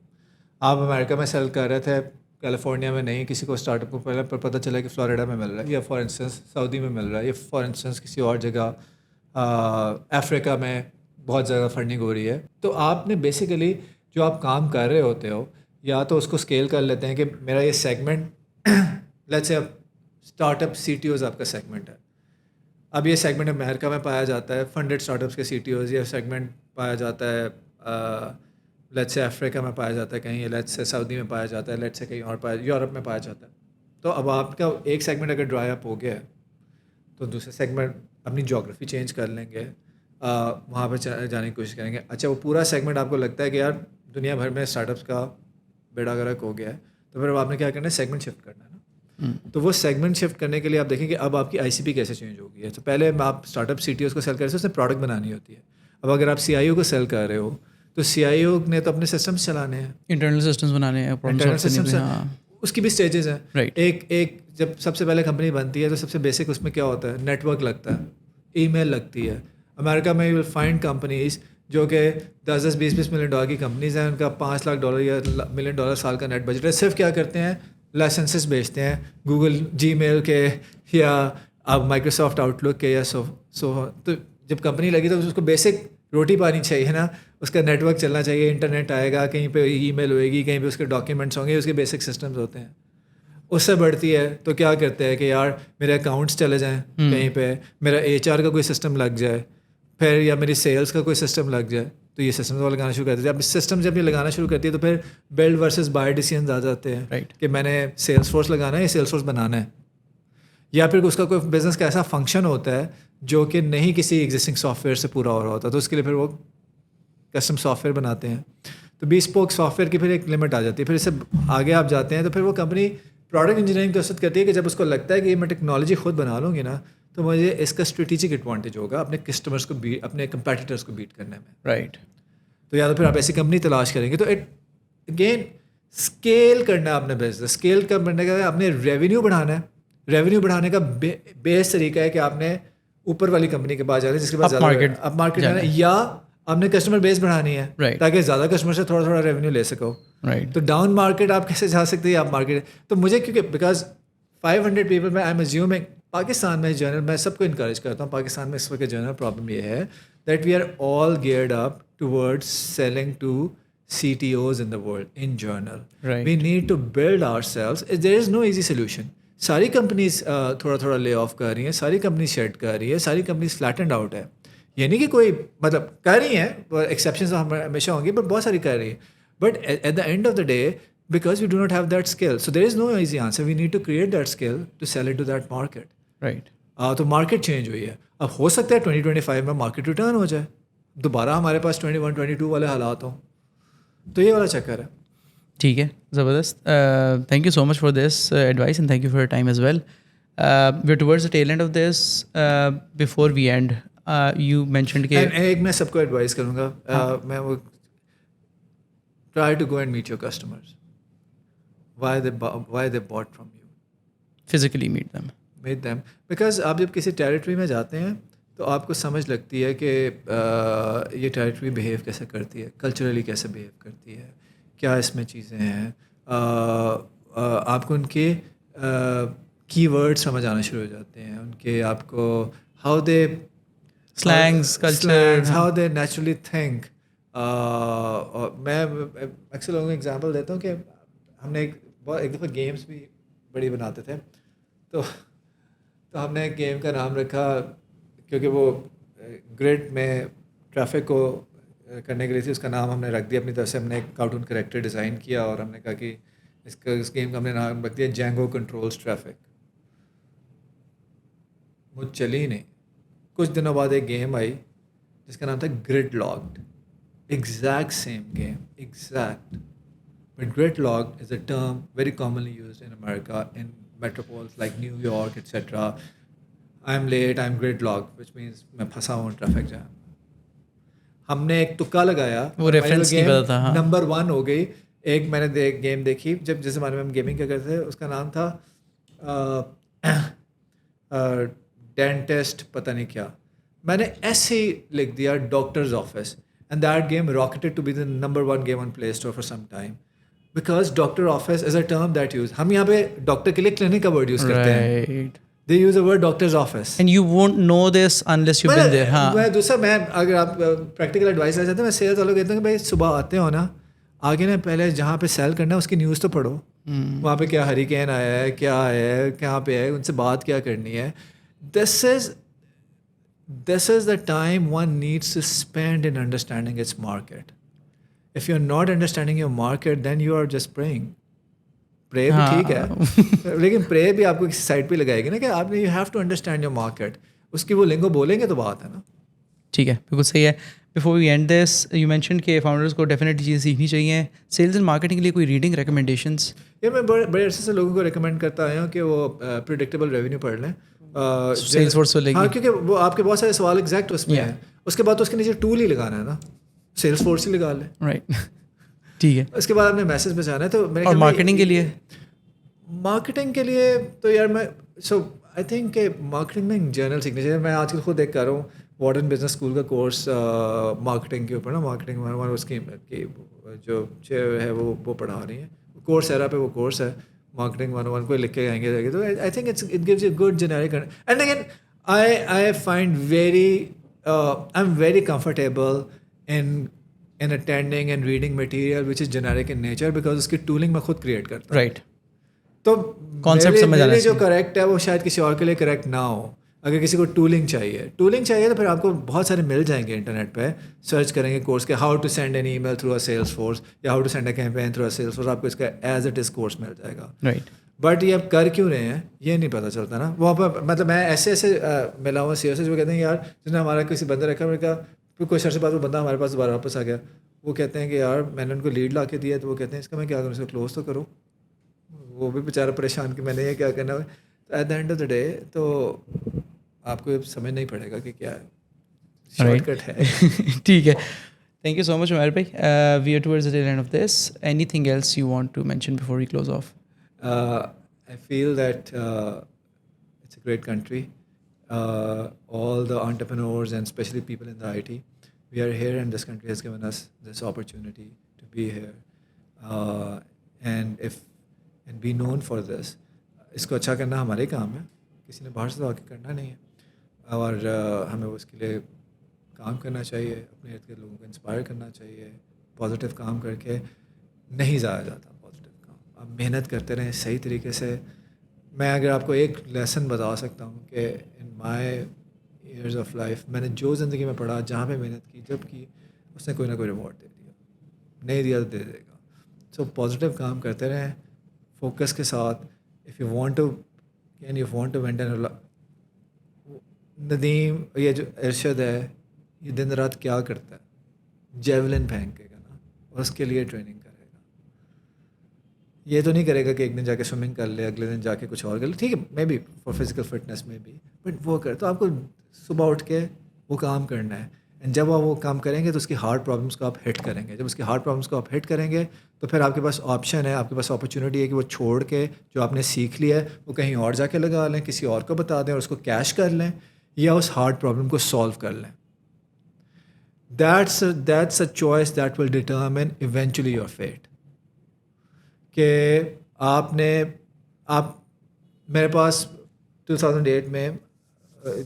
آپ امریکہ میں سیل کر رہے تھے, کیلیفورنیا میں نہیں, کسی کو اسٹارٹ اپ کو پہلے پر پتہ چلا کہ فلوریڈا میں مل رہا ہے, یا فار انسٹنس سعودی میں مل رہا ہے, یا فار انسٹنس کسی اور جگہ افریقہ میں بہت زیادہ فنڈنگ ہو رہی ہے. تو آپ نے بیسیکلی جو آپ کام کر رہے ہوتے ہو, یا تو اس کو اسکیل کر لیتے ہیں کہ میرا یہ segment let's say startup C T Os آپ کا سیگمنٹ ہے. اب یہ سیگمنٹ امریکہ میں پایا جاتا ہے, فنڈیڈ اسٹارٹ اپس کے سی ٹی اوز. یہ سیگمنٹ پایا جاتا ہے لیٹس سے افریقہ میں پایا جاتا ہے کہیں, لیٹس سے سعودی میں پایا جاتا ہے, لیٹس سے کہیں اور یورپ میں پایا جاتا ہے. تو اب آپ کا ایک سیگمنٹ اگر ڈرائی اپ ہو گیا ہے تو دوسرے سیگمنٹ اپنی جغرافی چینج کر لیں گے, وہاں پہ جانے کی کوشش کریں گے. اچھا وہ پورا سیگمنٹ آپ کو لگتا ہے کہ یار دنیا بھر میں اسٹارٹ اپس کا بیڑا گرک ہو گیا ہے, تو پھر آپ نے کیا کرنا ہے, سیگمنٹ شفٹ کرنا ہے نا. تو وہ سیگمنٹ شفٹ کرنے کے لیے آپ دیکھیں کہ اب آپ کی آئی سی پی کیسے چینج ہوگی ہے. تو پہلے آپ startup C T Os کو سیل کر رہے تھے, اس نے پروڈکٹ بنانی ہوتی ہے. اب اگر آپ سی آئی او کو سیل کر رہے ہو تو سی آئی او نے تو اپنے سسٹمس چلانے ہیں, انٹرنل سسٹمس بنانے ہیں, انٹرنل سسٹمس, اس کی بھی اسٹیجز ہیں. Right. ایک جب سب سے پہلے کمپنی بنتی ہے تو سب سے بیسک اس میں کیا ہوتا ہے, نیٹ ورک لگتا ہے, ای میل لگتی ہے. امریکہ میں یو ول فائنڈ کمپنیز جو کہ 10-20 ملین ڈالر کی کمپنیز ہیں, ان کا $5 لاکھ یا $1 ملین سال کا نیٹ بجٹ ہے. صرف کیا کرتے ہیں, لائسنسز بیچتے ہیں گوگل جی میل کے یا اب مائکروسافٹ آؤٹ لک کے یا تو جب کمپنی لگی تو اس کو بیسک روٹی پانی چاہیے نا, اس کا نیٹ ورک چلنا چاہیے, انٹرنیٹ آئے گا, کہیں پہ ای میل ہوئے گی, کہیں پہ اس کے ڈاکیومنٹس ہوں گے, اس کے بیسک سسٹمز ہوتے ہیں. اس سے بڑھتی ہے تو کیا کرتے ہیں کہ یار میرے اکاؤنٹس چلے جائیں کہیں پہ, میرا ایچ آر کا کوئی سسٹم لگ جائے, پھر یا میری سیلس کا کوئی سسٹم لگ جائے, تو یہ سسٹمز وہ لگانا شروع کرتے ہیں. اب سسٹم جب یہ لگانا شروع کرتی ہے تو پھر بلڈ ورسز بائی ڈیسیژنز آ جاتے ہیں کہ میں نے سیلس فورس لگانا ہے یا سیلس فورس بنانا ہے, یا پھر اس کا کوئی بزنس کا ایسا فنکشن ہوتا ہے جو کہ نہیں کسی ایگزسٹنگ سافٹ ویئر سے پورا ہو رہا ہوتا, تو اس کے لیے پھر وہ کسٹم سافٹ ویئر بناتے ہیں. تو بیسپوک سافٹ ویئر کی پھر ایک لمٹ آ جاتی ہے. پھر اس سے آگے آپ جاتے ہیں تو پھر وہ کمپنی پروڈکٹ انجینئرنگ کوشش کرتی ہے کہ جب اس کو لگتا ہے کہ یہ میں ٹیکنالوجی خود بنا لوں گی نا, تو مجھے اس کا اسٹریٹجک ایڈوانٹیج ہوگا اپنے کسٹمرس کو اپنے کمپیٹیٹرس کو بیٹ کرنے میں. رائٹ. تو یا تو پھر آپ ایسی کمپنی تلاش کریں گے. تو اگین اسکیل کرنا ہے آپ نے بزنس, اسکیل کرنے کا آپ نے ریونیو بڑھانا ہے. ریونیو بڑھانے کا بیس طریقہ ہے کہ آپ نے اوپر والی کمپنی کے پاس جانا ہے جس کے پاس اب مارکیٹ جانا ہے, یا آپ نے کسٹمر بیس بڑھانی ہے تاکہ زیادہ کسٹمر سے تھوڑا تھوڑا ریونیو لے سکو. تو ڈاؤن مارکیٹ آپ کیسے جا سکتے ہیں آپ مارکیٹ. تو مجھے کیونکہ بیکاز 500 پیپل میں آئی ایم ایزیومنگ پاکستان میں جنرل, میں سب کو انکریج کرتا ہوں, پاکستان میں اس وقت جنرل پرابلم یہ ہے that we are all geared up toward selling to CTOs in the world in general. Right. We need to build ourselves. There is no easy solution. ساری کمپنیز تھوڑا تھوڑا لے آف کر رہی ہیں, ساری companies shade کر رہی ہے, ساری کمپنیز فلیٹنڈ آؤٹ ہے. یہ نہیں کہ کوئی مطلب کر رہی ہیں, ایکسیپشنز ہمیشہ ہوں گی, بٹ بہت ساری کر رہی ہیں. But at the end of the day because we do not have that skill, so there is no easy answer. We need to create that skill to sell it to that market. Right. تو market change ہوئی ہے. اب ہو سکتا ہے 2025 میں market return ہو جائے, دوبارہ ہمارے پاس 21-22 والے حالات ہوں. تو یہ والا چکر ہے. ٹھیک ہے, زبردست. Thank you so much for this advice and thank you for your time as well. We are towards the tail end of this. Before we end you mentioned کہ ایک میں سب کو ایڈوائز کروں گا, میں وہ try to go and meet your customers. Why they bought from you. Physically meet them. Because آپ جب کسی ٹیریٹری میں جاتے ہیں تو آپ کو سمجھ لگتی ہے کہ یہ ٹیریٹری بیہیو کیسے کرتی ہے, کلچرلی کیسے بیہیو کرتی ہے, کیا اس میں چیزیں ہیں. آپ کو ان کے کی ورڈ سمجھ آنا شروع ہو جاتے ہیں, ان کے آپ کو how they slangs, culture, how they naturally think. میں اکثر لوگوں کو ایگزامپل دیتا ہوں کہ ہم نے ایک دفعہ گیمس بھی بڑی بناتے تھے, تو ہم نے ایک گیم کا نام رکھا کیونکہ وہ گریڈ میں ٹریفک کو کرنے کے لیے تھی, اس کا نام ہم نے رکھ دیا اپنی طرف سے. ہم نے ایک کارٹون کریکٹر ڈیزائن کیا اور ہم نے کہا کہ اس گیم کا ہم نے نام رکھ دیا جینگو کنٹرولز ٹریفک. وہ چلی نہیں. کچھ دنوں بعد ایک گیم آئی جس کا نام تھا grid locked. Exact same game, exact. But grid locked is a term very commonly used in America in metropolis like New York etcetera. I am late, I am grid lock, which means میں پھنسا ہوں traffic jam. ہم نے ایک تکا لگایا, وہ reference نہیں پتا تھا. نمبر 1 ہو گئی. ایک میں نے گیم دیکھی جب جس زمانے میں ہم گیمنگ کیا کرتے تھے, اس کا نام تھا ڈینٹسٹ پتہ نہیں کیا. میں نے ایسے ہی لکھ دیا doctors office, and that game rocketed to be the number 1 game on play store for some time. Because doctor office is a term that use, ہم یہاں پہ ڈاکٹر کے لیے کلینک کا ورڈ یوز کرتے ہیں. They use the word doctor's office. And you won't know this unless you've been there. میں دوسرا, میں اگر آپ پریکٹیکل ایڈوائس لے چاہتے ہیں, میں سیلس والوں کو کہتا ہوں کہ بھائی صبح آتے ہو نا, آگے نا پہلے جہاں پہ سیل کرنا ہے اس کی نیوز تو پڑھو. وہاں پہ کیا ہریکین آیا ہے, کیا ہے, کہاں پہ ہے, ان سے بات کیا کرنی ہے. This is the time one needs to spend in understanding its market. If you're not understanding your market, then you are just praying. پرے بھی ٹھیک ہے, لیکن پرے بھی آپ کو کسی سائٹ پہ لگائے گی نا کہ آپ نے you have to understand your market. اس کی وہ لنگو بولیں گے تو بات ہے نا. ٹھیک ہے, بالکل صحیح ہے. Before we end this, you mention کہ فاؤنڈرس کو ڈیفینیٹلی چیزیں سیکھنی چاہیے. سیلز اینڈ مارکیٹنگ کے لیے کوئی ریڈنگ ریکمنڈیشنس؟ یہ میں بڑے عرصے سے لوگوں کو ریکمینڈ کرتا آیا ہوں کہ وہ پریڈکٹیبل ریونیو پڑھ لیں. سیلس فورس سے لے ہاں, کیونکہ وہ آپ کے بہت سارے سوال ایگزیکٹ اس میں ہیں. اس کے بعد تو اس کے نیچے ٹول ہی لگانا ہے نا, سیلس فورس ہی لگا لیں. رائٹ, ٹھیک ہے. اس کے بعد آپ نے میسج بھیجانا ہے. تو اور مارکیٹنگ کے لیے؟ مارکیٹنگ کے لیے تو یار میں آئی تھنک کہ مارکیٹنگ میں جرنل سیکھنا چاہیے. میں آج کل خود دیکھ کر رہا ہوں وارڈن بزنس اسکول کا کورس مارکیٹنگ کے اوپر نا, مارکیٹنگ اس کی جو ہے وہ پڑھا رہی ہیں. کورس ایرا پہ وہ کورس ہے مارکیٹنگ 101, کوئی لکھ کے آئیں گے تو I think it gives a good generic. And again I find I am very comfortable in attending and reading material which is generic in nature because اس کی ٹولنگ میں خود کریٹ کرتا ہوں. رائٹ, تو کانسیپٹ سمجھ آنا جو کریکٹ ہے وہ شاید کسی اور کے لیے کریکٹ نہ ہو. اگر کسی کو ٹولنگ چاہیے تو پھر آپ کو بہت سارے مل جائیں گے انٹرنیٹ پہ. سرچ کریں گے کورس کے how to send an email through a Salesforce یا how to send a campaign through a Salesforce, آپ کو اس کا ایز اٹ از کورس مل جائے گا. رائٹ, بٹ یہ اب کر کیوں رہے ہیں یہ نہیں پتہ چلتا نا. وہاں پہ مطلب میں ایسے ملا ہوا سی جو کہتے ہیں یار جس نے ہمارا کسی بندہ رکھا, میں کہا پھر کوئی عرصے بعد وہ بندہ ہمارے پاس دوبارہ واپس آ گیا. وہ کہتے ہیں کہ یار میں نے ان کو لیڈ لا کے دیا, تو وہ کہتے ہیں اس کا میں کیا کروں, اس کو کلوز تو کروں. وہ بھی بیچارہ پریشان کہ میں نے یہ کیا کرنا ہے. At the end of the day تو آپ کو سمجھ نہیں پڑے گا کہ کیا ہے, شارٹ کٹ ہے. ٹھیک ہے. Thank you so much Umair بھائی. We are towards the end of this. Anything else you want to mention before we close off? I feel that it's a great country. All the entrepreneurs and especially people in the IT, we are here and this country has given us this opportunity to be here. And be known for this. اس کو اچھا کرنا ہمارے کام ہے, کسی نے باہر سے تو آ کے کرنا نہیں ہے. اور ہمیں اس کے لیے کام کرنا چاہیے, اپنے ارد گرد لوگوں کو انسپائر کرنا چاہیے. پازیٹیو کام کر کے نہیں ضائع جاتا پازیٹیو کام. آپ محنت کرتے رہیں صحیح طریقے سے. میں اگر آپ کو ایک لیسن بتا سکتا ہوں کہ ان مائی ایئرز آف لائف میں نے جو زندگی میں پڑھا, جہاں پہ محنت کی, جب کی, اس نے کوئی نہ کوئی ریوارڈ دے دیا. نہیں دیا تو دے دے گا. سو پازیٹیو کام کرتے رہیں فوکس کے ساتھ. If you want to maintain. Nadeem یہ جو ارشد ہے یہ دن رات کیا کرتا ہے, جیولن پھینکے گا نا, اور اس کے لیے ٹریننگ کرے گا. یہ تو نہیں کرے گا کہ ایک دن جا کے سوئمنگ کر لے, اگلے دن جا کے کچھ اور کر لے. ٹھیک ہے, maybe for physical fitness میں بھی, بٹ وہ کر تو آپ کو صبح اٹھ کے وہ کام کرنا ہے. اینڈ جب آپ وہ کام کریں گے تو اس کی ہارڈ پرابلمس کو آپ ہٹ کریں گے. جب اس کی ہارڈ پرابلمس کو آپ ہٹ کریں گے تو پھر آپ کے پاس آپشن ہے, آپ کے پاس اپرچونیٹی ہے کہ وہ چھوڑ کے جو آپ نے سیکھ لیا ہے وہ کہیں اور جا کے لگا لیں, کسی اور کو بتا دیں اور اس کو کیش کر لیں, یا اس ہارڈ پرابلم کو سالو کر لیں. That's a choice that will determine eventually your fate. کہ آپ میرے پاس 2008 میں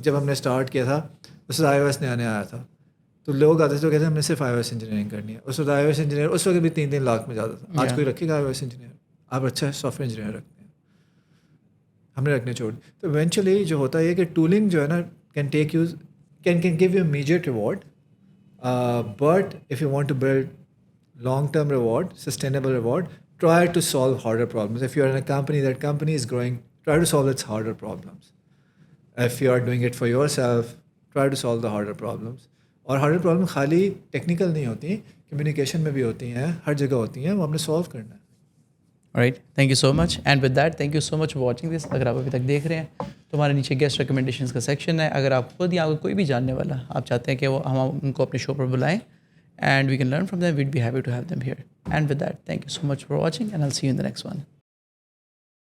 جب ہم نے اسٹارٹ کیا تھا اس وقت iOS نیا آیا تھا, تو لوگ آتے تھے تو کہتے ہیں ہم نے صرف iOS انجینئرنگ کرنی ہے. اس وقت iOS انجینئر اس وقت بھی 3 لاکھ میں جاتا تھا. آج کوئی رکھے گا iOS انجینئر؟ آپ اچھا سافٹ ویئر انجینئر رکھتے ہیں, ہم نے رکھنے چھوڑ دی. تو ایونچولی جو ہوتا ہے کہ ٹولنگ جو ہے نا can take you can give you immediate reward, but if you want to build long term reward, sustainable reward, try to solve harder problems. If you are in a company, that company is growing, try to solve its harder problems. If you are doing it for yourself, try to solve the harder problems. اور harder problem خالی technical نہیں ہوتی, communication میں بھی ہوتی ہیں, ہر جگہ ہوتی ہیں, وہ ہم نے سالو کرنا ہے. Right, thank you so much. And with that thank you so much for watching this. اگر آپ ابھی تک دیکھ رہے ہیں تو ہمارے نیچے گیسٹ ریکمنڈیشنز کا سیکشن ہے. اگر آپ خود یا کوئی بھی جاننے والا آپ چاہتے ہیں کہ وہ ہم ان کو اپنے شو پر بلائیں and we can learn from them, we'd be happy to have them here. And with that, thank you so much for watching and I'll see you in the next one.